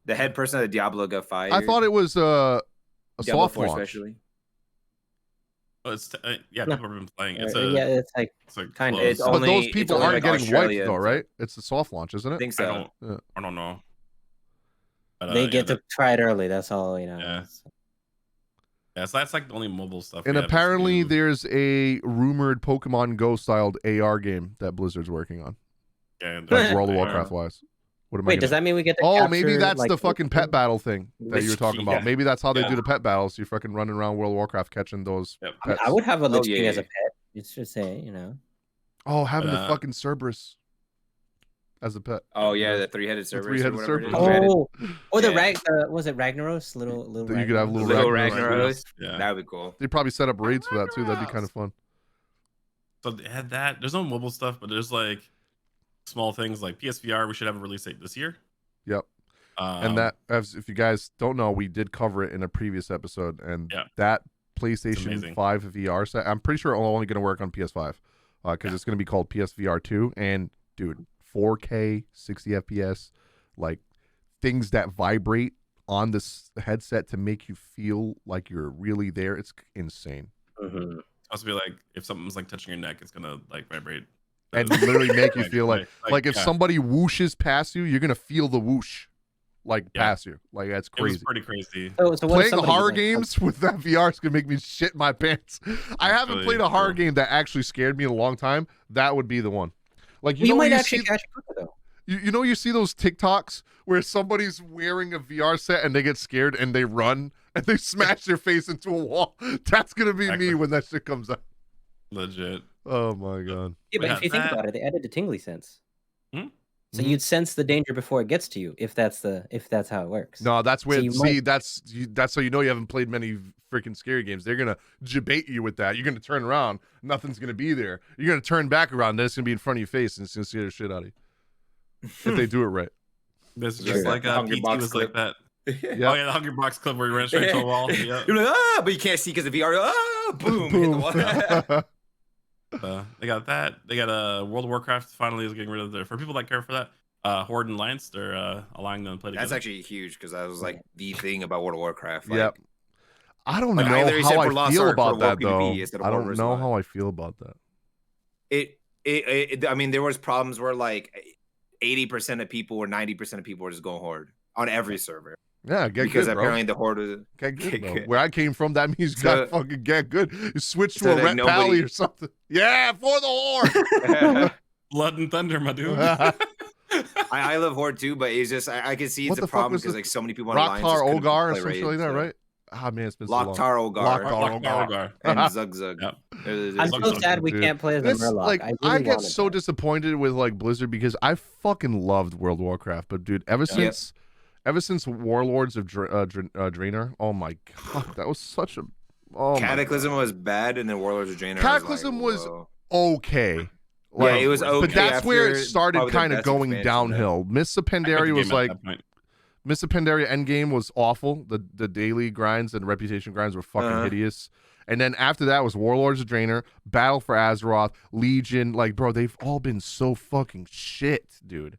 The head person of the Diablo got fired. I thought it was a Diablo soft 4 launch. especially. Oh, it's yeah, No. people have been playing. Yeah, it's like It's like kind of. close. It's But only- those it's people only aren't like getting Australia wiped though, and right? It's the soft launch, isn't I it? think so. I don't know. But, they yeah, get to try it early. That's all, you know. Yeah. Yeah, so that's like the only mobile stuff. And we have apparently to do. there's a rumored Pokemon Go styled AR game that Blizzard's working on. Yeah, Like World of they are. Warcraft wise. What am I Wait, gonna does that mean we get to Oh, maybe capture, that's like, the fucking pet battle thing that you were talking about. Yeah. Maybe that's how they Yeah. do the pet battles. You're fucking running around World of Warcraft catching those Yep. I mean, pets. I would have a Lich yeah, King as yeah. a pet. It's just say, you know. Oh, having the But, fucking Cerberus as a pet. Oh yeah, the three-headed Cerberus. three-headed or whatever it is. Cerberus. Oh, or the Yeah. was it Ragnaros? Little You could have Ragnaros? little Little Ragnaros. Ragnaros. Yeah. That would be cool. They probably set up raids for that too. That'd be kind of fun. So they had that. There's no mobile stuff, but there's like small things like PSVR. We should have a release date this year. Yep. And that, if you guys don't know, we did cover it in a previous episode, and Yeah. that amazing. PlayStation 5 VR set, I'm pretty sure it's only going to work on PS5 because it's going to be called PSVR 2. And dude, 4K, 60 FPS, like things that vibrate on this headset to make you feel like you're really there. It's insane. Mhm. It's supposed to be like if something's like touching your neck, it's gonna like vibrate And literally make you feel like if yeah. somebody whooshes past you, you're going to feel the whoosh like Yeah. past you. Like that's It was crazy. pretty crazy. So what if Playing somebody, horror like, games with that VR is gonna make me shit my pants. I haven't really played a horror true. game that actually scared me in a long time. That would be the one. Like You know might when actually see, catch it quicker though. you see those TikToks where somebody's wearing a VR set and they get scared and they run and they smash their face into a wall. That's gonna be Exactly. me when that shit comes out. Legit. Oh my god. Yeah, but Yeah, if you think that- about it, they added the tingly sense. Hmm? So Mhm. you'd sense the danger before it gets to you, if that's how it works. No, that's where you that's so you know you haven't played many freaking scary games. They're gonna debate you with that. You're gonna turn around, nothing's gonna be there. You're gonna turn back around, then it's gonna be in front of your face, and it's gonna scare the shit out of you. If they do it right. This is Sure. just like The Hungry PT Box was clip. like that. Yeah. Oh yeah, the Hungry Box clip where he ran straight to a wall. Yeah. You're like, but you can't see because of VR. Boom, hit the wall. They got that. They got World of Warcraft finally is getting rid of their for people that care for that. Horde and Alliance, they're allowing them to play together. That's actually huge because that was like the thing about World of Warcraft. Like, Yep. I don't Like, I know literally said how for I Lost feel Ark, about for that World though. PvP instead of I World don't versus know Wild. how I feel about that. I mean, there was problems where like 80% of people or 90% of people were just going Horde on every server Yeah, get because good, apparently bro. the Horde was Get good, get bro. good. Where I came from, that means you got So- fucking get good. You switch to so a that Ret nobody- Pally or something. Yeah, for the Horde. Blood and Thunder, my dude. I love Horde too, but it's just I can see What it's the a fuck problem was because the- like so many people on Alliance just Rocktar couldn't Ogar or play something like raids, that, so- right? Ah man, it's been so long. Locktar Ogar Locktar and Zug. Yep. I'm so Something, sad we dude. can't play as a This, Murloc. like, I, really I get wanted so that. disappointed with like Blizzard because I fucking loved World of Warcraft, but dude, ever since Warlords of Draenor, oh my god, that was such a my Cataclysm God. was bad, and then Warlords of Draenor. Cataclysm was whoa. okay. Yeah, it was okay. But that's where it after started probably their kind of best going expansion, downhill. Mists of Pandaria was like point. Mists of Pandaria Endgame was awful. The daily grinds and reputation grinds were fucking hideous. And then after that was Warlords of Draenor, Battle for Azeroth, Legion. Like, bro, they've all been so fucking shit, dude.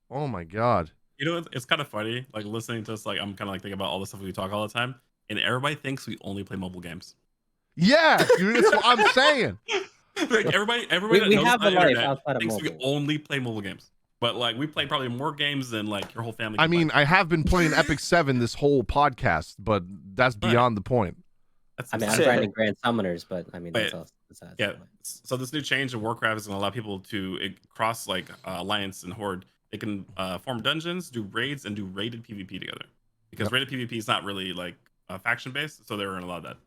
Oh my god. You know, it's kind of funny, like listening to us. Like, I'm kind of like thinking about all the stuff we talk all the time, and everybody thinks we only play mobile games. Yeah, dude, that's what I'm saying. Like everybody We that knows have the a life internet outside of thinks we mobile. only play mobile games. But like we play probably more games than like your whole family. I can mean, play. I have been playing Epic 7 this whole podcast, but that's Right. beyond the point. That's I mean, I'm insane. grinding Grand Summoners, but I mean, that's Wait, all. Besides Yeah. that. So this new change in Warcraft is going to allow people to cross like Alliance and Horde. They can form dungeons, do raids, and do raided PvP together. Because raided PvP is not really like faction based, so they're going to allow that.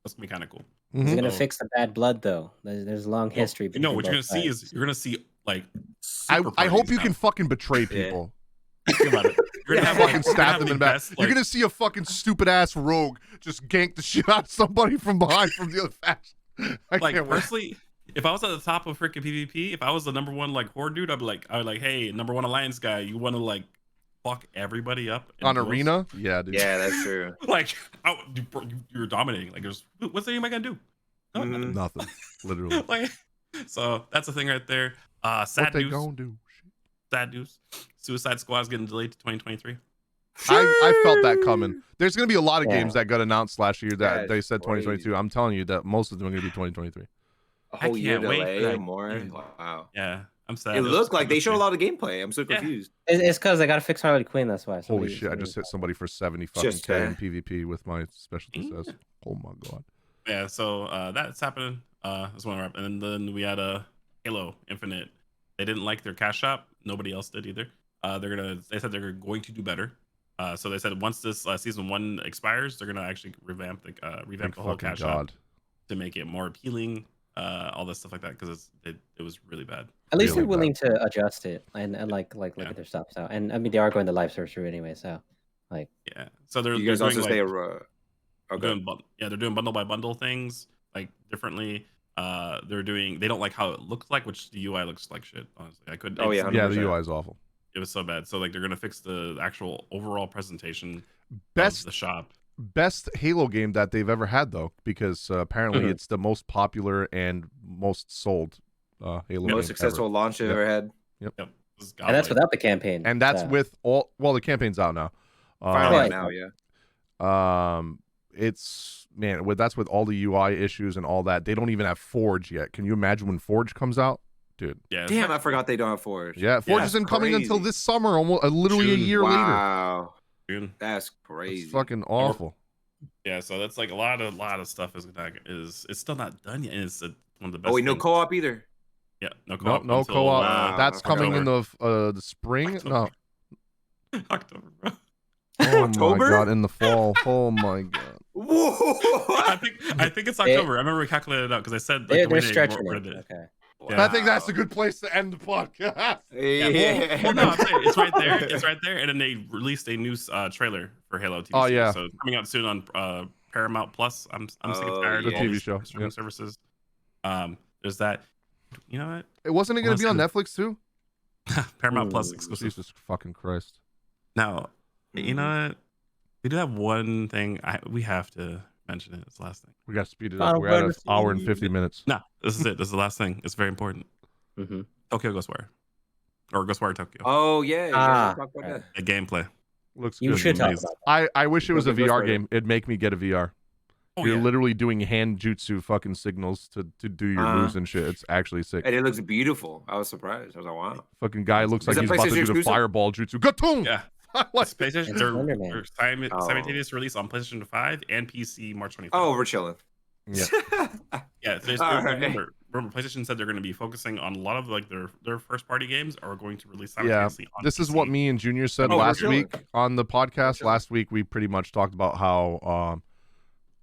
That's gonna be kind of cool. It's gonna So- fix the bad blood, though. There's a long history. You know what you're between gonna see both is you're gonna see like I hope you can fucking betray people. Think about it. You're gonna have Fucking stab them in the back. best, You're gonna see a fucking stupid ass rogue just gank the shit out of somebody from behind from the other faction. I like can't wait. personally, if I was at the top of freaking PvP, if I was the number one like horde dude, I'd be like, hey, number one alliance guy, you want to like fuck everybody up in On duels? arena? Yeah, dude. Yeah, that's true. Like, you're dominating. Like, there's what's the am I gonna do? No, nothing. Nothing. Literally. Like, so that's the thing right there. What Sad they news. gonna do? Sad news. Suicide Squad's getting delayed to 2023. I felt that coming. There's gonna be a lot of Yeah. games that got announced last year that That's they said crazy. 2022. I'm telling you that most of them are gonna be 2023. A I whole year can't wait for delay that or more. game. Wow. Yeah, I'm sad. It was looked like they showed a promising. lot of gameplay. I'm so Yeah. confused. It's because they got to fix Harley Quinn. That's why. Holy shit! I just hit somebody for 70 fucking Just K in that. PvP with my specialty says. Oh my god. Yeah, so that's happening. That's one wrap. And then we had a Halo Infinite. They didn't like their cash shop. Nobody else did either. They said they're going to do better. So they said once this season 1 expires, they're gonna actually revamp the Thank whole fucking cash god. shop to make it more appealing. All that stuff like that because it was really bad. At least Really they're willing to adjust it and like look Yeah. at their stuff. So and I mean they are going to live search through anyway. So like Yeah. So they're You guys they're also doing, stay. like, Okay. they're doing bundle by bundle things like differently. They don't like how it looks like, which the UI looks like shit. Honestly, I could. Oh, yeah, Yeah, the 100%. UI is awful. It was so bad. So like they're gonna fix the actual overall presentation of Best the shop. best Halo game that they've ever had though, because apparently it's the most popular and most sold Halo game Most successful launch they've Yep. ever had. Yep. This is and that's godlike. without the campaign. And that's so. with all. Well, the campaign's out now. Finally Right. now, yeah. It's that's with all the UI issues and all that. They don't even have Forge yet. Can you imagine when Forge comes out, dude? Yeah. Damn, I forgot they don't have Forge. Yeah, Forge Yeah, isn't coming until crazy. this summer, almost literally a June. year later. Wow, June. that's crazy. It's fucking awful. Yeah. So that's like a lot of stuff is it's still not done yet. And it's one of the best. Oh wait, no things. co-op either. Yeah. No No, co-op. no until, co-op. Wow, That's I forgot coming in the spring. No, October, bro. oh October? my god, in the fall. Oh my god. Whoa! I think it's October. I remember we calculated it out because I said like, They're the way they stretching worded it. it. Okay. Yeah. I think that's a good place to end the podcast. Yeah. Well, no, I'm saying, it's right there. It's right there. And then they released a new trailer for Halo TV. Oh, yeah. So coming out soon on Paramount Plus. I'm sick and Oh, tired of The all TV these show, streaming yep. services. There's that. You know what? It wasn't it going to be on Well, Netflix too? Paramount Plus Ooh. exclusive. Jesus fucking Christ. Now, you know what? We do have one thing. We have to mention it. It's the last thing. We got to speed it Final up. We're at an Fantasy. hour and 50 minutes. No, this is it. This is the last thing. It's very important. Mm-hmm. Tokyo Ghostwire. Or Ghostwire Tokyo. Oh yeah. Ah, talk about right. that. The gameplay. Looks You good. should talk amazing. about I wish it was a Tokyo VR Ghostwire. game. It'd make me get a VR. Oh, You're yeah. literally doing hand jutsu fucking signals to do your moves and shit. It's actually sick. And it looks beautiful. I was surprised. I was like, wow. Fucking guy looks like Is he's that about to do PlayStation the exclusive? fireball jutsu. Gatoom! Yeah. Like, It's PlayStation. It's They're, Wonder Man. they're Oh. simultaneous release on PlayStation 5 and PC March 25th. Oh, we're chilling. yeah. yeah. All right. Remember, PlayStation said they're going to be focusing on a lot of like their first party games are going to release Yeah. simultaneously on This is PC. what me and Junior said Oh, we're last chilling. week on the podcast. chilling. Last week we pretty much talked about how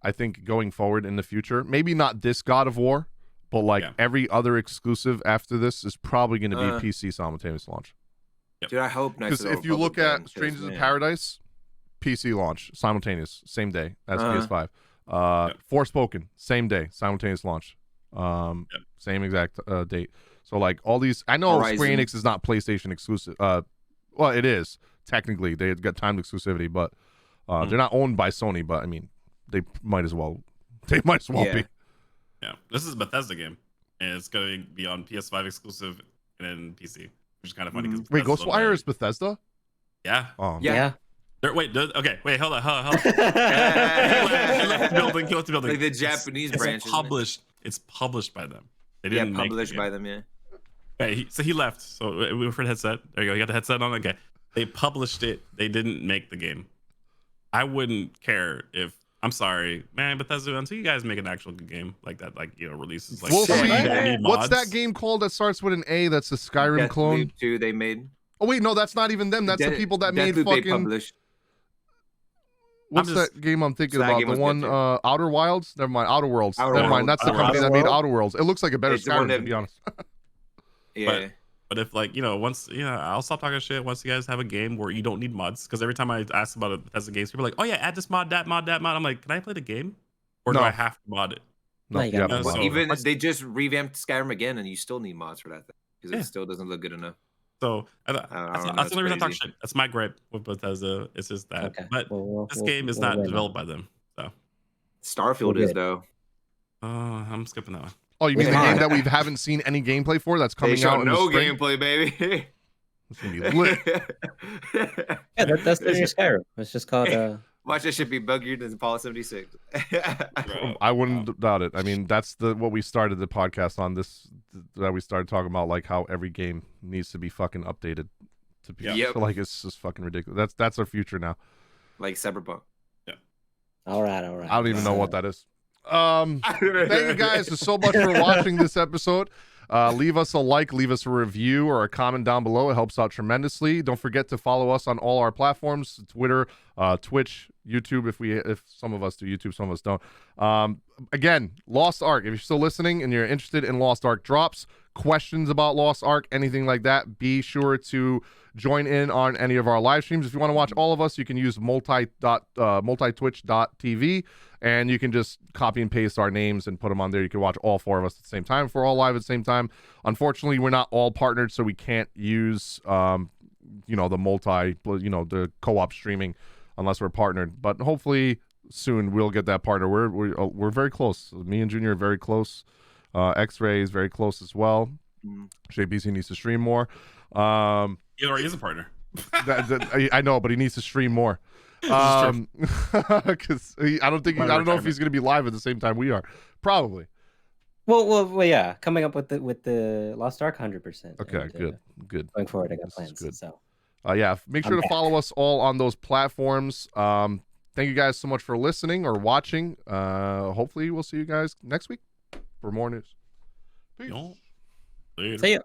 I think going forward in the future, maybe not this God of War, but like Yeah. every other exclusive after this is probably going to Uh, be PC simultaneous launch. Dude, I hope Knights Because of the if you Old look Republic at then, 'cause, Strangers in man. Paradise, PC launch simultaneous, same day as Uh-huh. PS5. Yep. Forspoken, same day, simultaneous launch. Same exact date. So like all these, I know Square Horizon. Enix is not PlayStation exclusive. Well, it is technically. They got timed exclusivity, but they're not owned by Sony. But I mean, they might as well. They might as well Yeah. be. Yeah, this is a Bethesda game, and it's going to be on PS5 exclusive and then PC, which is kind of funny. 'cause Wait, Bethesda's Ghostwire owned is Bethesda? by- Yeah. Oh, Yeah. Yeah. Wait, okay, hold on. He left the building. Like the Japanese branch. It's isn't it? published. It's published by them. They Yeah, didn't make the published game. by them. Yeah. Okay, so he left. So we were for the headset. There you go. You got the headset on. Okay. They published it. They didn't make the game. I wouldn't care if. I'm sorry, man, Bethesda. Until you guys make an actual good game like that, like releases. Like We'll Shit. see. you don't need What's that mods. game called that starts with an A? That's a Skyrim clone. Deathloop 2 they made. Oh wait, no, that's not even them. That's the Death- people that made Deathloop they fucking. published. What's I'm just- that game I'm thinking So that about? game The was one good, too. Outer Wilds? Never mind. Outer Worlds. Outer Never mind. Worlds. That's the Outer company that Worlds. made Outer Worlds. It looks like a better It's the one Skyrim, to that- be honest. Yeah. But if like once I'll stop talking shit once you guys have a game where you don't need mods. Because every time I ask about it as a games, people are like, oh yeah, add this mod, that mod, that mod. I'm like, can I play the game, or do No. I have to mod it? No, you yeah, gotta so- Even they just revamped Skyrim again, and you still need mods for that thing because Yeah. it still doesn't look good enough. So I that's don't know, the only it's reason I talk crazy. shit. That's my gripe with Bethesda. It's just that. Okay. But this game is we'll not wait on developed by them. So Starfield We're is good. though. I'm skipping that one. Oh, you mean With the game mod. that we haven't seen any gameplay for? That's They coming show out in the no spring? gameplay, baby. It's gonna be lit. Yeah, that's the new Skyrim. It's just called Watch that shit be buggier than Fallout 76. Bro, I wouldn't doubt it. I mean, that's what we started the podcast on. That we started talking about, like how every game needs to be fucking updated to be. Yep. Like it's just fucking ridiculous. That's our future now. Like Cyberpunk. all right. I don't even know what that is. Thank you guys so much for watching this episode. Leave us a like, leave us a review or a comment down below. It helps out tremendously. Don't forget to follow us on all our platforms: Twitter, Twitch, YouTube. If some of us do YouTube, some of us don't. Again, Lost Ark. If you're still listening and you're interested in Lost Ark drops, questions about Lost Ark, anything like that, be sure to join in on any of our live streams. If you want to watch all of us, you can use multitwitch.tv, and you can just copy and paste our names and put them on there. You can watch all four of us at the same time. If we're all live at the same time, unfortunately, we're not all partnered, so we can't use the the co-op streaming unless we're partnered. But hopefully soon we'll get that partner. We're very close. Me and Junior are very close. X-Ray is very close as well. JBC needs to stream more. He already is a partner. I know, but he needs to stream more. Because I don't know if he's going to be live at the same time we are. Probably. Well, yeah. Coming up with the Lost Ark 100%. Okay, and, good. Going forward, I got This is plans. good. So Yeah, make sure I'm to follow us all on those platforms. Thank you guys so much for listening or watching. Hopefully we'll see you guys next week for more news. Peace. Later. see ya.